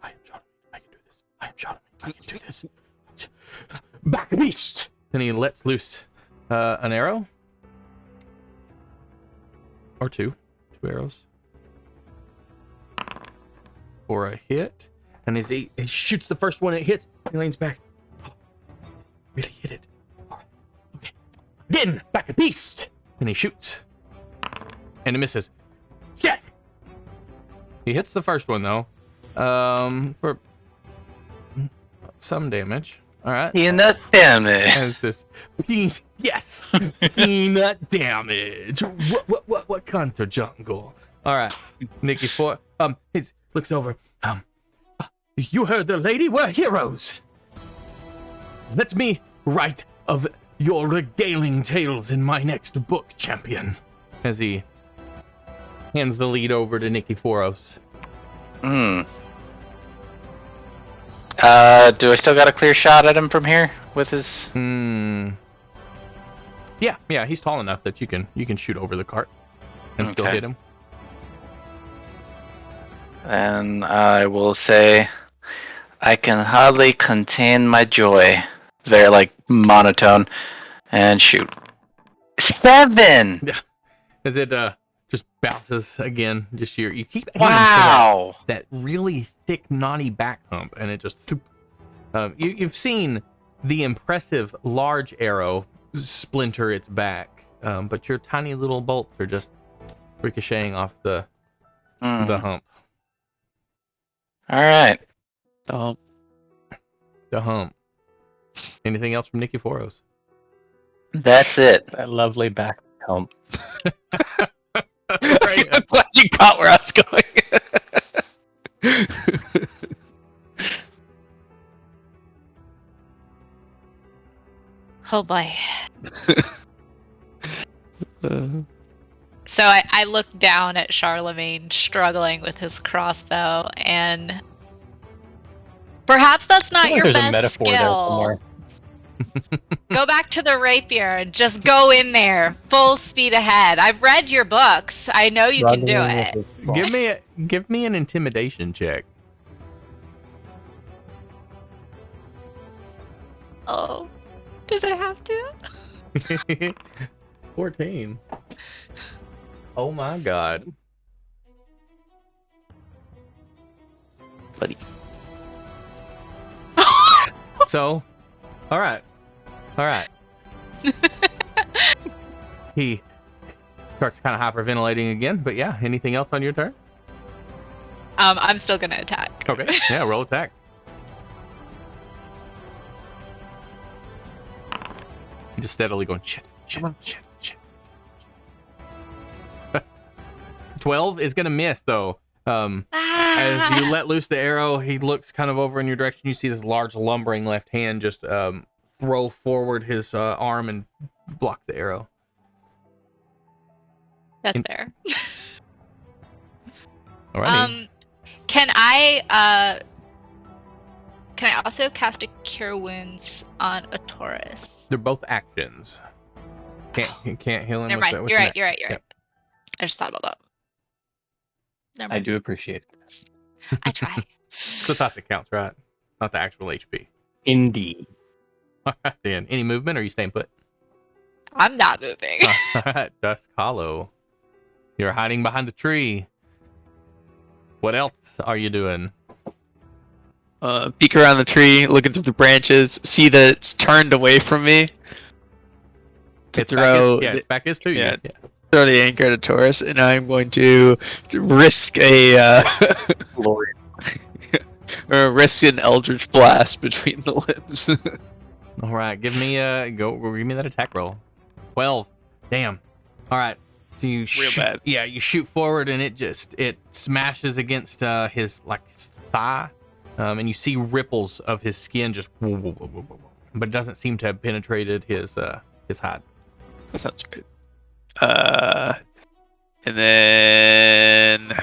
I am Charlemagne. I can do this. Back, beast! And he lets loose an arrow. Or two arrows. For a hit. And as he shoots the first one, it hits. He leans back. Oh, really hit it. All right. Okay. Again, back a beast. And he shoots. And it misses. Shit! He hits the first one, though. For some damage. All right. Peanut damage. As this yes, peanut damage. What kind of jungle? All right, Nikki. He looks over. You heard the lady. We're heroes. Let me write of your regaling tales in my next book, champion. As he hands the lead over to Nikiforos. Do I still got a clear shot at him from here with his? Yeah, he's tall enough that you can shoot over the cart and still hit him. And I will say, I can hardly contain my joy. Very monotone, and shoot. 7. Yeah, as it just bounces again. Just you keep aiming Wow. for that really thick, knotty back hump, and it just. You've seen the impressive large arrow splinter its back, but your tiny little bolts are just ricocheting off the hump. All right. Oh, The hump. Anything else from Nikiforos? That's it. That lovely back hump. I'm glad you caught where I was going. Oh boy. Uh, So I look down at Charlemagne struggling with his crossbow, and perhaps that's not I feel your like there's a best metaphor there skill. somewhere. Go back to the rapier and just go in there, full speed ahead. I've read your books. I know you can do it. Give me an intimidation check. Oh, does it have to? 14. Oh my god. buddy. So, all right. He starts kind of hyperventilating again, but yeah, anything else on your turn? I'm still gonna attack. Okay. Yeah, roll attack. Just steadily going shit. 12 is gonna miss though. As you let loose the arrow, he looks kind of over in your direction. You see this large lumbering left hand just throw forward his arm and block the arrow. That's fair. Alrighty. Can I also cast a Cure Wounds on a Taurus? They're both actions. Can't heal him. Never with mind. the You're neck. right. Yep. I just thought about that. Never I mind. do appreciate it. I try. It's the thought that counts, right? Not the actual HP. Indeed. Alright then. Any movement or are you staying put? I'm not moving. Alright, Dusk Hollow. You're hiding behind the tree. What else are you doing? Peek around the tree, looking through the branches, see that it's turned away from me. To throw, Its back is to you. yeah. Throw the anchor at a Taurus, and I'm going to risk a Lord. or risk an Eldritch Blast between the limbs. All right, give me that attack roll. 12. Damn. All right. So you shoot, bad. Yeah, you shoot forward and it smashes against his thigh, and you see ripples of his skin just, but it doesn't seem to have penetrated his hide. That sounds great. And then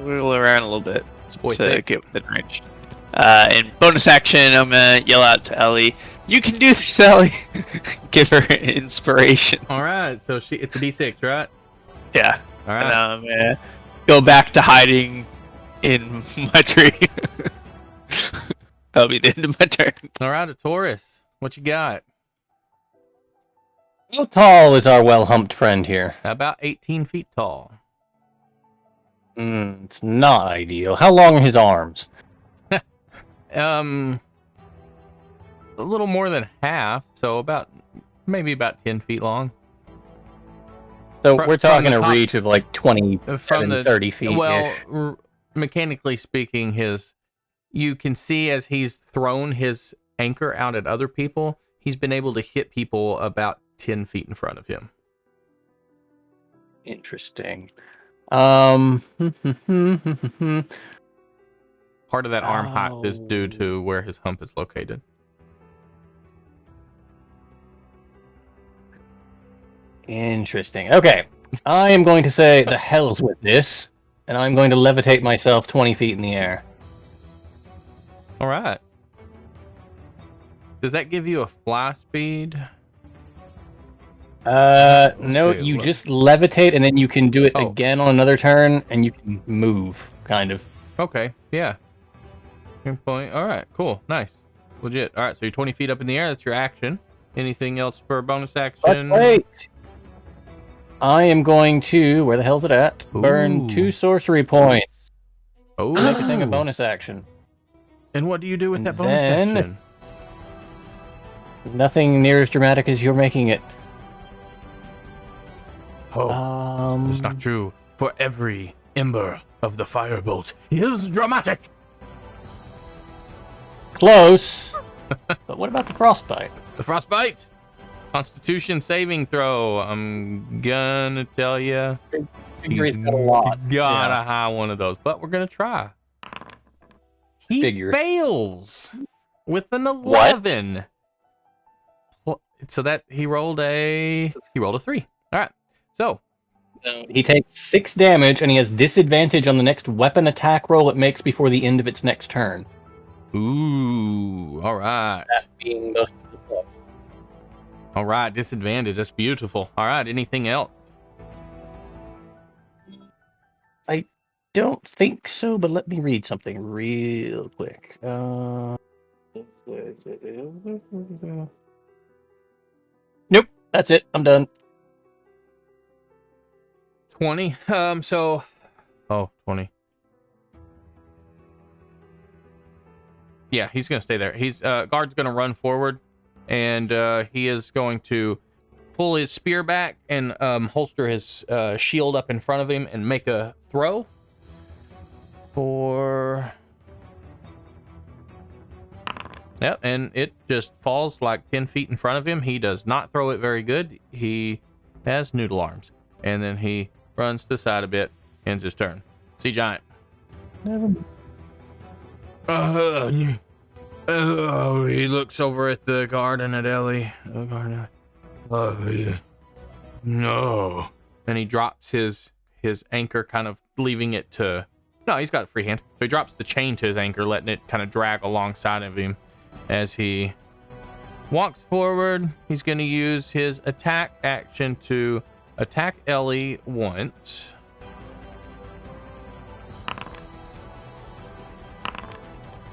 wiggle around a little bit to get within range. In bonus action, I'm gonna yell out to Ellie, "You can do this, Ellie!" Give her inspiration. All right, so it's a D6, right? Yeah. All And right. I'm gonna go back to hiding in my tree. That'll be the end of my turn. All right, a Taurus. What you got? How tall is our well-humped friend here? About 18 feet tall. It's not ideal. How long are his arms? A little more than half, so maybe about 10 feet long. So From we're talking the a top- reach of like 20, From the 30 feet. Well, mechanically speaking, you can see as he's thrown his anchor out at other people, he's been able to hit people about 10 feet in front of him. Interesting. Part of that arm height is due to where his hump is located. Interesting. Okay. I am going to say the hell's with this, and I'm going to levitate myself 20 feet in the air. All right. Does that give you a fly speed? No, see, you look. just levitate, and then you can do it Oh. again on another turn, and you can move, kind of. Okay, yeah. Good point. All right, cool, nice, legit. All right, so you're 20 feet up in the air. That's your action. Anything else for a bonus But action? wait! I am going to, where the hell's it at? Burn Ooh. 2 sorcery points. Oh, Make a thing a bonus action. And what do you do with And that bonus then- action? Nothing near as dramatic as you're making it. Oh, It's it's not true. for every ember of the firebolt is dramatic. Close. But what about the frostbite? The frostbite. Constitution saving throw. I'm gonna tell you, He's got a lot. got Yeah. a high one of those, but we're gonna try. He Figures. fails with an 11. So that he rolled a 3. All right. So He takes 6 damage, and he has disadvantage on the next weapon attack roll it makes before the end of its next turn. ooh, all right. That being most of the plus. All right, disadvantage. That's beautiful. All right, anything else? Don't think so, but let me read something real quick. Nope, that's it. I'm done. 20. 20. Yeah, he's gonna stay there. He's guard's gonna run forward, and he is going to pull his spear back and holster his shield up in front of him and make a throw for. Yep, and it just falls like 10 feet in front of him. He does not throw it very good. He has noodle arms, and then he runs to the side a bit. Ends his turn. Sea giant. He looks over at the guard and at Ellie. No. And he drops his anchor, kind of leaving it to. No, he's got a free hand. So he drops the chain to his anchor, letting it kind of drag alongside of him as he walks forward. He's going to use his attack action to attack Ellie once.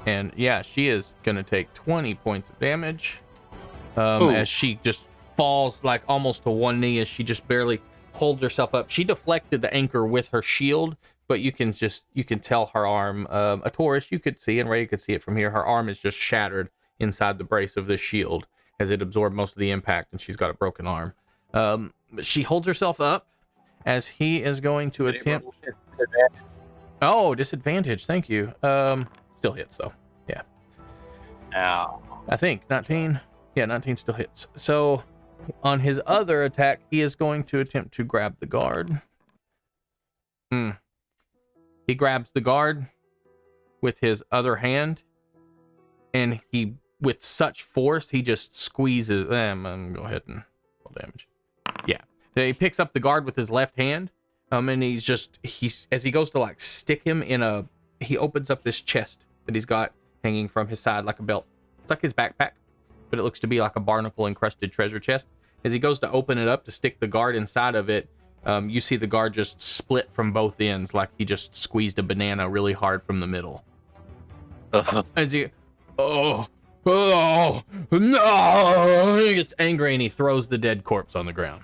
And yeah, she is going to take 20 points of damage as she just falls like almost to one knee as she just barely holds herself up. She deflected the anchor with her shield, but you can tell her arm, a tourist, you could see, and Ray could see it from here. Her arm is just shattered inside the brace of this shield as it absorbed most of the impact, and she's got a broken arm. But she holds herself up as he is going to attempt. Oh, disadvantage. Thank you. Still hits though. Yeah. Ow. I think 19. Yeah, 19 still hits. So on his other attack, he is going to attempt to grab the guard. He grabs the guard with his other hand, and he, with such force, he just squeezes. I'm gonna go ahead and roll damage. Yeah. So he picks up the guard with his left hand, and he's as he goes to like stick him in a. He opens up this chest that he's got hanging from his side like a belt. It's like his backpack, but it looks to be like a barnacle encrusted treasure chest. As he goes to open it up to stick the guard inside of it, you see the guard just split from both ends, like he just squeezed a banana really hard from the middle. As he, no! He gets angry and he throws the dead corpse on the ground.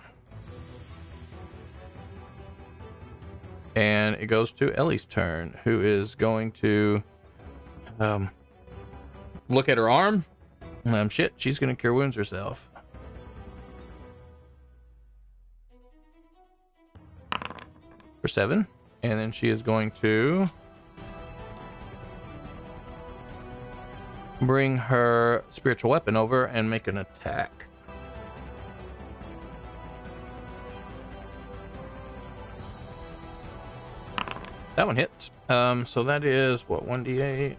And it goes to Ellie's turn, who is going to look at her arm. Shit, she's going to cure wounds herself. For 7. And then she is going to bring her spiritual weapon over and make an attack. That one hits. So that is what, 1d8?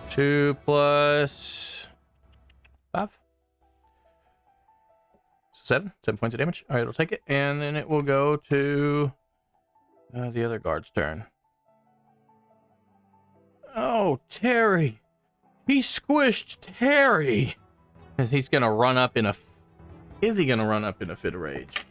Two plus 5. 7 points of damage. All right, it'll take it, and then it will go to the other guard's turn. Oh, Terry! He squished Terry. As he's gonna run up in a. Is he gonna run up in a fit of rage?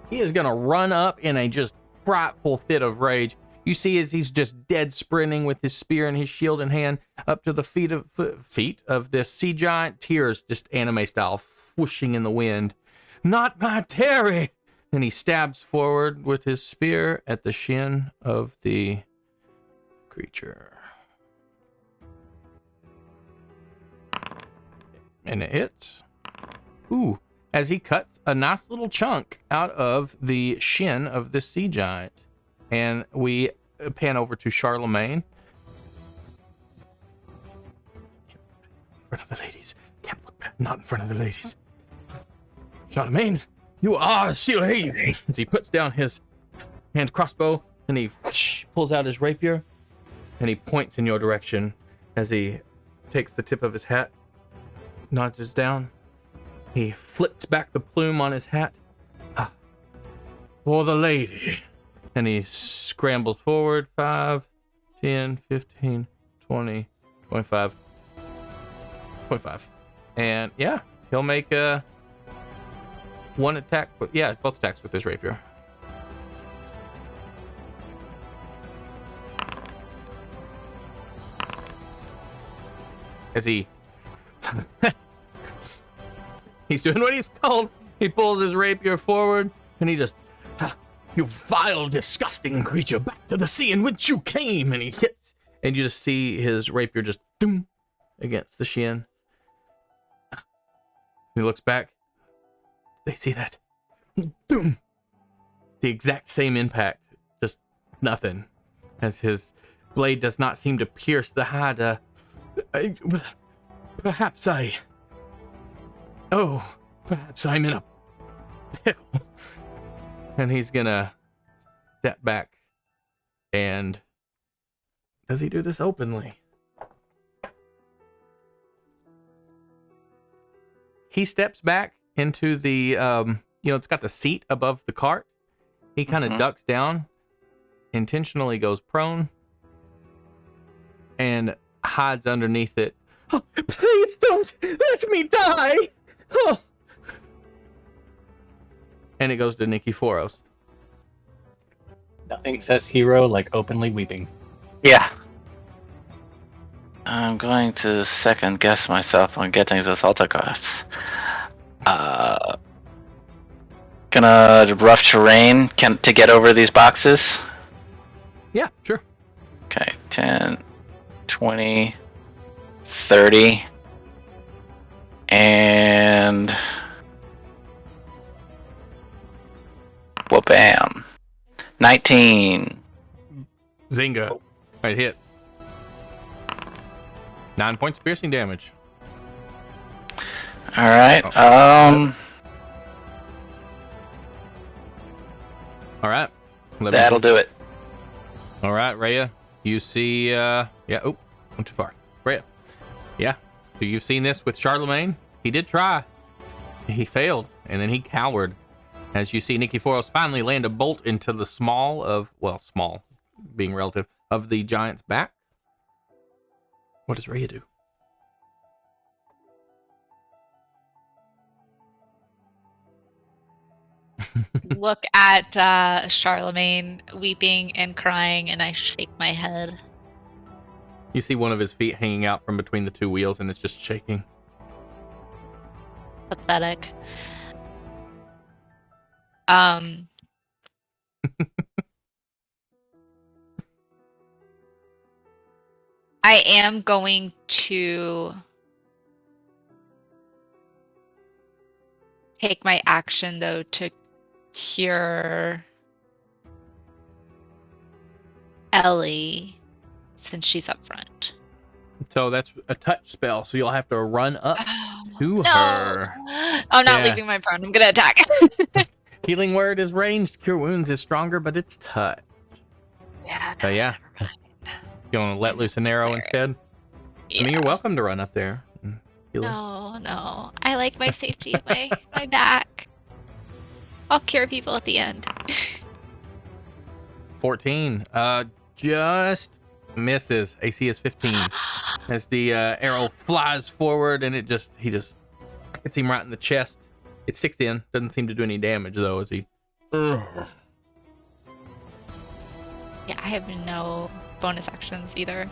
He is gonna run up in a just frightful fit of rage. You see as he's just dead sprinting with his spear and his shield in hand up to the feet of this sea giant, tears just anime style whooshing in the wind. Not my Terry! And he stabs forward with his spear at the shin of the creature. And it hits. Ooh. As he cuts a nice little chunk out of the shin of this sea giant. And we pan over to Charlemagne. In front of the ladies. Can't look back. Not in front of the ladies. Charlemagne, you are still hating. As he puts down his hand crossbow and he pulls out his rapier and he points in your direction as he takes the tip of his hat, nods his down. He flips back the plume on his hat. For the lady. And he scrambles forward 5, 10, 15, 20, 25. 25. And yeah, he'll make one attack. Yeah, both attacks with his rapier. As he's doing what he's told. He pulls his rapier forward and he just, You vile, disgusting creature, back to the sea in which you came. and he hits, and you just see his rapier just doom against the shin. He looks back. They see that. Doom. The exact same impact, just nothing. As his blade does not seem to pierce the hide. Perhaps I'm in a pickle. And he's gonna step back. And does he do this openly? He steps back into the, it's got the seat above the cart. He kind of ducks down, intentionally goes prone, and hides underneath it. Oh, please don't let me die. Oh. And it goes to Nikiforos. Nothing says hero like openly weeping. Yeah. I'm going to second guess myself on getting those autographs. Gonna rough terrain to get over these boxes. Yeah, sure. Okay, 10, 20, 30, and well, bam, 19. Zynga. Right, hit. 9 points of piercing damage. All right. All right. That'll do it. All right, Rhea. You see, oh, went too far. Rhea. Yeah. So you've seen this with Charlemagne. He did try. He failed, and then he cowered. As you see Nikiforos finally land a bolt into the small, being relative, of the giant's back. What does Rhea do? Look at Charlemagne weeping and crying, and I shake my head. You see one of his feet hanging out from between the two wheels, and it's just shaking. Pathetic. I am going to take my action, though, to cure Ellie since she's up front. So that's a touch spell, so you'll have to run up to No. her. I'm not Yeah. leaving my prone. I'm gonna attack. Healing word is ranged. Cure wounds is stronger, but it's touch. Yeah. So yeah. You want to let loose an arrow instead? Yeah. I mean, you're welcome to run up there. And heal. No. I like my safety of my back. I'll cure people at the end. 14. Just misses. AC is 15. As the arrow flies forward, and he just hits him right in the chest. It sticks in. Doesn't seem to do any damage though, as he. Yeah, I have no bonus actions either.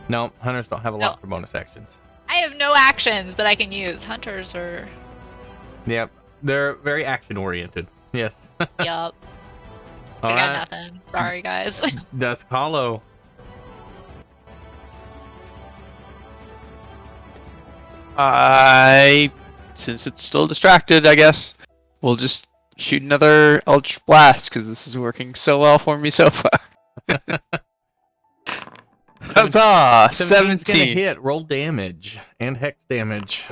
No, hunters don't have a lot No. for bonus actions. I have no actions that I can use. Hunters are. Yep, they're very action oriented. Yes. Yup. All I got right. nothing. Sorry, guys. Dusk Hollow. Since it's still distracted, I guess we'll just shoot another Eldritch Blast because this is working so well for me so far. Huzzah! 17's gonna 17. hit. Roll damage and hex damage.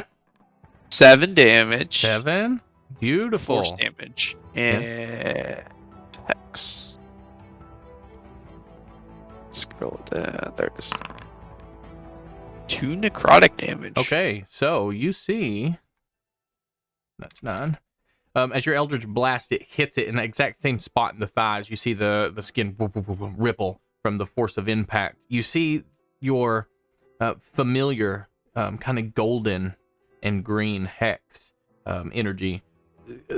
7 damage. 7. Beautiful. Force damage. And hex. Scroll down. There it is. 2 necrotic damage. Okay, so you see that's 9. As your Eldritch Blast, it hits it in the exact same spot in the thighs. You see the skin ripple from the force of impact. You see your familiar kind of golden and green hex energy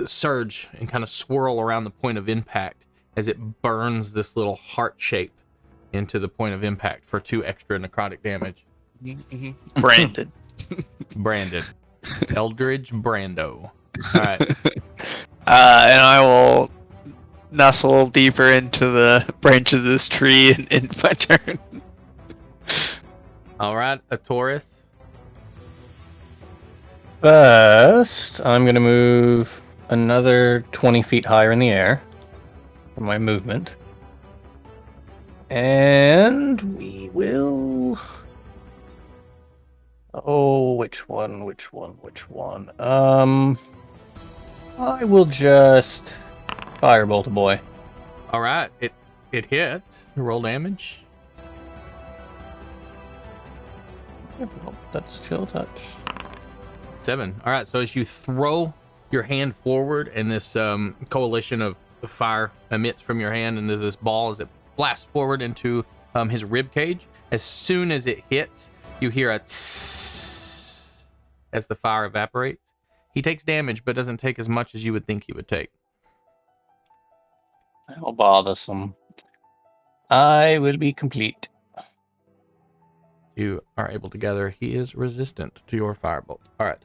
surge and kind of swirl around the point of impact as it burns this little heart shape into the point of impact for 2 extra necrotic damage. Branded. Branded. Eldridge Brando. All right. And I will nestle deeper into the branch of this tree in my turn. All right, a Taurus. First, I'm going to move another 20 feet higher in the air for my movement. And we will... Oh, which one? I will just firebolt a boy. All right, it hits. Roll damage. That's chill touch. 7. All right, so as you throw your hand forward and this coalition of fire emits from your hand into this ball as it blasts forward into his rib cage, as soon as it hits, you hear a tss as the fire evaporates. He takes damage, but doesn't take as much as you would think he would take. How bothersome. I will be complete. You are able to gather he is resistant to your firebolt. All right.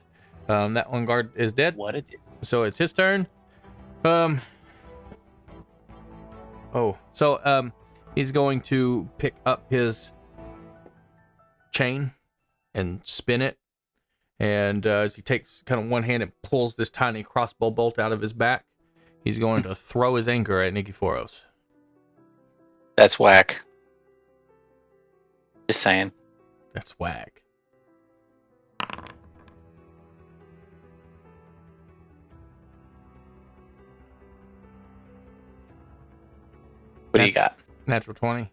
That one guard is dead. What it is. So it's his turn. He's going to pick up his chain and spin it. And as he takes kind of one hand and pulls this tiny crossbow bolt out of his back, he's going to throw his anchor at Nikiforos. That's whack. Just saying. That's whack. What do you got? Natural 20.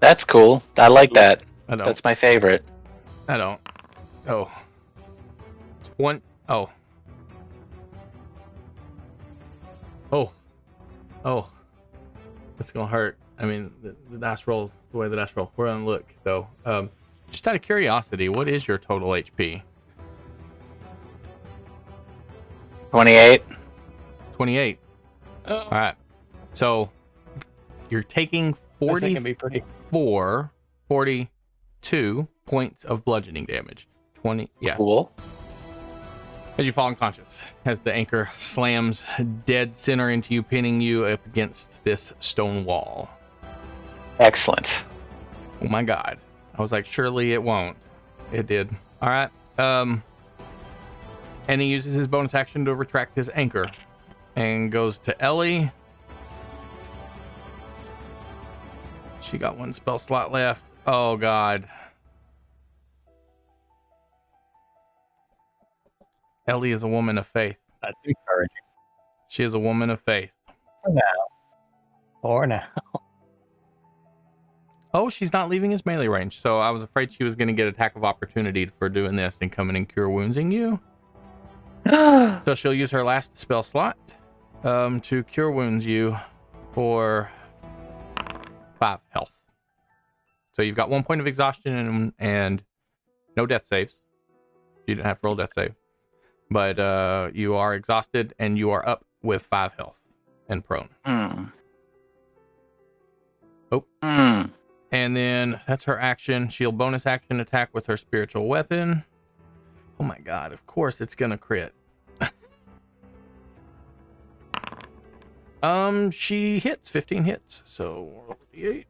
That's cool. I like that. I don't. That's my favorite. I don't. Oh. One. Oh. Oh. Oh. It's gonna hurt. I mean, the dice roll, the way the dice roll. We're gonna look though. Just out of curiosity, what is your total HP? 28. 28. Oh. All right. So you're taking I think it'd be pretty. 42 points of bludgeoning damage. 20. Yeah. Cool. As you fall unconscious, as the anchor slams dead center into you, pinning you up against this stone wall. Excellent. Oh my god. I was like, surely it won't. It did. All right. And he uses his bonus action to retract his anchor and goes to Ellie. She got one spell slot left. Oh god. Ellie is a woman of faith. That's encouraging. She is a woman of faith. For now. Oh, she's not leaving his melee range, so I was afraid she was going to get attack of opportunity for doing this and coming and cure woundsing you. So she'll use her last spell slot to cure wounds you for 5 health. So you've got 1 point of exhaustion and no death saves. You didn't have to roll death save. But you are exhausted and you are up with 5 health and prone. Oh. And then that's her action. She'll bonus action attack with her spiritual weapon. Oh my god, of course it's gonna crit. She hits, 15 hits. So roll the 8.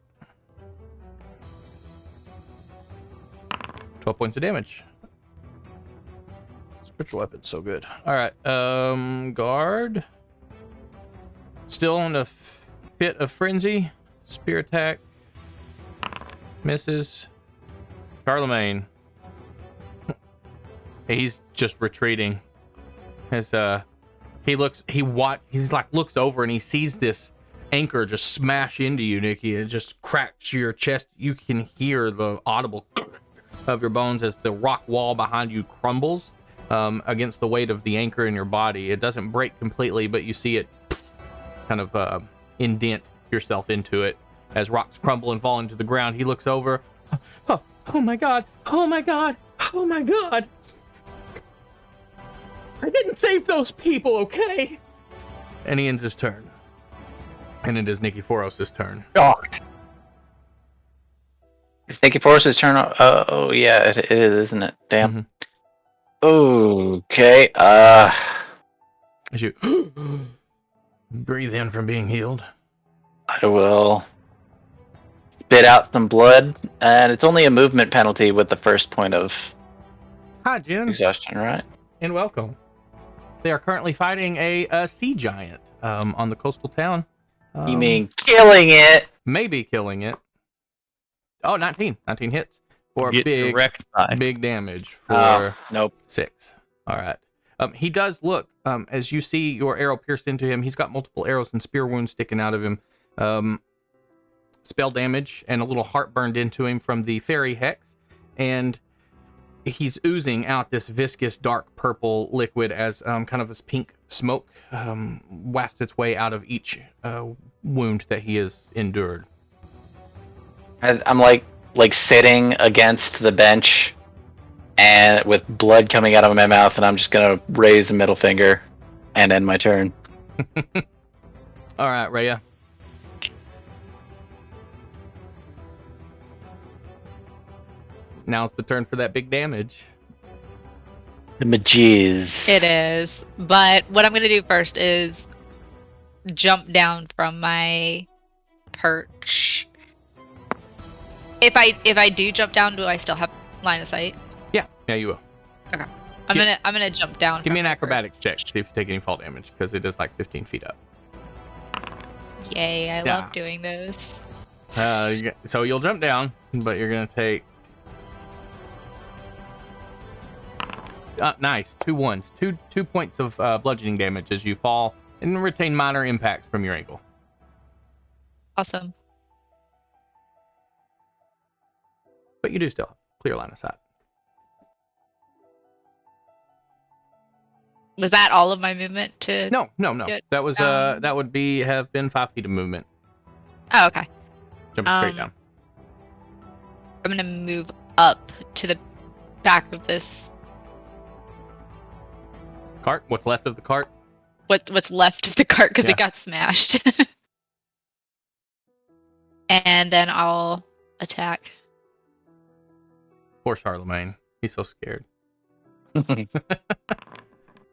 12 points of damage. Virtual weapon's so good. All right. Guard. Still on a fit of frenzy. Spear attack. Misses. Charlemagne. He's just retreating. As looks over and he sees this anchor just smash into you, Nikki. It just cracks your chest. You can hear the audible of your bones as the rock wall behind you crumbles against the weight of the anchor in your body. It doesn't break completely, but you see it kind of indent yourself into it as rocks crumble and fall into the ground. He looks over. Oh my god! Oh my god! Oh my god! I didn't save those people, okay? And he ends his turn. And it is Nikiforos' turn. Shocked. It's Nikiforos' turn. Oh yeah, it is, isn't it? Damn. Okay. As you breathe in from being healed. I will spit out some blood, and it's only a movement penalty with the first point of Hi, Jen. exhaustion, right? And welcome. They are currently fighting a sea giant on the coastal town. You mean killing it? Maybe killing it. Oh, 19. 19 hits for Get wrecked by. big damage for Nope. 6. All right. He does look, as you see your arrow pierced into him, he's got multiple arrows and spear wounds sticking out of him. Spell damage and a little heart burned into him from the fairy hex. And he's oozing out this viscous dark purple liquid as kind of this pink smoke wafts its way out of each wound that he has endured. I'm like sitting against the bench, and with blood coming out of my mouth, and I'm just gonna raise a middle finger and end my turn. All right, Rhea. Now's the turn for that big damage. The majeez. It is. But what I'm going to do first is jump down from my perch. If I do jump down, do I still have line of sight? Yeah, you will. Okay. I'm gonna jump down. Give me an from my acrobatics check. perch. See if you take any fall damage, because it is like 15 feet up. Yay! I Yeah. love doing those. So you'll jump down, but you're gonna take. Nice, 2 ones, two points of bludgeoning damage as you fall and retain minor impacts from your ankle. Awesome. But you do still have clear line of sight. Was that all of my movement to? No. Good. That was that would have been 5 feet of movement. Oh, okay. Jumping straight down. I'm gonna move up to the back of this. Cart. What's left of the cart? What's left of the cart because Yeah. it got smashed. And then I'll attack. Poor Charlemagne. He's so scared.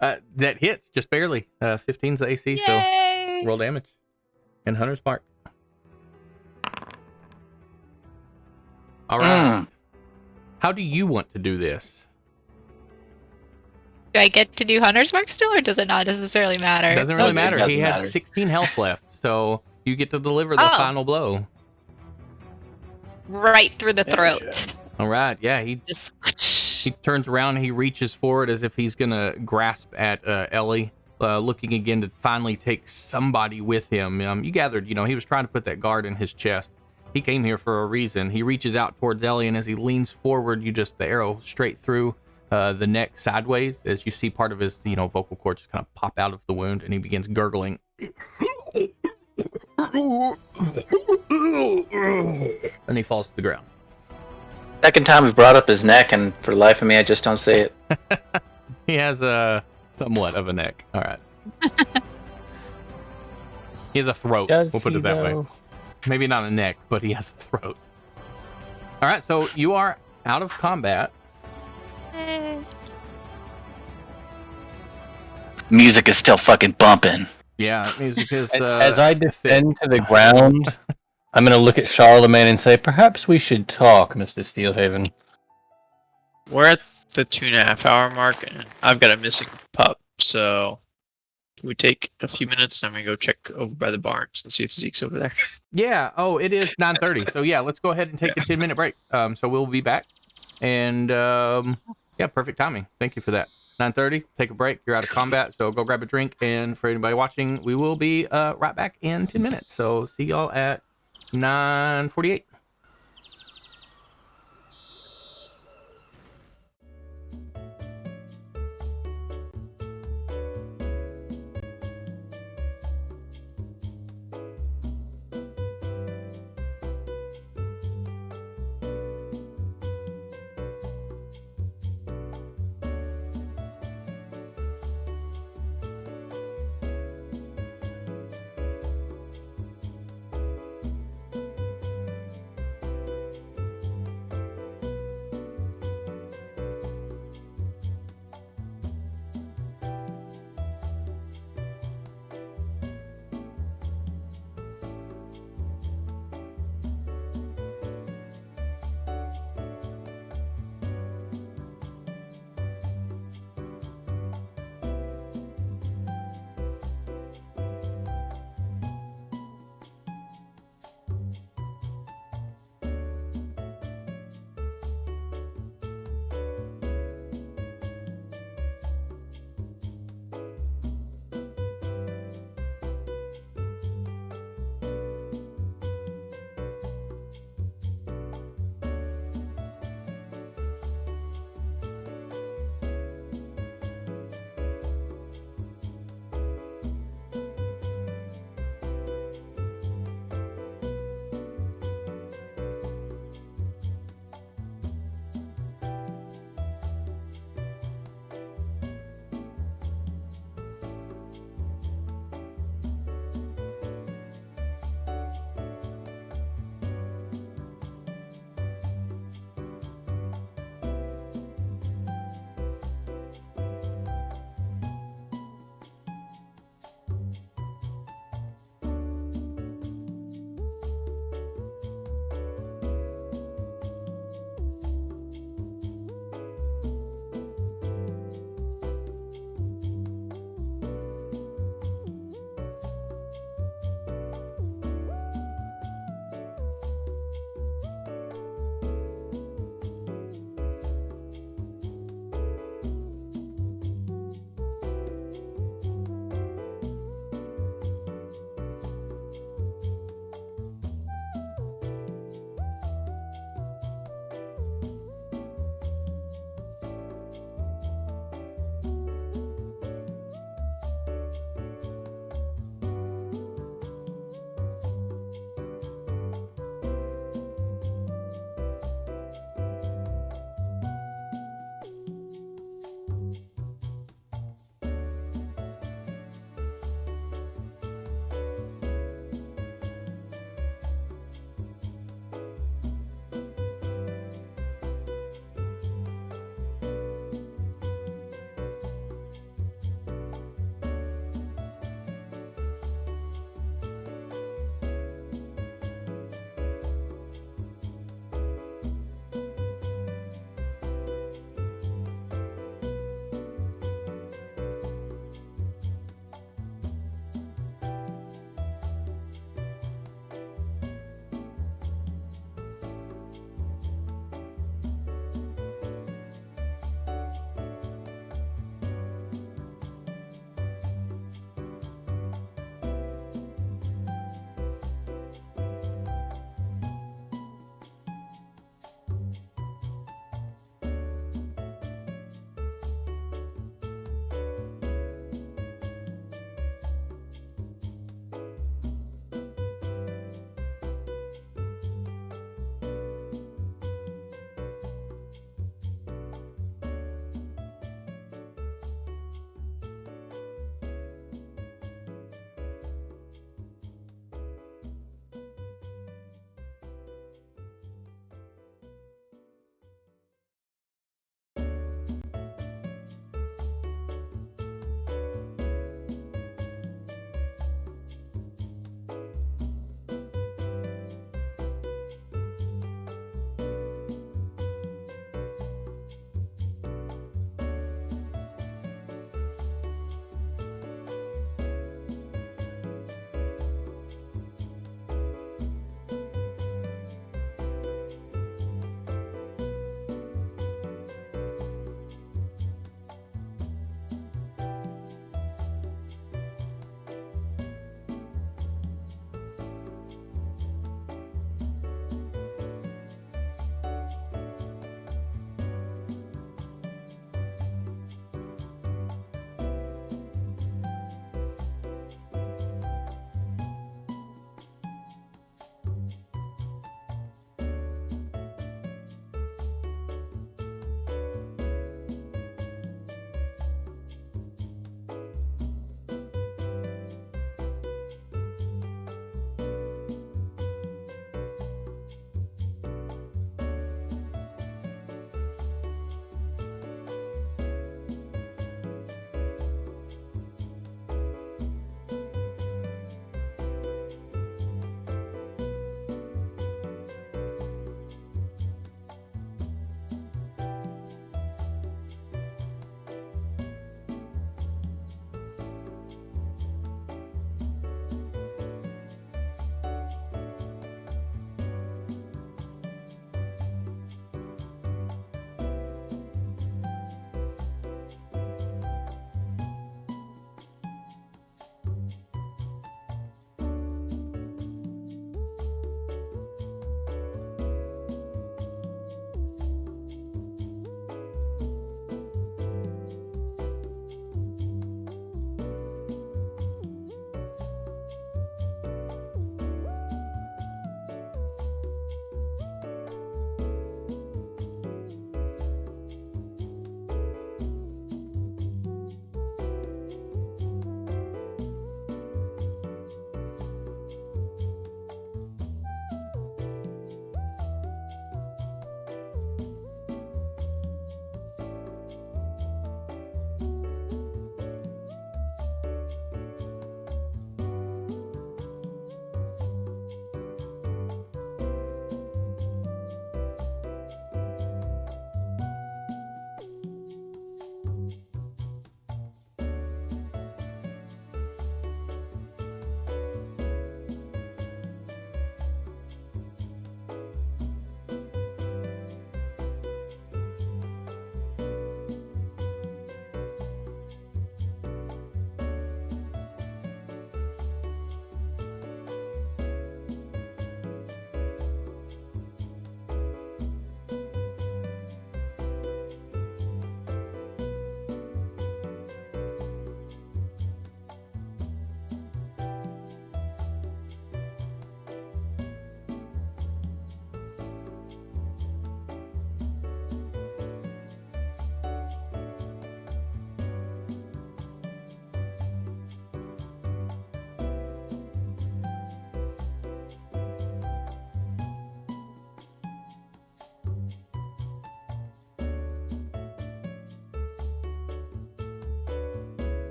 That hits just barely. 15's the AC, Yay! so roll damage. And Hunter's Mark. All right. How do you want to do this? Do I get to do Hunter's Mark still, or does it not necessarily matter? It doesn't really It matter. doesn't He had matter. 16 health left, so you get to deliver the Oh. final blow. Right through the Yeah, throat. All right. Yeah, he Just. turns around, he reaches forward as if he's gonna grasp at Ellie, looking again to finally take somebody with him. You gathered, he was trying to put that guard in his chest. He came here for a reason. He reaches out towards Ellie, and as he leans forward, the arrow straight through the neck sideways, as you see part of his, vocal cords just kind of pop out of the wound, and he begins gurgling. And he falls to the ground. Second time we brought up his neck, and for the life of me, I just don't see it. He has somewhat of a neck. All right. He has a throat. We'll put it that way. Maybe not a neck, but he has a throat. All right, so you are out of combat. Music is still fucking bumping. Yeah, music is. As I descend to the ground, I'm going to look at Charlemagne and say, perhaps we should talk, Mr. Steelhaven. We're at the 2.5 hour mark, and I've got a missing pup. So can we take a few minutes? And I'm gonna go check over by the barns and see if Zeke's over there. Yeah. Oh, it is 9:30. So yeah, let's go ahead and take a 10-minute break. So we'll be back, and yeah, perfect timing. Thank you for that. 9:30. Take a break. You're out of combat, so go grab a drink. And for anybody watching, we will be right back in 10 minutes. So see y'all at 9:48.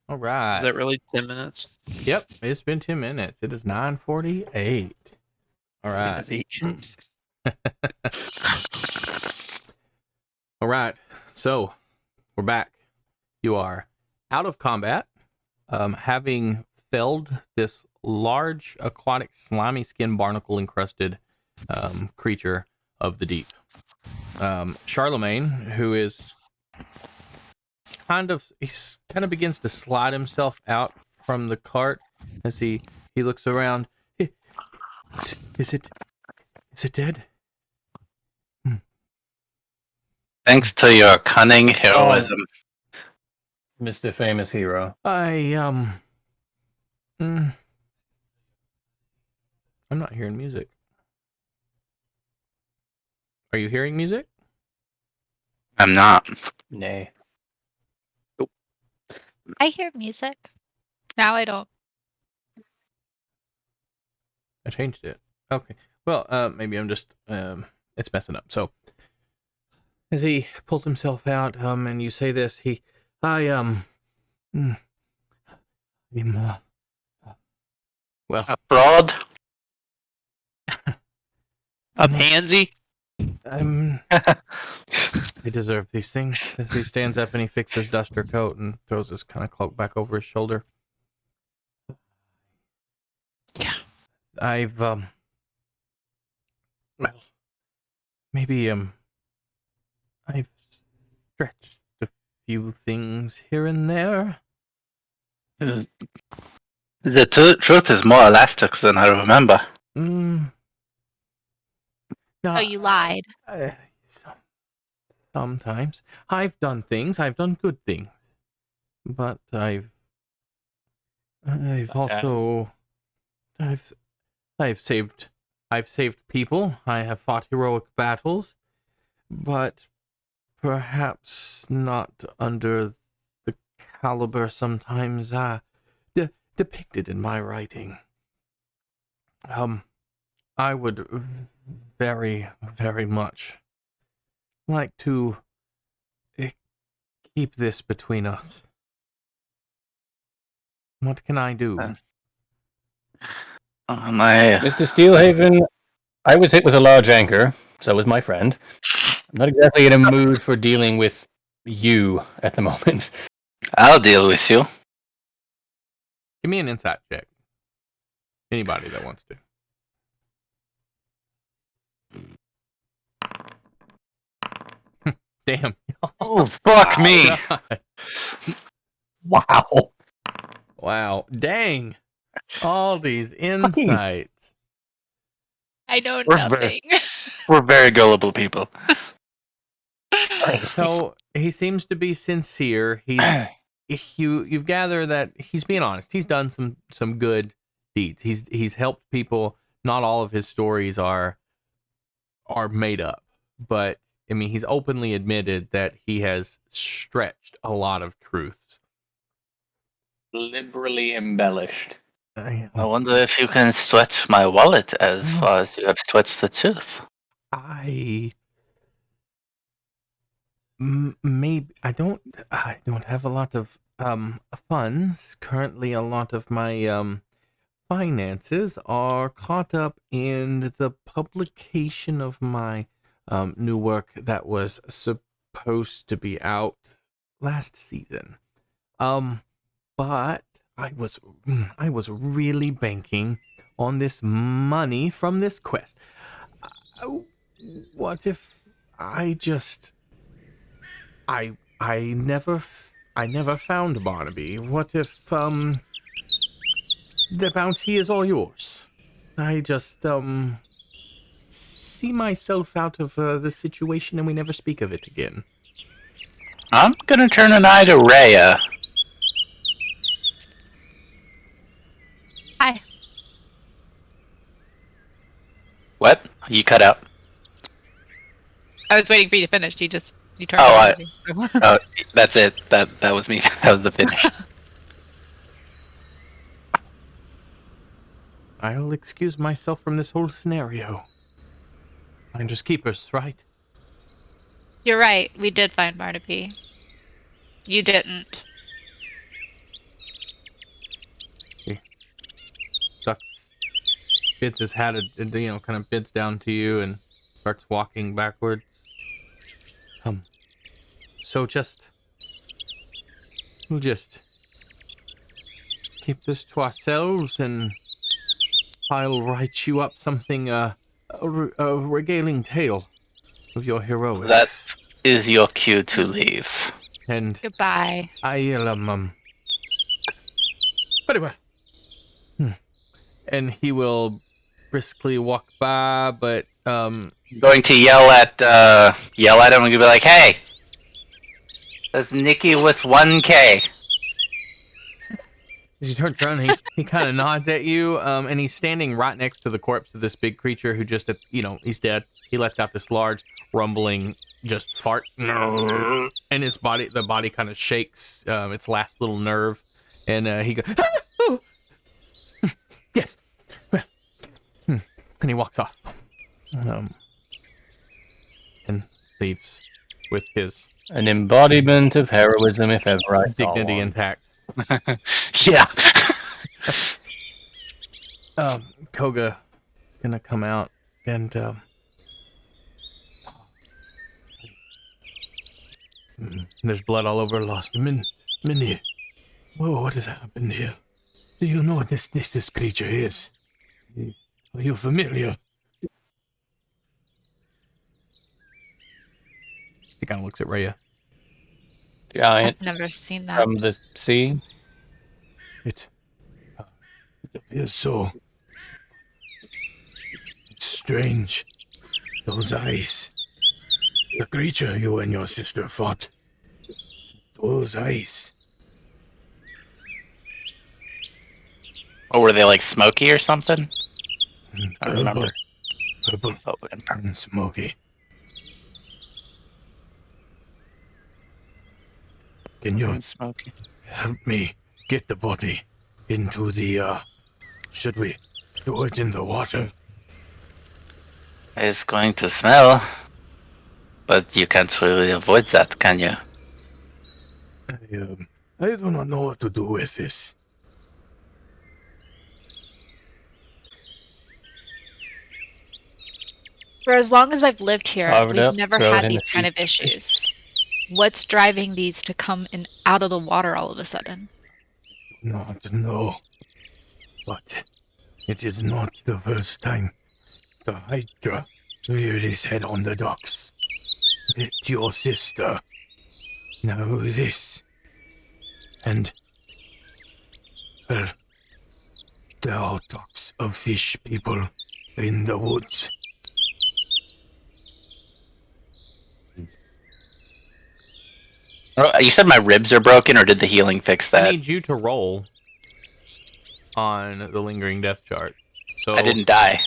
All right. Is that really 10 minutes? Yep, it's been 10 minutes. It is 9:48. All right. All right. So, we're back. You are out of combat, having felled this large aquatic slimy skin barnacle encrusted creature of the deep. Charlemagne, who is kind of begins to slide himself out from the cart as he looks around. Is it dead? Thanks to your cunning heroism. Mr. Famous Hero. I'm not hearing music. Are you hearing music? I'm not. Nay. I hear music. Now I don't. I changed it. Okay. Well, maybe I'm just it's messing up. So as he pulls himself out, and you say this, I'm well, A fraud? A pansy? I deserve these things. As he stands up and he fixes his duster coat and throws his kind of cloak back over his shoulder. Yeah. I've well, maybe I've stretched a few things here and there. The truth is more elastic than I remember. No, Oh, you lied. Sometimes I've done things. I've done good things, but I've also I've saved people. I have fought heroic battles, but perhaps not under the caliber sometimes depicted in my writing. I would very, very much like to keep this between us. What can I do? Mr. Steelhaven, I was hit with a large anchor, so was my friend. I'm not exactly in a mood for dealing with you at the moment. I'll deal with you. Give me an insight check. Anybody that wants to. Damn. Oh, fuck me. God. Wow. Wow. Dang. All these insights. I know We're nothing. We're very gullible people. So he seems to be sincere. You gather that he's being honest. He's done some good deeds. He's helped people. Not all of his stories are made up, but I mean he's openly admitted that he has stretched a lot of truths. Liberally embellished. I wonder if you can stretch my wallet as far as you have stretched the truth. Maybe I don't have a lot of funds currently. A lot of my finances are caught up in the publication of my new work that was supposed to be out last season. But I was really banking on this money from this quest. What if I just I never found Barnaby? What if the bounty is all yours? I just see myself out of the situation and we never speak of it again. I'm gonna turn an eye to Rhea. Hi. What? You cut out. I was waiting for you to finish. You turned. Oh, oh, that's it. That was me. That was the finish. I'll excuse myself from this whole scenario. Finders keepers, right? You're right. We did find Barnaby. You didn't. bids his hat, kind of bids down to you and starts walking backwards. So we'll just keep this to ourselves, and I'll write you up something, a regaling tale of your heroics. That is your cue to leave. And Goodbye. I'll, Anyway. And he will briskly walk by, but, Going to yell at him and be like, "Hey! That's Nikki with 1K." as he turns around, he kind of nods at you, and he's standing right next to the corpse of this big creature who just, he's dead. He lets out this large, rumbling, just fart, and the body kind of shakes, its last little nerve, and he goes, "Ah, oh. Yes," and he walks off, and leaves with his An embodiment of heroism, if ever I saw dignity one. intact. Yeah. Koga gonna come out and there's blood all over. Lost Minnie. Oh, what has happened here? Do you know what this creature is? Are you familiar? He kind of looks at Rhea. Giant I've never seen that. from the sea. It appears so. It's strange. Those eyes. The creature you and your sister fought. Those eyes. Or were they like smoky or something? I don't remember. Purple Oh, and smoky. Can you smoky. help me get the body into the, should we throw it in the water? It's going to smell, but you can't really avoid that, can you? I do not know what to do with this. For as long as I've lived here, Carve it we've up, never throw it had in these the kind sea. of issues. What's driving these to come in out of the water all of a sudden? Not know. But it is not the first time the Hydra reared its head on the docks. It's your sister. Now this. And well, there are talks of fish people in the woods. Oh, you said my ribs are broken, or did the healing fix I that? need you to roll on the lingering death chart. So I didn't die.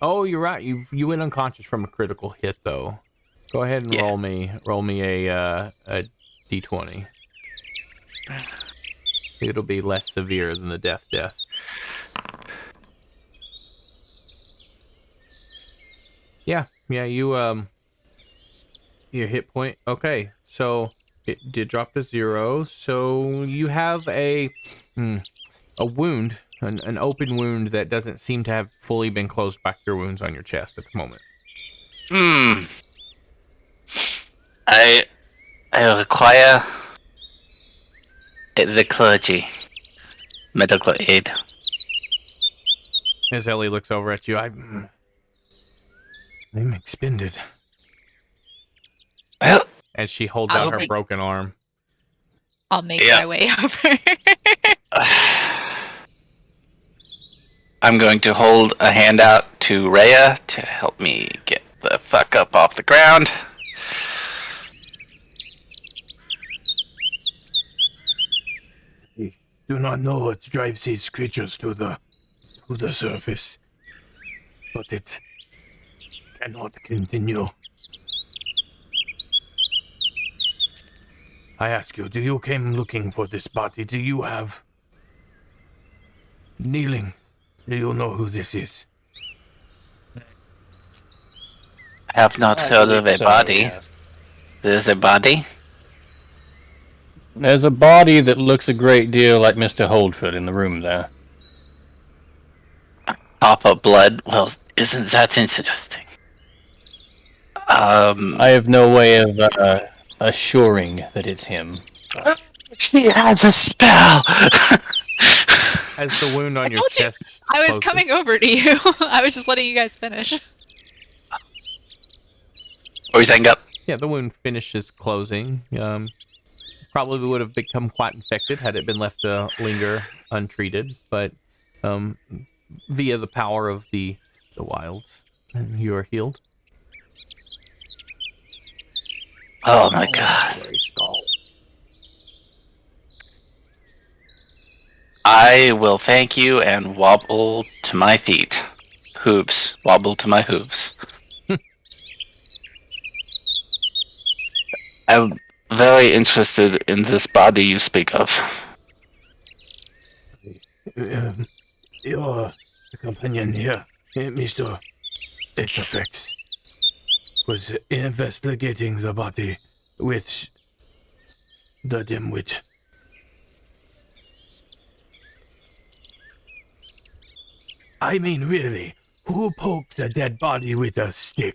Oh, you're right. You went unconscious from a critical hit, though. Go ahead and Yeah. roll me a d20. It'll be less severe than the death. Yeah, you your hit point. Okay, so it did drop to 0. So you have a wound, an open wound that doesn't seem to have fully been closed back your wounds on your chest at the moment. I require the clergy. Medical aid. As Ellie looks over at you, I'm expended. Well, as she holds I'll out her be- broken arm. I'll make Yeah. my way over. I'm going to hold a hand out to Rhea to help me get the fuck up off the ground. I do not know what drives these creatures to the surface, but it cannot continue. I ask you, do you came looking for this body? Do you have kneeling? Do you know who this is? I have not heard of a body. There's a body? There's a body that looks a great deal like Mr. Holdford in the room there. Cough up blood. Well, isn't that interesting? I have no way of assuring that it's him. She has a spell. As the wound on your told you, chest I was closes. coming over to you. I was just letting you guys finish. What were you saying, Gup? Yeah, the wound finishes closing. Probably would have become quite infected had it been left to linger untreated, but via the power of the wilds, you are healed. Oh my god. I will thank you and wobble to my feet. Hooves. Wobble to my hooves. I'm very interested in this body you speak of. Your companion here, Mr. Etafex, was investigating the body with the dimwit. I mean, really, who pokes a dead body with a stick?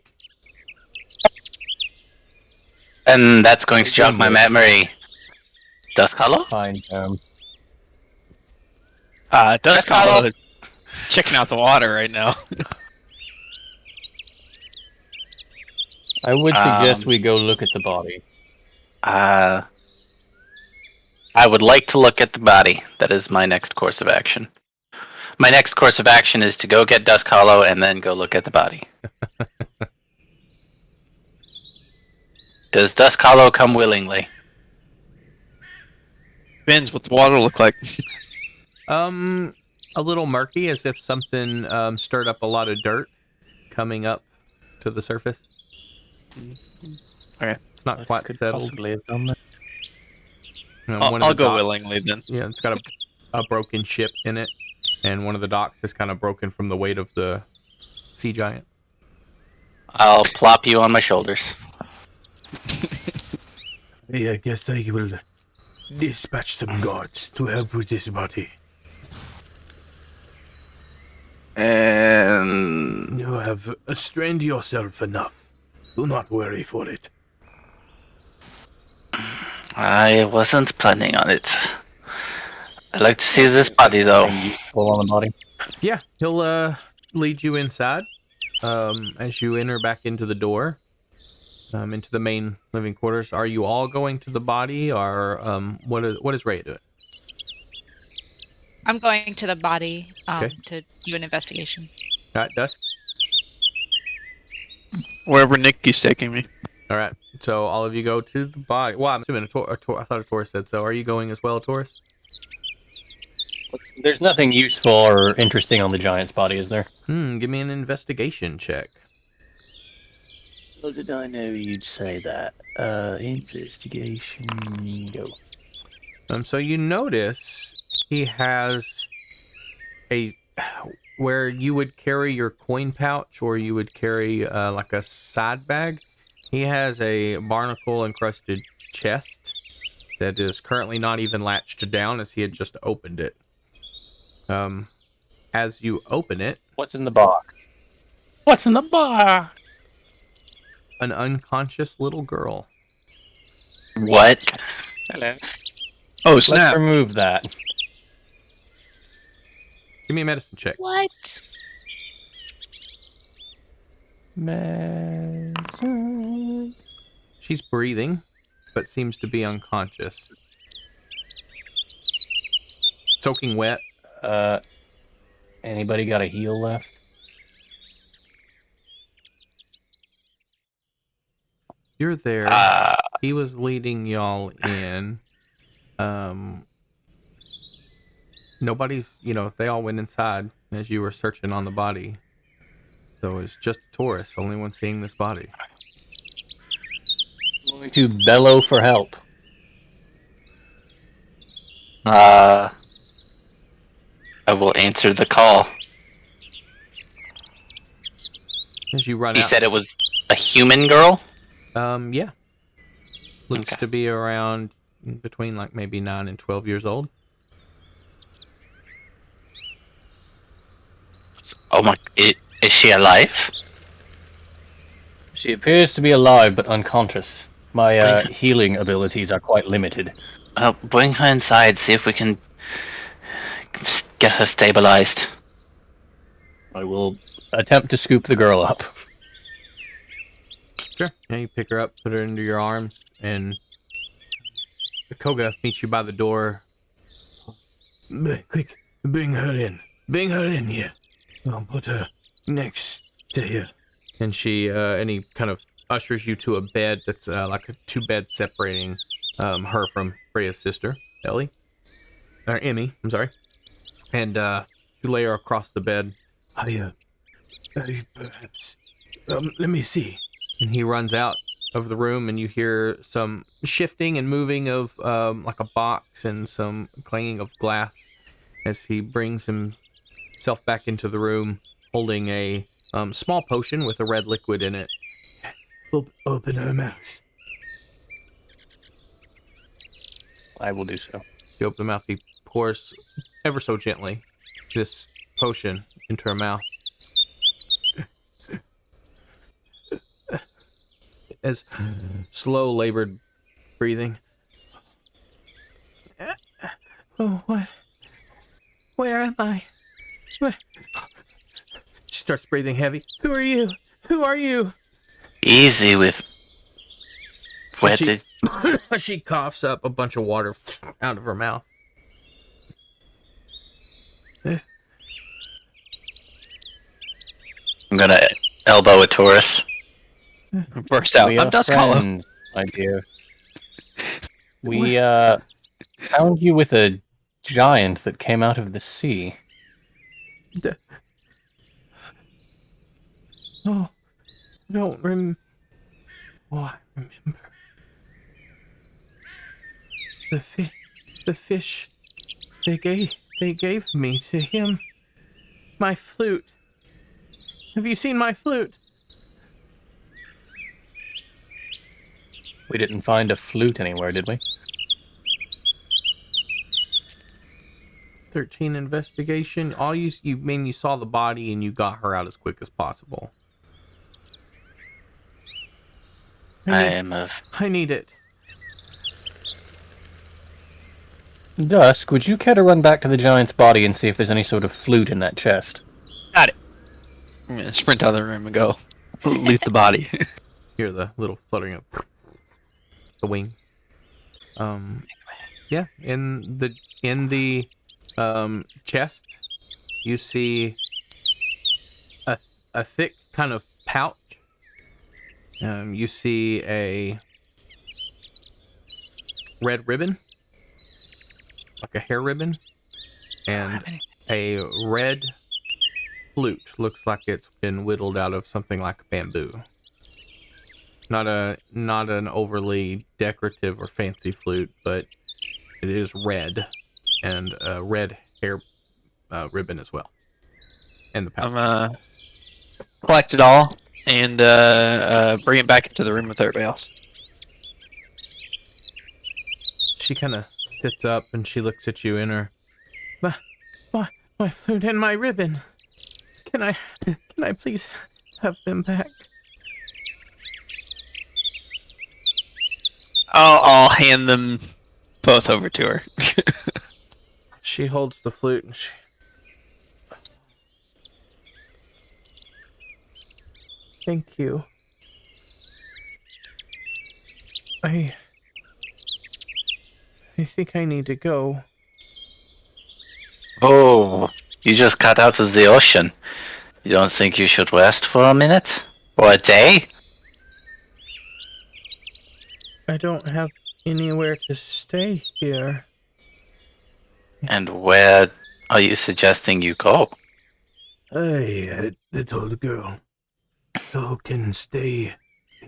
And that's going to jog my memory. Dust Hollow? Fine. Dust Hollow is checking out the water right now. I would suggest we go look at the body. I would like to look at the body. That is my next course of action. My next course of action is to go get Dusk Hollow and then go look at the body. Does Dusk Hollow come willingly? Depends what the water look like. A little murky, as if something stirred up a lot of dirt coming up to the surface. Okay. It's not quite settled. Possibly have done that. I'll go willingly then. Yeah, it's got a broken ship in it, and one of the docks is kind of broken from the weight of the sea giant. I'll plop you on my shoulders. I guess I will dispatch some guards to help with this body. And You have strained yourself enough. Do not worry for it. I wasn't planning on it. I'd like to see this body though. Full on the body. Yeah, he'll lead you inside as you enter back into the door, into the main living quarters. Are you all going to the body, or what is Ray doing? I'm going to the body Okay. to do an investigation. All right, Dusk. Wherever Nikki's taking me. All right, so all of you go to the body. Well, I'm assuming I thought a Taurus said so. Are you going as well, Taurus? There's nothing useful or interesting on the giant's body, is there? Give me an investigation check. How did I know you'd say that? Investigation, go. So you notice he has where you would carry your coin pouch, or you would carry like a side bag. He has a barnacle encrusted chest that is currently not even latched down, as he had just opened it. As you open it, What's in the box? What's in the bar? an unconscious little girl. What? Hello. Oh Let's snap! remove that. Give me a medicine check. What? She's breathing, but seems to be unconscious. Soaking wet. Anybody got a heal left? You're there. Uh, He was leading y'all in. Nobody's, they all went inside as you were searching on the body. So it's just a tourist, only one seeing this body. Going to bellow for help. I will answer the call. As you run You out. said it was a human girl? Yeah. Looks Okay. to be around between like maybe 9 and 12 years old. Oh my! Is she alive? She appears to be alive but unconscious. My healing abilities are quite limited. Bring her inside. See if we can get her stabilized. I will attempt to scoop the girl up. Sure. Yeah, you pick her up, put her into your arms, and Koga meets you by the door. Quick, bring her in. Bring her in here. I'll put her next to here. And he kind of ushers you to a bed that's like a two beds separating her from Freya's sister, Ellie. Or Emmy, I'm sorry. And you lay her across the bed. I perhaps. Let me see. And he runs out of the room, and you hear some shifting and moving of like a box and some clanging of glass as he brings himself back into the room, holding a small potion with a red liquid in it. Open her mouth. I will do so. You open the mouth, he pours ever so gently this potion into her mouth. As slow, labored breathing. Oh, what? Where am I? Where? She starts breathing heavy. Who are you? Who are you? Easy with. Where she, did? she coughs up a bunch of water out of her mouth. I'm gonna elbow a tourist. Burst out. We I'm are Dust Hollow. friends, my dear. We found you with a giant that came out of the sea. Oh, I don't remember. Oh, I remember. The fish they gave me to him. My flute. Have you seen my flute? We didn't find a flute anywhere, did we? 13 investigation. All you mean you saw the body and you got her out as quick as possible. I need it. Dusk, would you care to run back to the giant's body and see if there's any sort of flute in that chest? Got it. I'm gonna sprint out of the room and go loot the body. Hear the little fluttering of the wing. Yeah, in the chest, you see a thick kind of pouch. You see a red ribbon, like a hair ribbon, and a red flute. Looks like it's been whittled out of something like bamboo. Not an overly decorative or fancy flute, but it is red, and a red hair ribbon as well, and the pouch. I'm gonna collect it all and bring it back into the room with everybody else. She kind of sits up and she looks at you in her. My flute and my ribbon. Can I please have them back? I'll hand them both over to her. She holds the flute and Thank you. I think I need to go. Oh, you just got out of the ocean. You don't think you should rest for a minute? Or a day? I don't have anywhere to stay here. And where are you suggesting you go? Hey, little girl. You can stay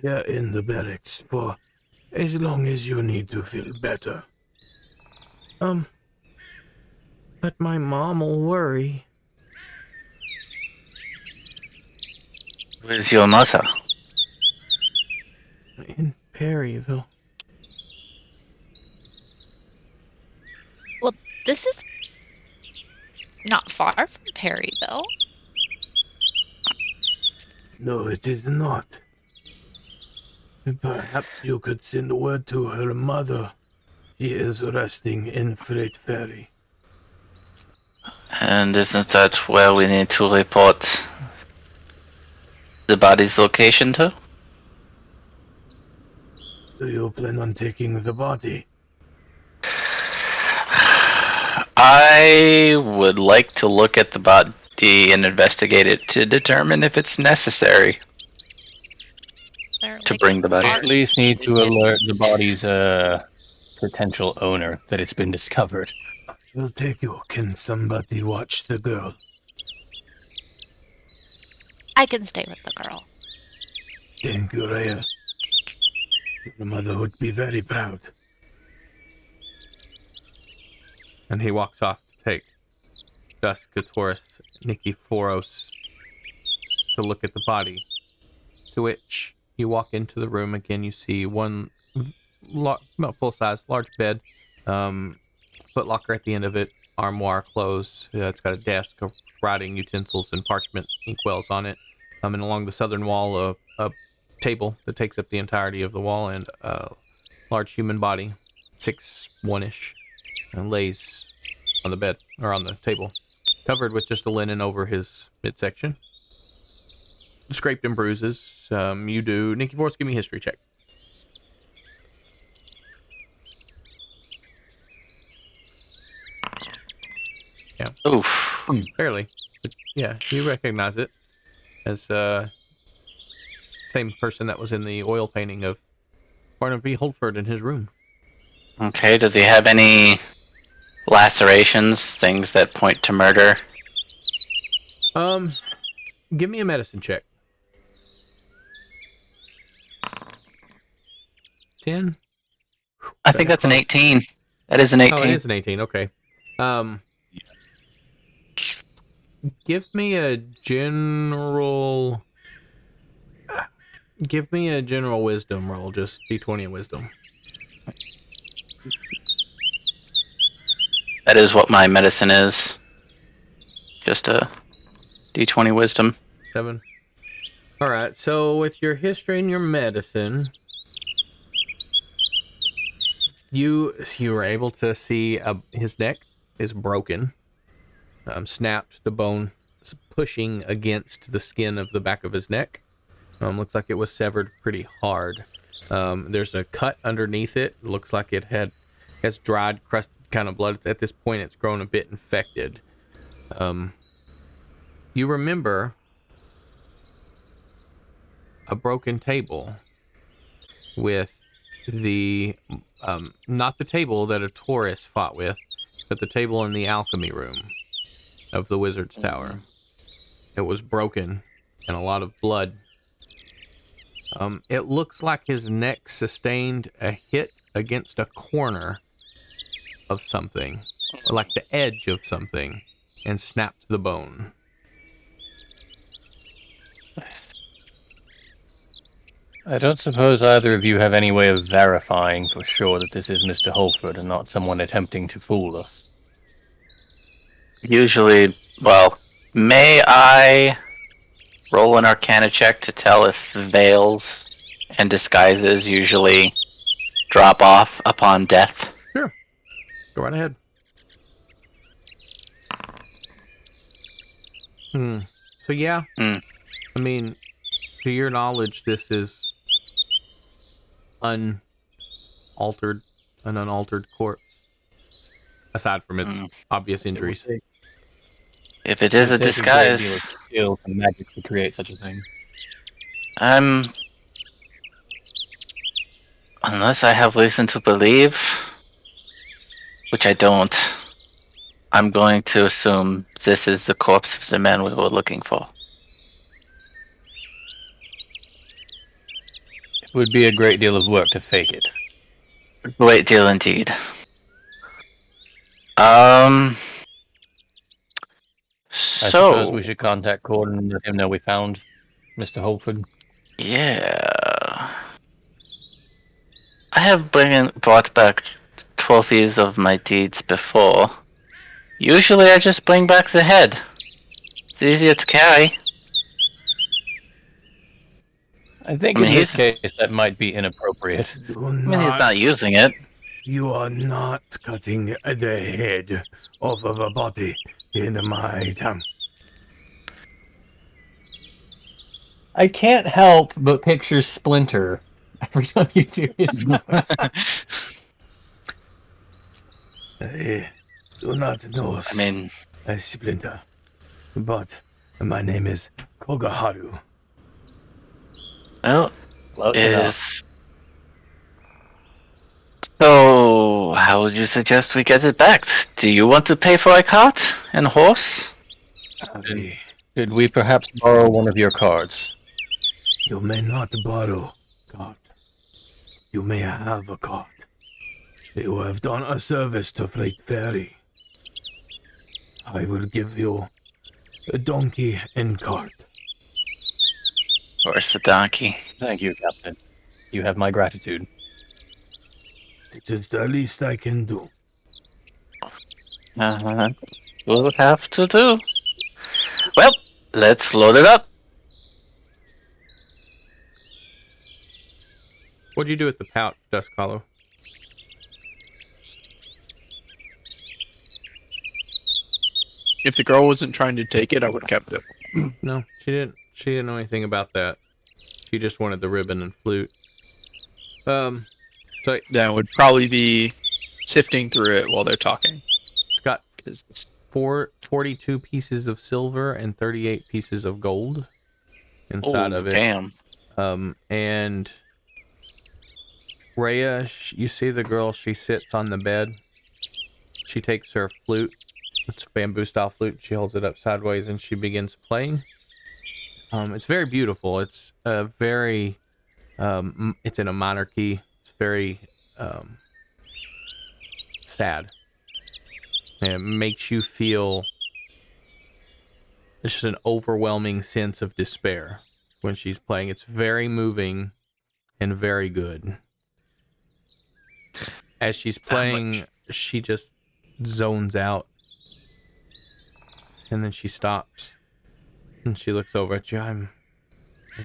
here in the barracks for as long as you need to feel better. But my mom will worry. Where's your mother? In Perryville. Well, this is not far from Perryville. No, it is not. Perhaps you could send word to her mother. She is resting in Freight Ferry. And isn't that where we need to report the body's location to? Do you plan on taking the body? I would like to look at the body and investigate it to determine if it's necessary to bring the body. We at least need to alert the body's potential owner that it's been discovered. We'll take you. Can somebody watch the girl? I can stay with the girl. Thank you, Rhea. Your mother would be very proud. And he walks off to take Duskatoris Nikiforos to look at the body. To which you walk into the room again. You see one about full-size, large bed, footlocker at the end of it, armoire closed. It's got a desk of writing utensils and parchment inkwells on it. And along the southern wall, a table that takes up the entirety of the wall, and a large human body, 6'1"ish, and lays on the bed, or on the table, covered with just a linen over his midsection. Scraped and bruises. You do. Nikiforos, give me a history check. Yeah. Oof. Barely. But yeah, you recognize it as same person that was in the oil painting of Barnaby Holford in his room. Okay, does he have any lacerations, things that point to murder? Give me a medicine check. 10? I think that's an 18. That is an 18. Oh, it is an 18, okay. Give me a general wisdom roll, just D20 of wisdom. That is what my medicine is. Just a D20 wisdom. 7. Alright, so with your history and your medicine, you were able to see his neck is broken. Snapped, the bone pushing against the skin of the back of his neck. Looks like it was severed pretty hard. There's a cut underneath it. Looks like it has dried, crusted kind of blood. At this point, it's grown a bit infected. You remember a broken table with the not the table that a Taurus fought with, but the table in the alchemy room of the Wizard's Tower. It was broken and a lot of blood. It looks like his neck sustained a hit against a corner of something, or like the edge of something, and snapped the bone. I don't suppose either of you have any way of verifying for sure that this is Mr. Holford and not someone attempting to fool us. Usually, well, may I roll an Arcana check to tell if veils and disguises usually drop off upon death? Sure. Go right ahead. So yeah, I mean, to your knowledge, this is an unaltered corpse, aside from its obvious injuries. If it is a disguise, Skill and magic to create such a thing. Unless I have reason to believe, which I don't, I'm going to assume this is the corpse of the man we were looking for. It would be a great deal of work to fake it. A great deal indeed. I suppose we should contact Gordon and let him know we found Mr. Holford. Yeah. I have brought back trophies of my deeds before. Usually I just bring back the head. It's easier to carry. I think I mean, in this he's- case that might be inappropriate. Do I mean, he's not using it. You are not cutting the head off of a body in my town. I can't help but picture Splinter every time you do his I do not know I mean, a Splinter, but my name is Kogaharu. well, Close enough. is. So, how would you suggest we get it back? Do you want to pay for a cart and horse? Could we perhaps borrow one of your cards? You may not borrow card. You may have a card. You have done a service to Freight Ferry. I will give you a donkey and cart. Where's the donkey? Thank you, Captain. You have my gratitude. It is the least I can do. We'll have to do. Well, let's load it up. What'd you do with the pouch, Dusk Hollow? If the girl wasn't trying to take it, I would have kept it. No, she didn't. She didn't know anything about that. She just wanted the ribbon and flute. So That would probably be sifting through it while they're talking. it's got 'Cause it's- 42 pieces of silver and 38 pieces of gold inside of it. Damn. And Rhea, you see the girl, she sits on the bed. She takes her flute. It's a bamboo style flute. She holds it up sideways and she begins playing. It's very beautiful. It's a very, it's in a minor key. It's very sad. And it makes you feel it's just an overwhelming sense of despair when she's playing. It's very moving and very good. As she's playing, she just zones out. And then she stops. And she looks over at you. I'm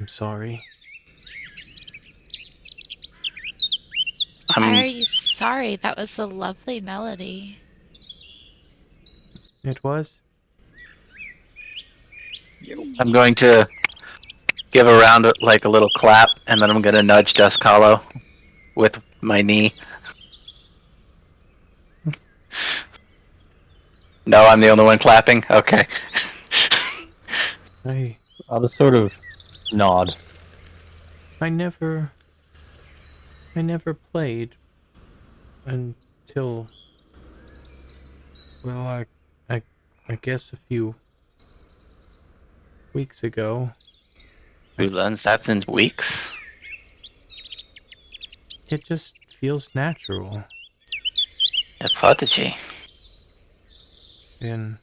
sorry. Why are you sorry? That was a lovely melody. It was? I'm going to give a round like a little clap, and then I'm going to nudge Dusk Hollow with my knee. No, I'm the only one clapping? Okay. I'll just sort of nod. I never played until, well, I guess a few weeks ago. Who learns that in weeks? It just feels natural. A prodigy. And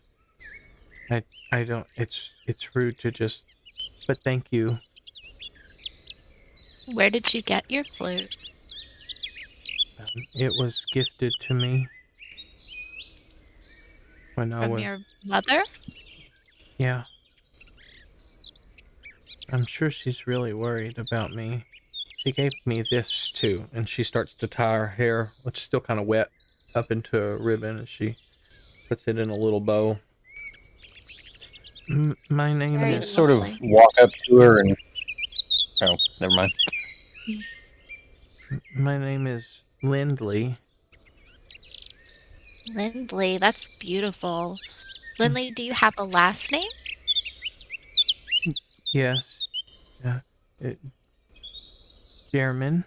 I don't, it's rude to just, but thank you. Where did you get your flute? It was gifted to me when I From was, your mother? yeah. I'm sure she's really worried about me. She gave me this too, and she starts to tie her hair, which is still kind of wet, up into a ribbon, and she puts it in a little bow. My name Very is Sort of lovely. walk up to her and... Oh, never mind. My name is Lindley. Lindley, that's beautiful. Lindley, do you have a last name? Yes. German.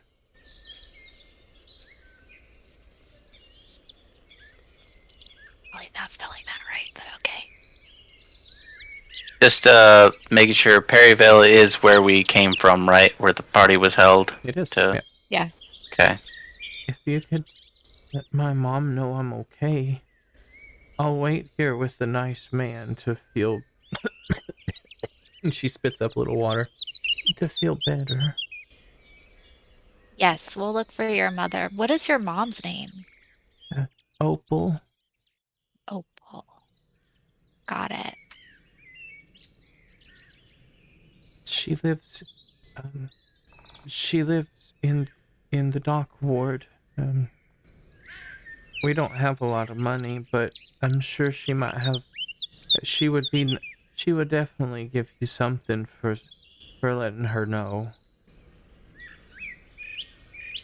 Probably not spelling that right, but okay. Just making sure Perryville is where we came from, right? Where the party was held. It is. To- Yeah. Okay. If you could let my mom know I'm okay, I'll wait here with the nice man to feel. And she spits up a little water. To feel better. Yes, we'll look for your mother. What is your mom's name? Opal. Opal. Got it. She lives She lives in the dock ward. We don't have a lot of money, but I'm sure she might have. She would definitely give you something for letting her know.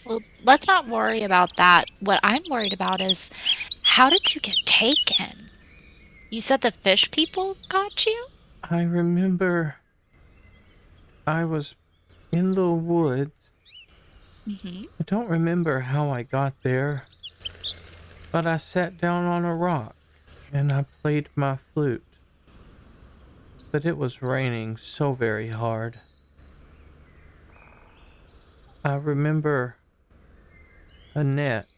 Well, let's not worry about that. What I'm worried about is, how did you get taken? You said the fish people got you? I remember I was in the woods. Mm-hmm. I don't remember how I got there, but I sat down on a rock and I played my flute. But it was raining so very hard. I remember a net,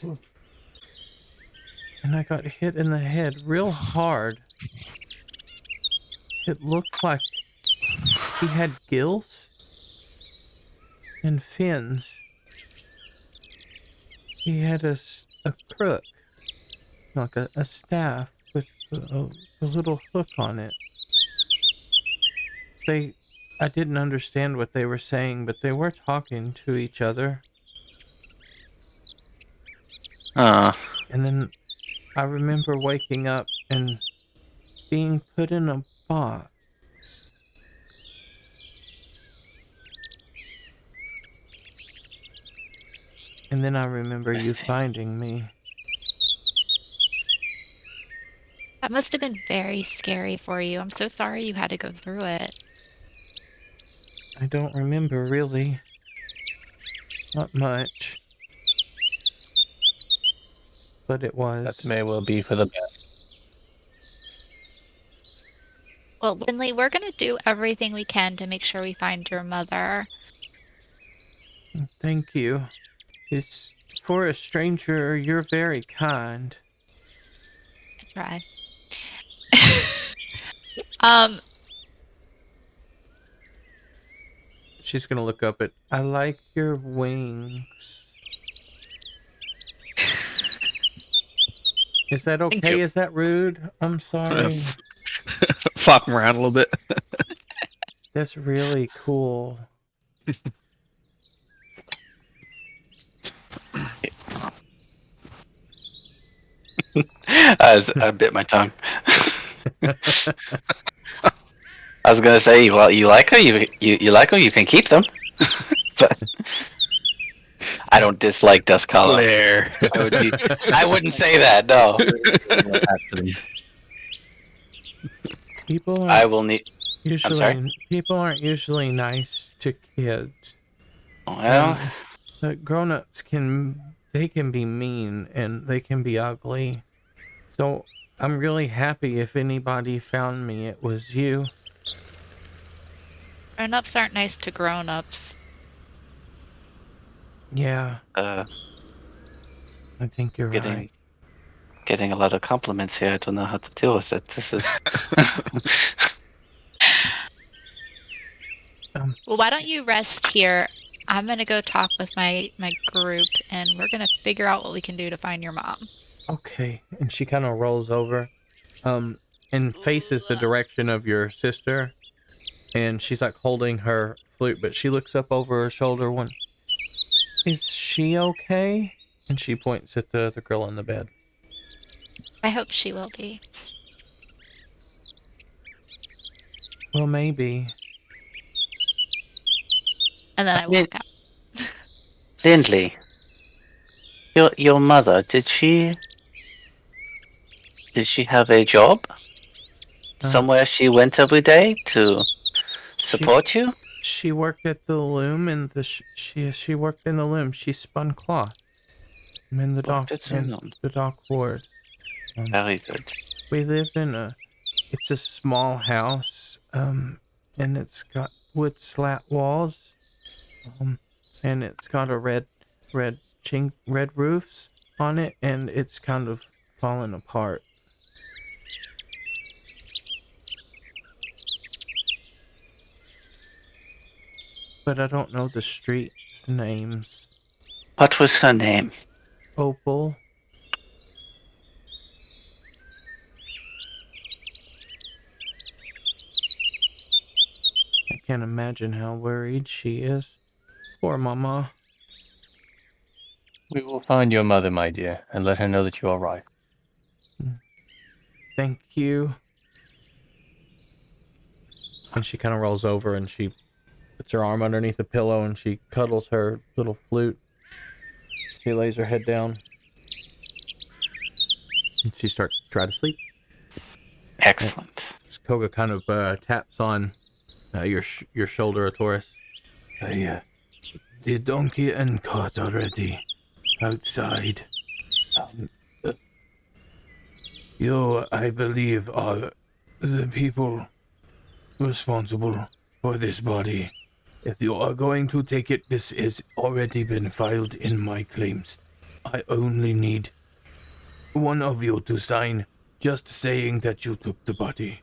and I got hit in the head real hard. It looked like he had gills and fins. He had a crook, like a staff with a little hook on it. I didn't understand what they were saying, but they were talking to each other. And then I remember waking up and being put in a box. And then I remember you finding me. That must have been very scary for you. I'm so sorry you had to go through it. I don't remember really. Not much. But it was. That may well be for the best. Well, Winley, we're going to do everything we can to make sure we find your mother. Thank you. It's for a stranger, you're very kind. I try. She's gonna look up at. I like your wings. Is that okay? Is that rude? I'm sorry. Flop him around a little bit. That's really cool. I bit my tongue. I was gonna say, well, you like her, you like her, you can keep them. But I don't dislike Dust Collar. There. I wouldn't say that. No. People I aren't will need. people aren't usually nice to kids. Well, Grown-ups can be mean and they can be ugly. So I'm really happy if anybody found me, it was you. Grown-ups aren't nice to grown-ups. Yeah, I think you're right. getting a lot of compliments here. I don't know how to deal with it. This is. Well, why don't you rest here? I'm gonna go talk with my group, and we're gonna figure out what we can do to find your mom. Okay, and she kind of rolls over, and faces the direction of your sister, and she's like holding her flute, but she looks up over her shoulder. Is she okay? And she points at the girl in the bed. I hope she will be. Well, maybe. And then I walk out. Lindley, your mother, did she have a job? Somewhere she went every day to support you? She worked at the loom, and she worked in the loom. She spun cloth. I'm in the dock ward. Very good. We live in it's a small house, and it's got wood slat walls, and it's got a red roofs on it, and it's kind of falling apart. But I don't know the streets names. What was her name? Opal. I can't imagine how worried she is. Poor mama. We will find your mother, my dear, and let her know that you are right. Thank you. And she kind of rolls over and she puts her arm underneath the pillow and she cuddles her little flute. She lays her head down. And she starts to try to sleep. Excellent. Koga kind of taps on your shoulder, Taurus. The donkey and cart are ready outside. You, I believe, are the people responsible for this body. If you are going to take it, this has already been filed in my claims. I only need one of you to sign just saying that you took the body.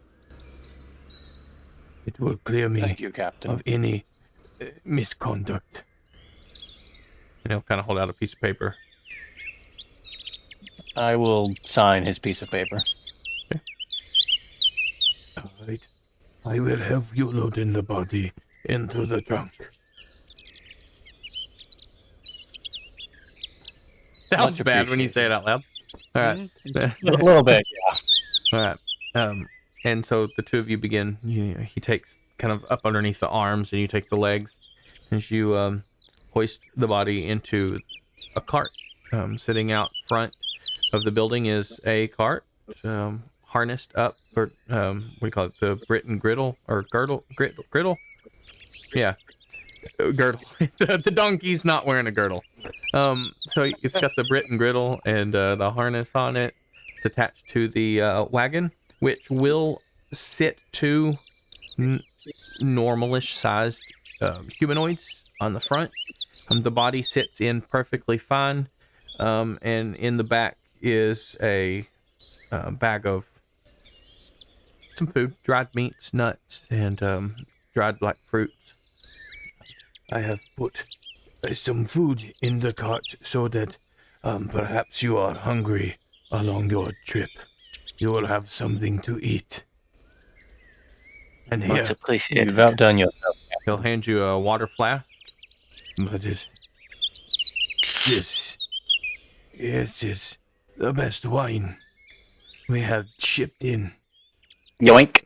It will clear me Thank you, Captain. of any misconduct. And he'll kind of hold out a piece of paper. I will sign his piece of paper. All right. I will help you load in the body into the trunk. Sounds Much bad when you say it out loud. All right. A little bit, yeah. All right. And so the two of you begin. He takes kind of up underneath the arms, and you take the legs, as you hoist the body into a cart. Sitting out front of the building is a cart, harnessed up, or what do you call it? The Britain griddle or girdle? Griddle? Yeah, girdle. The donkey's not wearing a girdle. So it's got the Britain griddle and the harness on it. It's attached to the wagon, which will sit two normalish sized humanoids on the front. The body sits in perfectly fine, and in the back is a bag of some food, dried meats, nuts, and dried black fruits. I have put some food in the cart so that perhaps you are hungry along your trip. You will have something to eat. And here, Much appreciated. You've outdone yourself. He'll hand you a water flask. but this is the best wine we have shipped in. Yoink.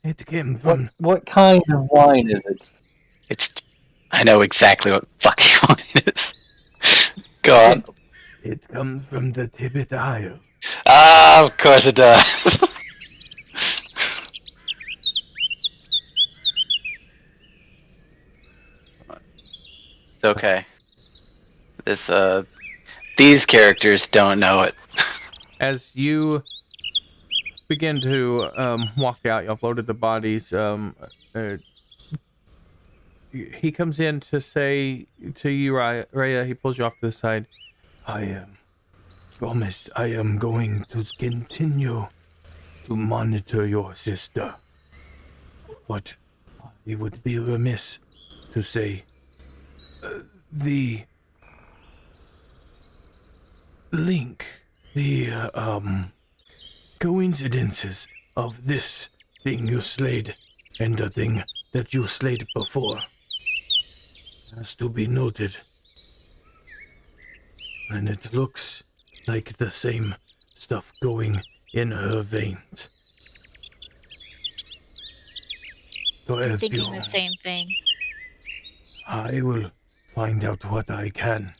It came from What kind of wine is it? I know exactly what fucking wine it is. Go on. It comes from the Tibet Isle. Ah, of course it does. It's okay. These characters don't know it. As you begin to walk out, you've loaded the bodies. He comes in to say to you, Rhea, he pulls you off to the side. I promise I am going to continue to monitor your sister. But it would be remiss to say the link, the coincidences of this thing you slayed and the thing that you slayed before has to be noted. And it looks like the same stuff going in her veins. So if Thinking you, the same thing. I will find out what I can.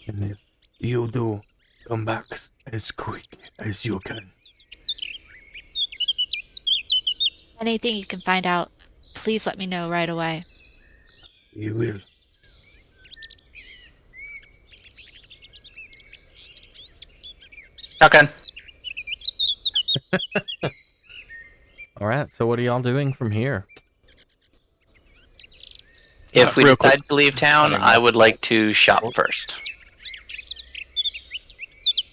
And if you do, come back as quick as you can. Anything you can find out, please let me know right away. You will. Okay. All right. So what are y'all doing from here? If we Real decide to leave town, I would like to shop first.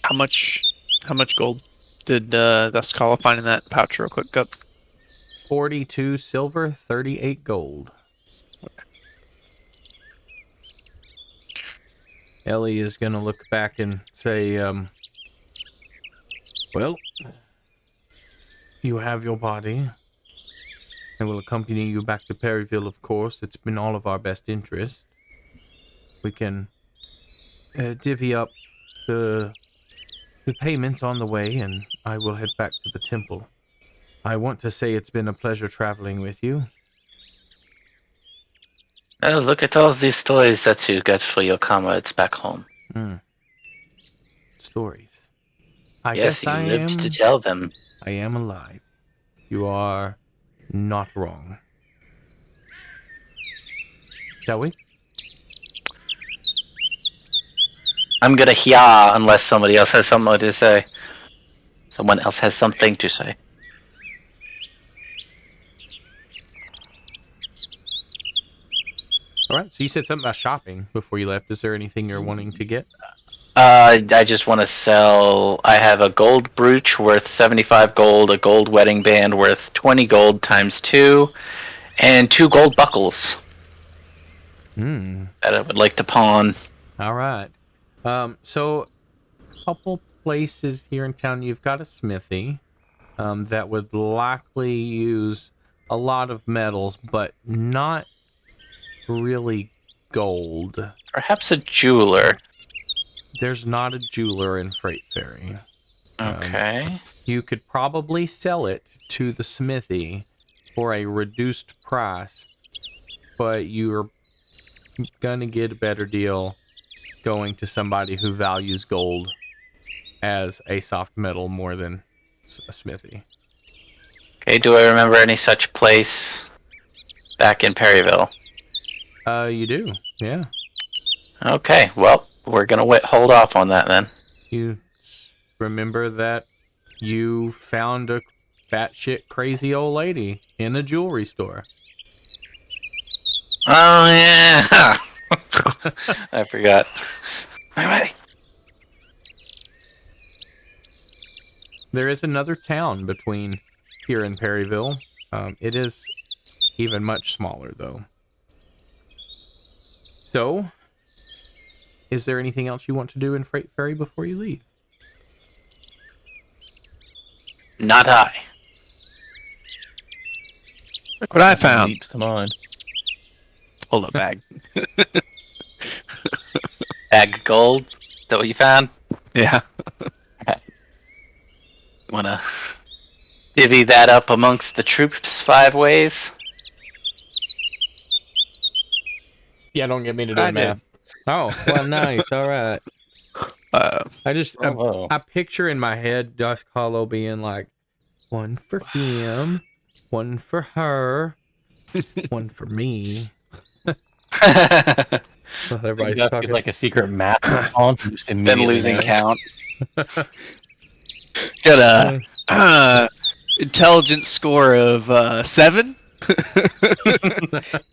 How much gold did Thascala find in that pouch real quick? Go. 42 silver, 38 gold. Ellie is gonna look back and say, well, you have your body. I will accompany you back to Perryville, of course. It's been all of our best interest. We can divvy up the payments on the way, and I will head back to the temple. I want to say it's been a pleasure traveling with you. Oh, look at all these stories that you get for your comrades back home. Stories. I Yes, guess you I lived am. to tell them. I am alive. You are not wrong. Shall we? I'm gonna hear unless somebody else has something to say. Someone else has something to say. All right. So you said something about shopping before you left. Is there anything you're wanting to get? I just want to sell. I have a gold brooch worth 75 gold, a gold wedding band worth 20 gold times 2, and 2 gold buckles that I would like to pawn. All right. So a couple places here in town, you've got a smithy that would likely use a lot of metals, but not really gold. Perhaps a jeweler. There's not a jeweler in Freight Ferry. Okay. You could probably sell it to the smithy for a reduced price, but you're gonna get a better deal going to somebody who values gold as a soft metal more than a smithy. Okay, do I remember any such place back in Perryville? You do, yeah. Okay, well, we're gonna hold off on that then. You remember that you found a batshit crazy old lady in a jewelry store. Oh yeah, I forgot. Alright. There is another town between here and Perryville. It is even much smaller, though. So, is there anything else you want to do in Freight Ferry before you leave? Not I. Look what I found. Leaps to mind. Hold up, bag. Bag of gold. Is that what you found? Yeah. Wanna divvy that up amongst the troops 5 ways? Yeah, don't get me to do math. Oh, well, nice. All right. I just, Oh. I picture in my head Josh Hollow being like, 1 for him, 1 for her, 1 for me. Well, everybody's It's talking like a secret math on. Just Then immediately losing knows. count. Got a intelligence score of 7.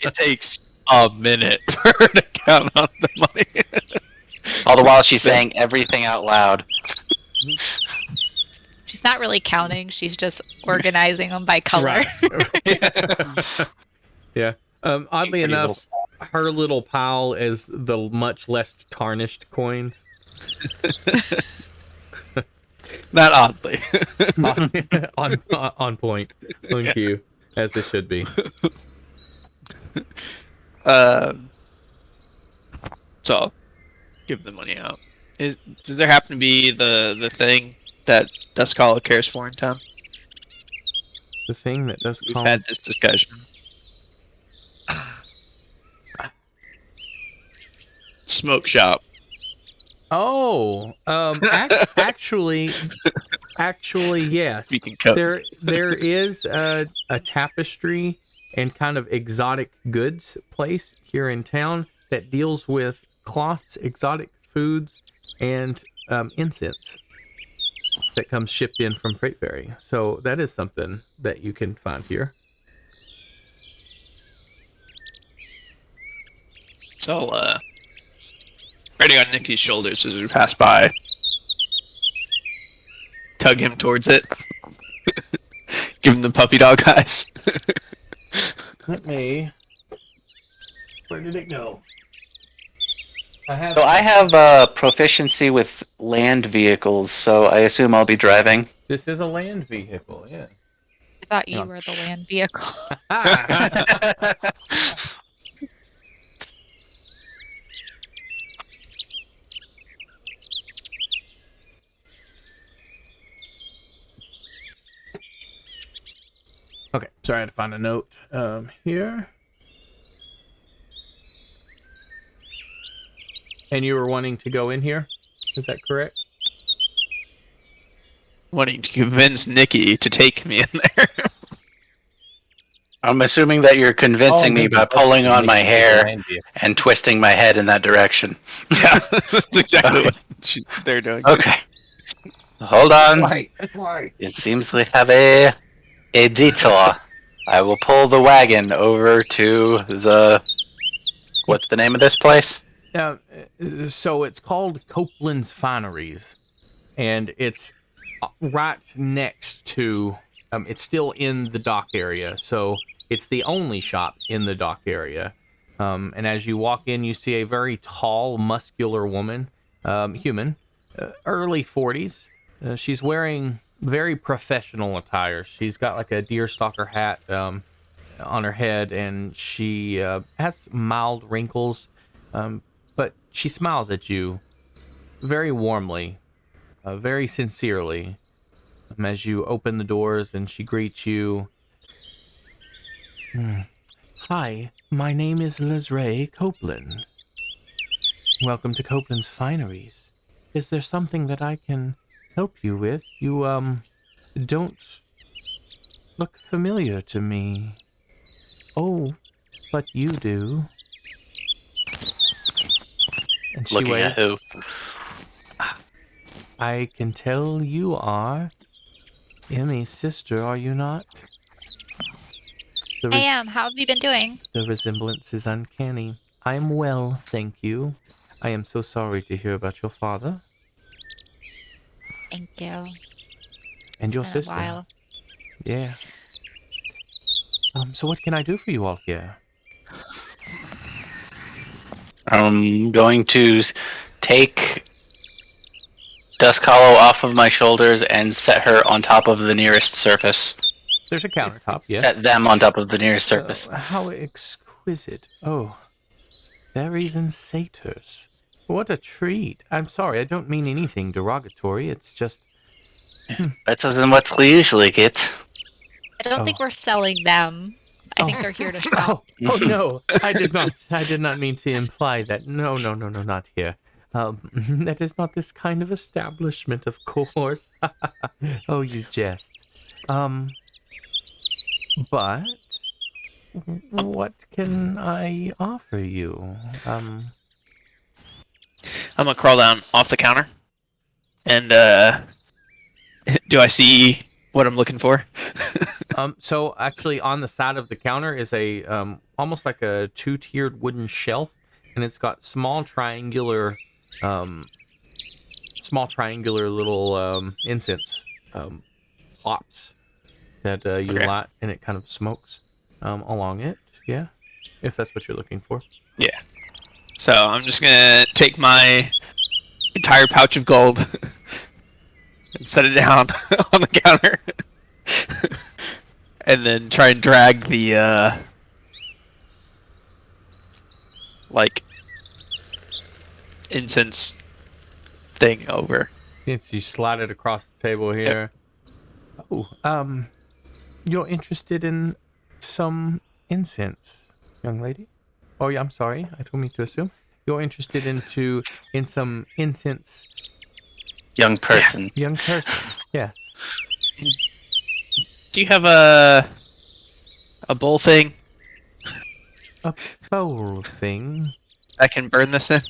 It takes a minute for her to count on the money. All the while she's saying everything out loud. She's not really counting. She's just organizing them by color. Yeah. Oddly Pretty enough, her little pile is the much less tarnished coins. Not oddly. on point. Thank you. As it should be. So I'll give the money out. Does there happen to be the thing that Duskhollow cares for in town? The thing that does We've call... had this discussion. Smoke shop. Oh, actually, yes. Speaking code. There is a tapestry and kind of exotic goods place here in town that deals with cloths, exotic foods, and incense that comes shipped in from Freight Ferry. So that is something that you can find here. So ready on Nicky's shoulders as we pass by. Tug him towards it. Give him the puppy dog eyes. Let me. Where did it go? So I have proficiency with land vehicles, so I assume I'll be driving. This is a land vehicle, yeah. thought Hang you on. were the land vehicle. Okay, sorry, I had to find a note here. And you were wanting to go in here? Is that correct? Wanting to convince Nikki to take me in there. I'm assuming that you're convincing me by pulling on my hair Reindeer. and twisting my head in that direction. Yeah, that's exactly Okay. what they're doing. Okay. Hold on. That's why. It seems we have a detour. I will pull the wagon over to the... What's the name of this place? So it's called Copeland's Fineries, and it's right next to. It's still in the dock area, so it's the only shop in the dock area. And as you walk in, you see a very tall, muscular woman, human, early 40s. She's wearing very professional attire. She's got like a deerstalker hat on her head, and she has mild wrinkles, but she smiles at you very warmly, very sincerely, as you open the doors and she greets you. Hi, my name is Lesray Copeland. Welcome to Copeland's Fineries. Is there something that I can help you with? You, don't look familiar to me. Oh, but you do. And she Looking at waves. who? I can tell you are Emmy's sister, are you not? I am. How have you been doing? The resemblance is uncanny. I am well, thank you. I am so sorry to hear about your father Thank you. and your Been a sister. while. Yeah. So what can I do for you all here? I'm going to take Dusk Hollow off of my shoulders and set her on top of the nearest surface. There's a countertop, yes. Set them on top of the nearest surface. How exquisite. Oh, berries and satyrs. What a treat. I'm sorry, I don't mean anything derogatory. It's just... Better than what we usually get. I don't think we're selling them. I think they're here to shop. Oh no, I did not mean to imply that. No, not here. That is not this kind of establishment, of course. Oh, you jest. But what can I offer you? I'm gonna crawl down off the counter, and do I see what I'm looking for? So actually, on the side of the counter is a almost like a two-tiered wooden shelf, and it's got small triangular little incense pots that you light, and it kind of smokes along it. Yeah, if that's what you're looking for. Yeah. So I'm just gonna take my entire pouch of gold and set it down on the counter, and then try and drag the like incense thing over. Yes, you slide it across the table here. Yep. Oh, you're interested in some incense, young lady? Oh, yeah, I'm sorry. I don't mean to assume. You're interested in some incense. Young person. Young person, yes. Do you have a bowl thing A bowl thing. I can burn this in?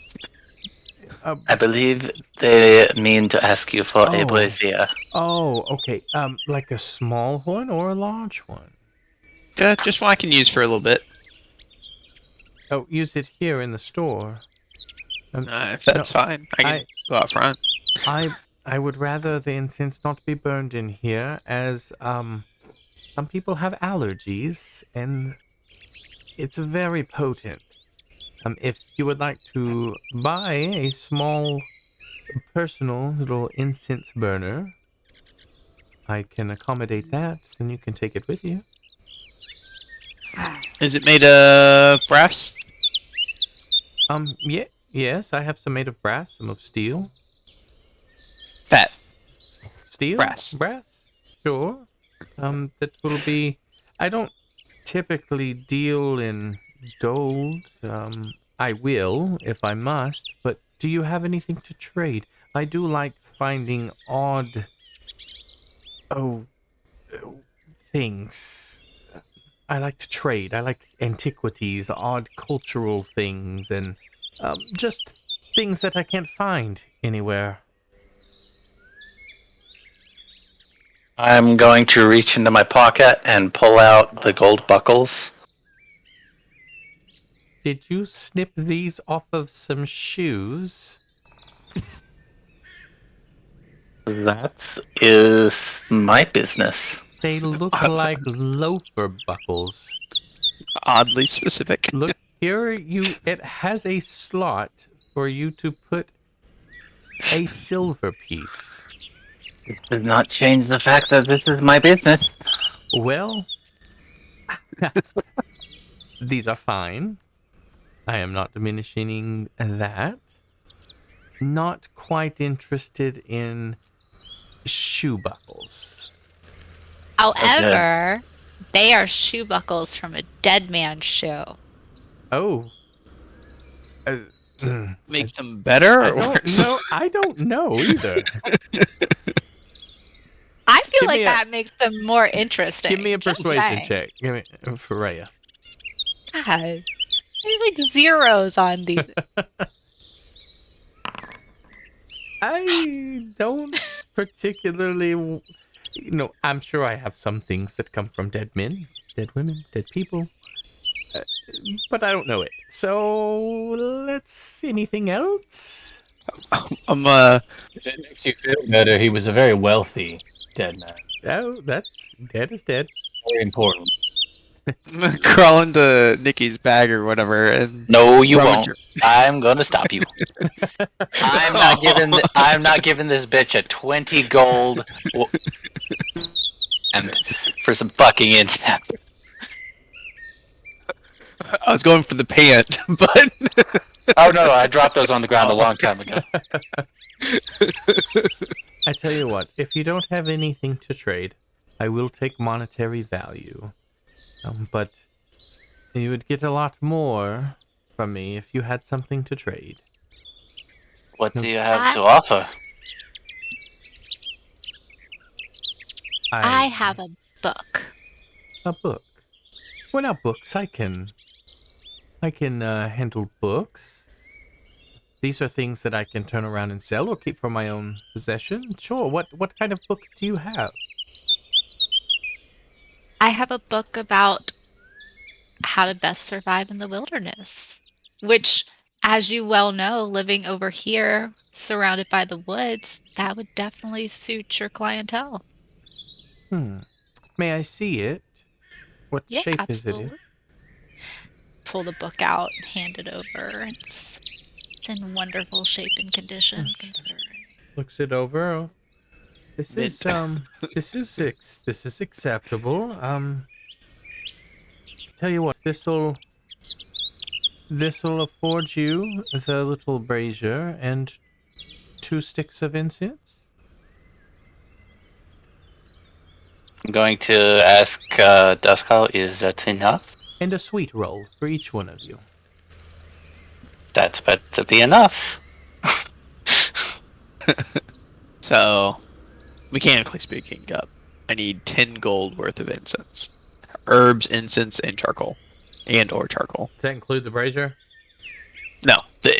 I believe they mean to ask you for a Oh. brazier. Oh, okay. Like a small one or a large one? Just one I can use for a little bit. Oh, use it here in the store. If that's fine, I can go out front. I would rather the incense not be burned in here, as some people have allergies, and it's very potent. If you would like to buy a small, personal little incense burner, I can accommodate that, and you can take it with you. Is it made of brass? Yeah, yes, I have some made of brass, some of steel. Fat. Steel? Brass. Brass? Sure. That will be... I don't typically deal in gold. I will, if I must, but do you have anything to trade? I do like finding odd... things. I like to trade. I like antiquities, odd cultural things, and just things that I can't find anywhere. I'm going to reach into my pocket and pull out the gold buckles. Did you snip these off of some shoes? That is my business. They look like loafer buckles. Oddly specific. Look here, it has a slot for you to put a silver piece. This does not change the fact that this is my business. Well, these are fine. I am not diminishing that. Not quite interested in shoe buckles. However, they are shoe buckles from a dead man's shoe. Oh. Make them better or worse? I don't know either. I feel Give like me that makes them more interesting. Give me a Just persuasion saying. check. Give me for Rhea. God, there's like zeros on these. I don't particularly, I'm sure I have some things that come from dead men, dead women, dead people, but I don't know it. So anything else? It makes you feel better. He was a very wealthy dead man. Oh, that's dead is dead. Very important. I'm gonna crawl into Nikki's bag or whatever and No, you rummage won't. her- I'm gonna stop you. I'm not giving this bitch a 20 gold and for some fucking incense. I was going for the pant, but Oh no, I dropped those on the ground a long time ago. I tell you what, if you don't have anything to trade, I will take monetary value. But you would get a lot more from me if you had something to trade. What do you have to offer? I have a book. A book. Well, now books, I can handle books. These are things that I can turn around and sell or keep for my own possession. Sure. What kind of book do you have? I have a book about how to best survive in the wilderness, which, as you well know, living over here, surrounded by the woods, that would definitely suit your clientele. May I see it? What Yeah, shape absolutely. is it in? Pull the book out, hand it over. It's in wonderful shape and condition, considering. Looks it over. This is acceptable. Tell you what, this'll afford you the little brazier and 2 sticks of incense. I'm going to ask Duskal, is that enough? And a sweet roll for each one of you. That's better be enough. so mechanically speaking, I need 10 gold worth of incense, herbs, incense, and charcoal, or charcoal. Does that include the brazier? No,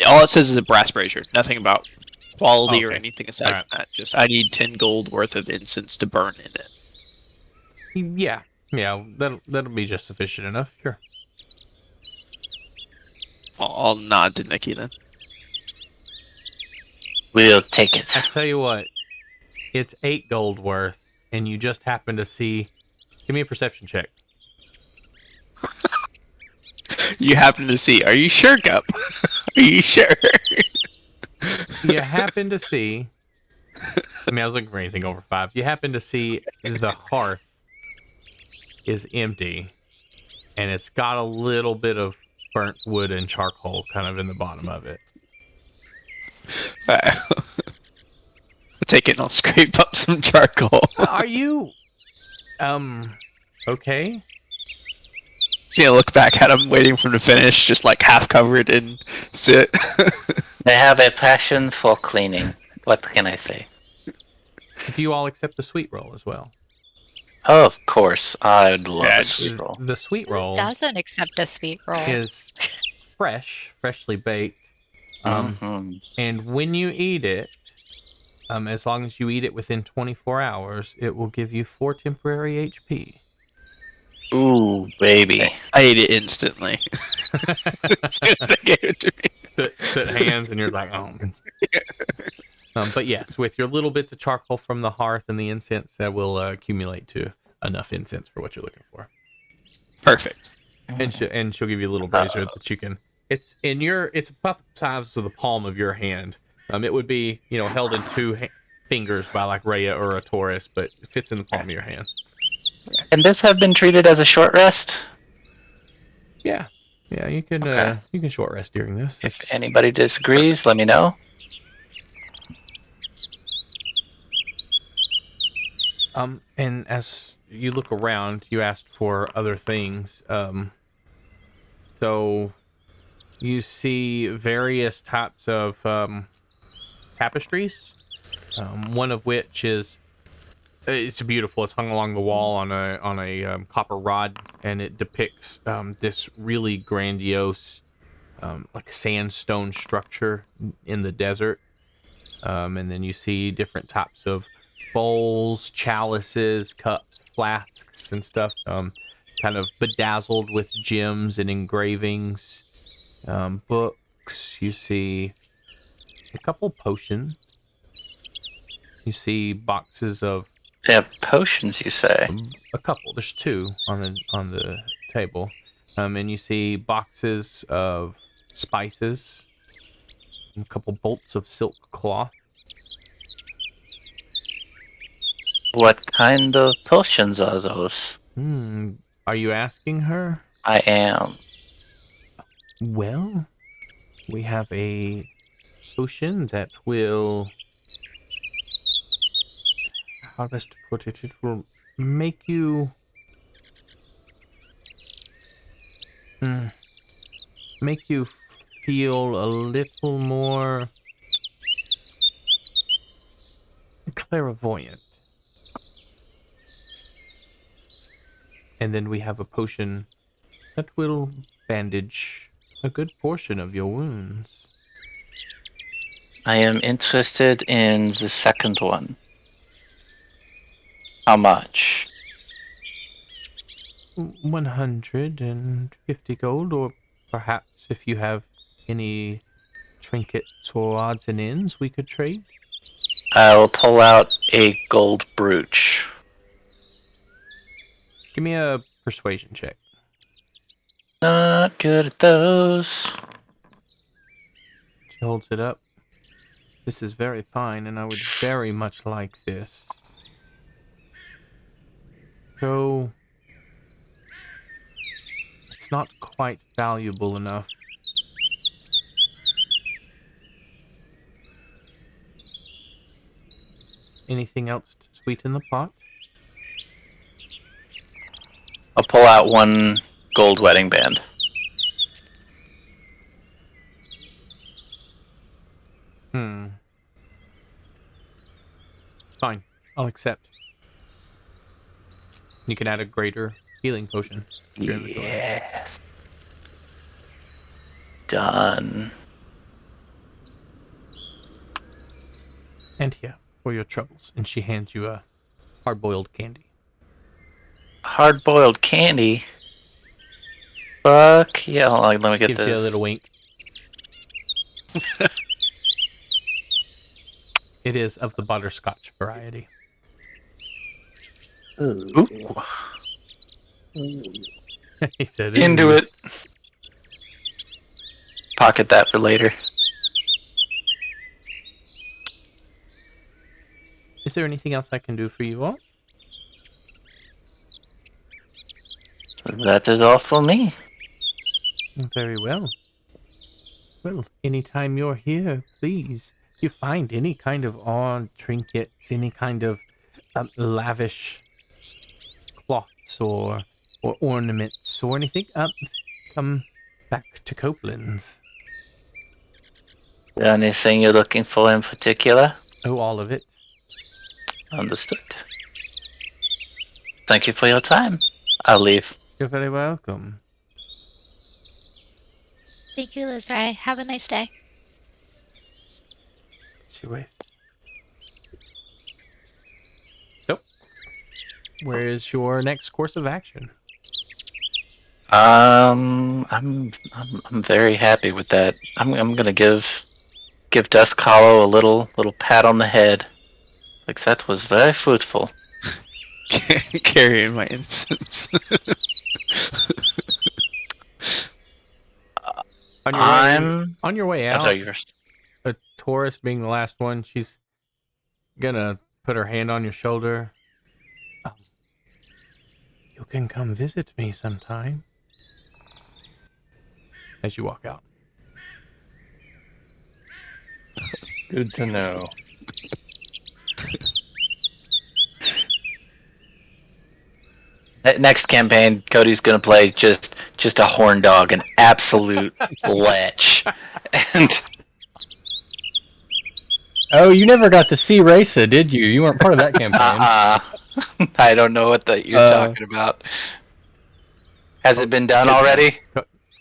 all it says is a brass brazier. Nothing about quality or Okay. anything aside from that. Just I need 10 gold worth of incense to burn in it. Yeah, that'll be just sufficient enough. Sure. I'll nod to Nikki then. We'll take it. I tell you what, it's 8 gold worth, and you just happen to see. Give me a perception check. You happen to see. Are you sure, Gup? Are you sure? You happen to see mean, I was looking for anything over 5. You happen to see the hearth is empty, and it's got a little bit of burnt wood and charcoal kind of in the bottom of it. I'll take it and I'll scrape up some charcoal. Are you, okay? So, look back at him, waiting for him to finish, just like half covered in soot. They have a passion for cleaning. What can I say? Do you all accept the sweet roll as well? Oh, of course. I'd love a Yes. sweet roll. The sweet roll Doesn't accept a sweet roll. is freshly baked. Mhm. And when you eat it, as long as you eat it within 24 hours, it will give you 4 temporary HP. Ooh, baby. I ate it instantly. As soon as they gave it to me. Sit hands, and you're like, oh. But yes, with your little bits of charcoal from the hearth and the incense, that will accumulate to enough incense for what you're looking for. Perfect. And she'll give you a little brazier that you can. It's about the size of the palm of your hand. It would be held in 2 fingers by like Rhea or a Taurus, but it fits in the palm of your hand. Can this have been treated as a short rest? Yeah, you can Okay. you can short rest during this. If anybody disagrees, let me know. And as you look around, you asked for other things. So you see various types of tapestries. One of which is it's beautiful. It's hung along the wall on a copper rod, and it depicts this really grandiose like sandstone structure in the desert. And then you see different types of bowls, chalices, cups, flasks, and stuff, kind of bedazzled with gems and engravings. Books. You see a couple potions. You see boxes of They have potions, you say? a couple. There's 2 on the table, and you see boxes of spices, a couple bolts of silk cloth. What kind of potions are those? Are you asking her? I am. Well, we have a potion that will... How best to put it? It will make you... make you feel a little more... clairvoyant. And then we have a potion that will bandage a good portion of your wounds. I am interested in the second one. How much? 150 gold, or perhaps if you have any trinkets or odds and ends, we could trade. I will pull out a gold brooch. Give me a persuasion check. Not good at those. She holds it up. This is very fine, and I would very much like this. So, it's not quite valuable enough. Anything else to sweeten the pot? I'll pull out 1 gold wedding band. Fine. I'll accept. You can add a greater healing potion to your inventory. Yeah. Done. And here, for your troubles. And she hands you a hard-boiled candy. Hard-boiled candy? Fuck yeah, hold on, let me get Gives this. you a little wink. It is of the butterscotch variety. Ooh. He said, Into "Ooh." it. Pocket that for later. Is there anything else I can do for you all? That is all for me. Very well. Well, anytime you're here, please, if you find any kind of odd trinkets, any kind of lavish cloths or ornaments or anything, come back to Copeland's. Is there anything you're looking for in particular? Oh, all of it. Understood. Thank you for your time. I'll leave. You're very welcome. Thank you, Lizrai. Have a nice day. She waits. So, where is your next course of action? I'm very happy with that. I'm gonna give Dusk Hollow a little pat on the head. Like that was very fruitful. Carrying my incense. On your way I'm out, sorry, you first. Taurus being the last one, she's gonna put her hand on your shoulder. You can come visit me sometime. As you walk out. Good to know. Next campaign, Cody's gonna play just a horn dog, an absolute lech, and Oh, you never got to see Raisa, did you? You weren't part of that campaign. I don't know what you're talking about. Has it been done already?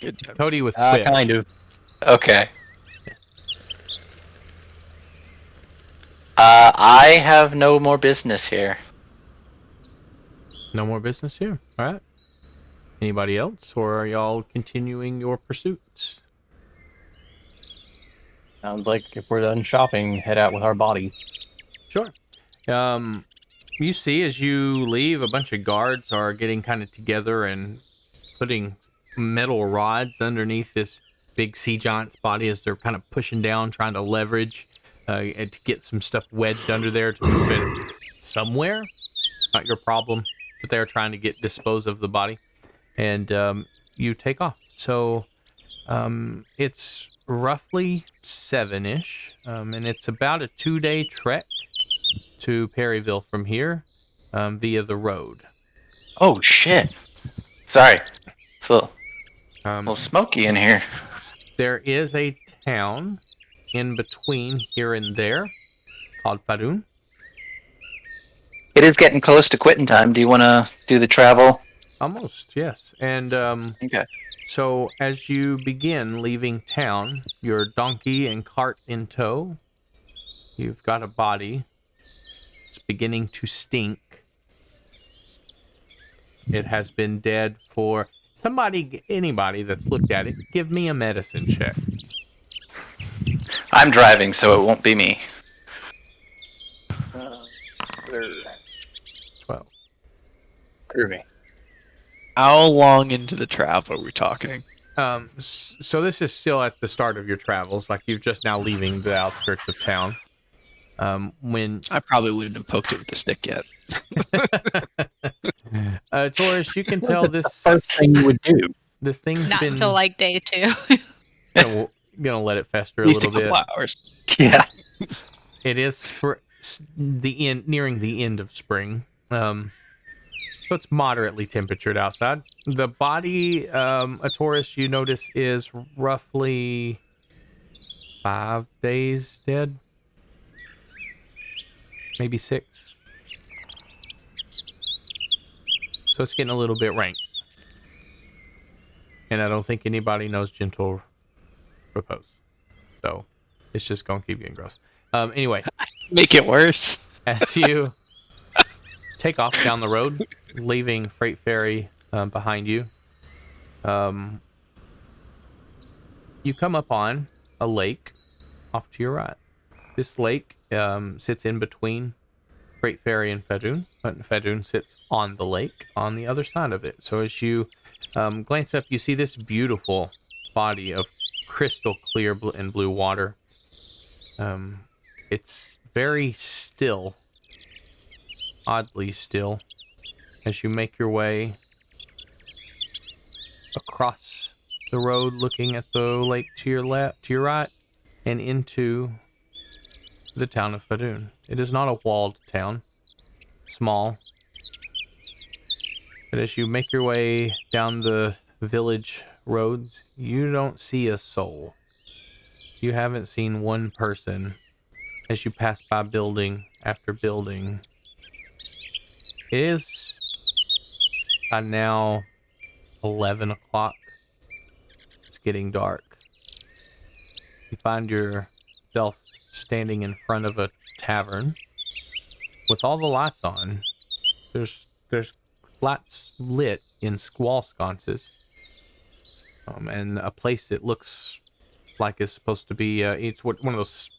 Good times. Cody with quips. Kind of. Okay. I have no more business here. No more business here. All right. Anybody else, or are y'all continuing your pursuits? Sounds like if we're done shopping, head out with our body. Sure. You see as you leave, a bunch of guards are getting kind of together and putting metal rods underneath this big sea giant's body as they're kind of pushing down, trying to leverage and to get some stuff wedged under there to move it somewhere. Not your problem, but they're trying to dispose of the body. And you take off. So it's roughly 7-ish, and it's about a 2-day trek to Perryville from here via the road. Oh shit! Sorry, it's a Um, little smoky in here. There is a town in between here and there called Fadoun. It is getting close to quitting time. Do you want to do the travel? Almost, yes. And Okay. so as you begin leaving town, your donkey and cart in tow, you've got a body. It's beginning to stink. It has been dead for anybody that's looked at it. Give me a medicine check. I'm driving, so it won't be me. 12. Groovy. How long into the travel are we talking? So this is still at the start of your travels, like you're just now leaving the outskirts of town. When I probably wouldn't have poked it with the stick yet. Taurus, you can tell this First thing you would do. this thing's Not been until like day 2. gonna let it fester At a least a little couple bit. hours. Yeah. It is nearing the end of spring. So it's moderately temperatured outside. The body, a Taurus, you notice is roughly 5 days dead. Maybe 6. So it's getting a little bit rank. And I don't think anybody knows gentle repose. So it's just gonna keep getting gross. Anyway, Make it worse. as you take off down the road, leaving Freight Ferry behind you, you come upon a lake off to your right. This lake sits in between Freight Ferry and Fadoun, but Fadoun sits on the lake on the other side of it. So as you glance up, you see this beautiful body of crystal clear and blue water. It's very still oddly still as you make your way across the road, looking at the lake to your left, to your right, and into the town of Fadoon. It is not a walled town, small, but as you make your way down the village road, you don't see a soul. You haven't seen one person as you pass by building after building. It is by now 11 o'clock. It's getting dark. You find yourself standing in front of a tavern with all the lights on. There's lights lit in wall sconces, and a place that looks like it's supposed to be. It's one of those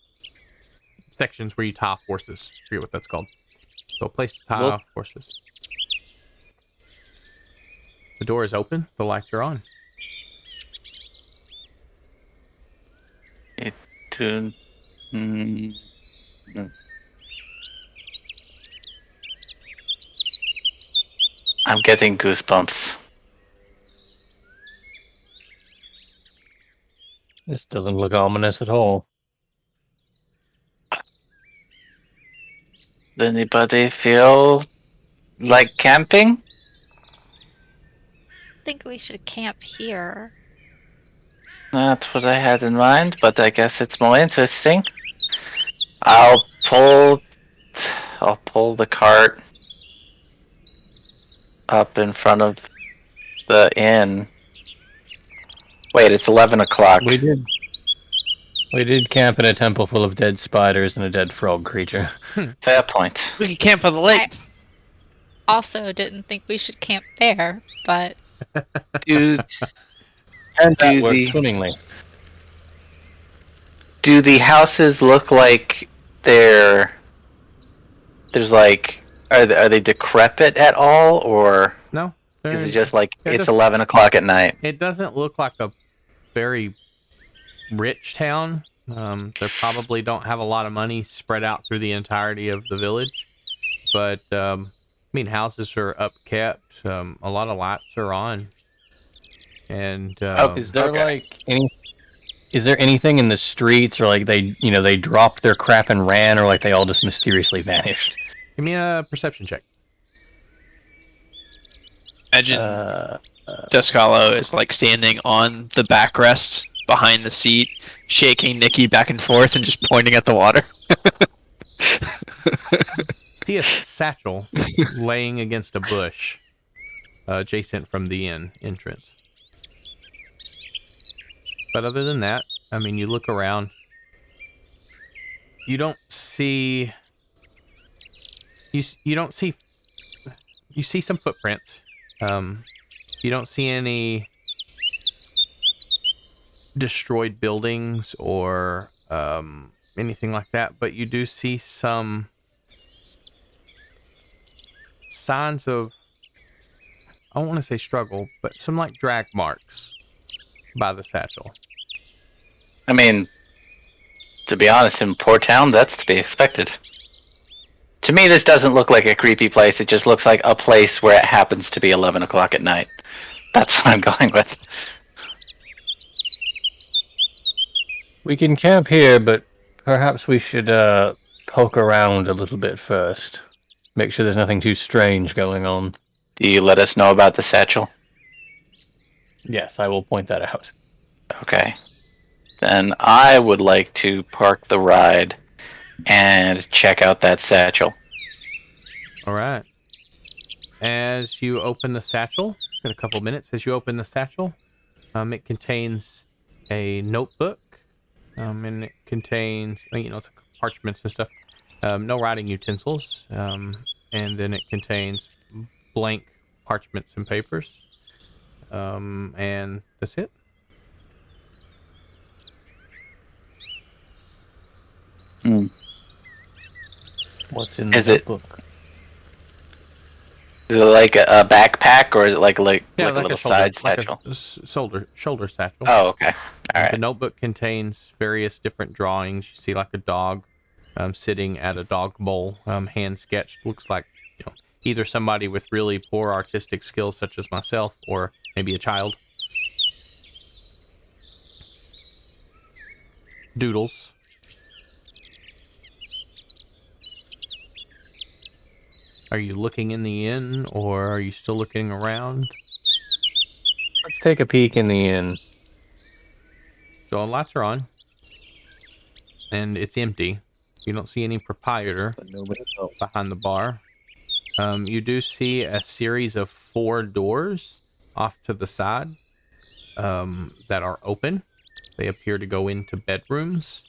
sections where you tie off horses. I forget what that's called. So a place to tie off horses. The door is open. The lights are on. I'm getting goosebumps. This doesn't look ominous at all. Does anybody feel like camping? I think we should camp here. That's what I had in mind, but I guess it's more interesting. I'll pull the cart up in front of the inn. Wait, it's 11 o'clock. We did camp in a temple full of dead spiders and a dead frog creature. Fair point. We can camp on the lake. Also, didn't think we should camp there, but Do And that Do worked the- swimmingly. do the houses look like there's like are they decrepit at all, or No. is it just like they're it's just- 11 o'clock at night? It doesn't look like a very rich town. They probably don't have a lot of money spread out through the entirety of the village. But, I mean, houses are upkept. A lot of lights are on. And, Is there Okay. like any? Is there anything in the streets, or like they dropped their crap and ran, or like they all just mysteriously vanished? give me a perception check. Imagine Descalo is like standing on the backrest behind the seat, shaking Nikki back and forth and just pointing at the water. See a satchel laying against a bush adjacent from the inn entrance. But other than that, I mean, you look around. You don't see... You don't see... You see some footprints. You don't see any destroyed buildings or anything like that, but you do see some signs of, I don't want to say struggle, but some like drag marks by the satchel. I mean, to be honest, in Port Town, that's to be expected. To me, this doesn't look like a creepy place. It just looks like a place where it happens to be 11 o'clock at night. That's what I'm going with. We can camp here, but perhaps we should poke around a little bit first. Make sure there's nothing too strange going on. Do you let us know about the satchel? Yes, I will point that out. Okay. Then I would like to park the ride and check out that satchel. All right. As you open the satchel, in a couple minutes, as you open the satchel, it contains a notebook, and it contains, it's parchments and stuff. No writing utensils, and then it contains blank parchments and papers, and that's it. What's in the Is it- notebook? Is it like a backpack, or is it like a little side like satchel? a shoulder satchel. Oh, okay. All The right. notebook contains various different drawings. You see like a dog sitting at a dog bowl, hand sketched. Looks like either somebody with really poor artistic skills such as myself, or maybe a child. Doodles. Are you looking in the inn, or are you still looking around? Let's take a peek in the inn. So lights are on, and it's empty. You don't see any proprietor But nobody else. behind the bar. You do see a series of 4 doors off to the side that are open. They appear to go into bedrooms,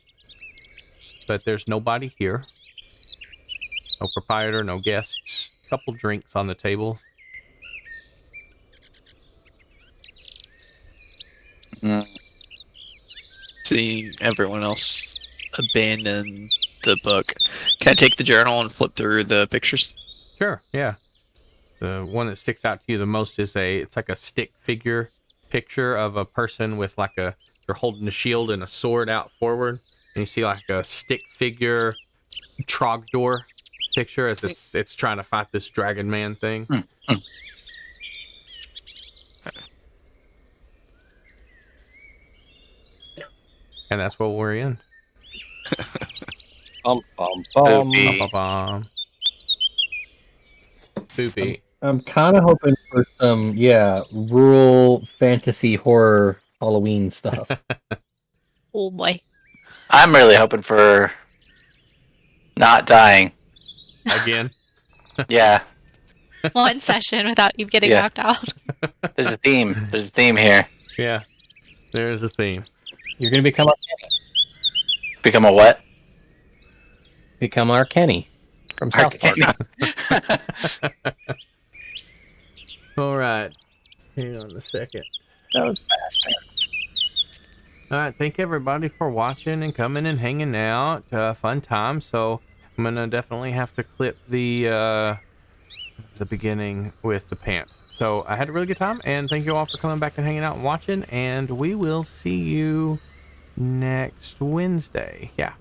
but there's nobody here. No proprietor, no guests. A couple drinks on the table. Seeing everyone else abandon the book, can I take the journal and flip through the pictures? Sure, yeah. The one that sticks out to you the most is it's like a stick figure picture of a person with like they're holding a shield and a sword out forward. And you see like a stick figure Trogdor picture as it's trying to fight this dragon man thing. And that's what we're in. Spoopy. Spoopy. I'm kind of hoping for some, rural fantasy horror Halloween stuff. Oh boy. I'm really hoping for not dying. Again. Yeah, One session without you getting Yeah. knocked out. there's a theme. There's a theme here. Yeah. There's a theme. You're gonna become Become a what? our Kenny from South Park. All right. Hang on a second. That was fast. All right. Thank everybody for watching and coming and hanging out. Fun time. So I'm gonna definitely have to clip the beginning with the pant. So I had a really good time, and thank you all for coming back and hanging out and watching. And we will see you next Wednesday. Yeah.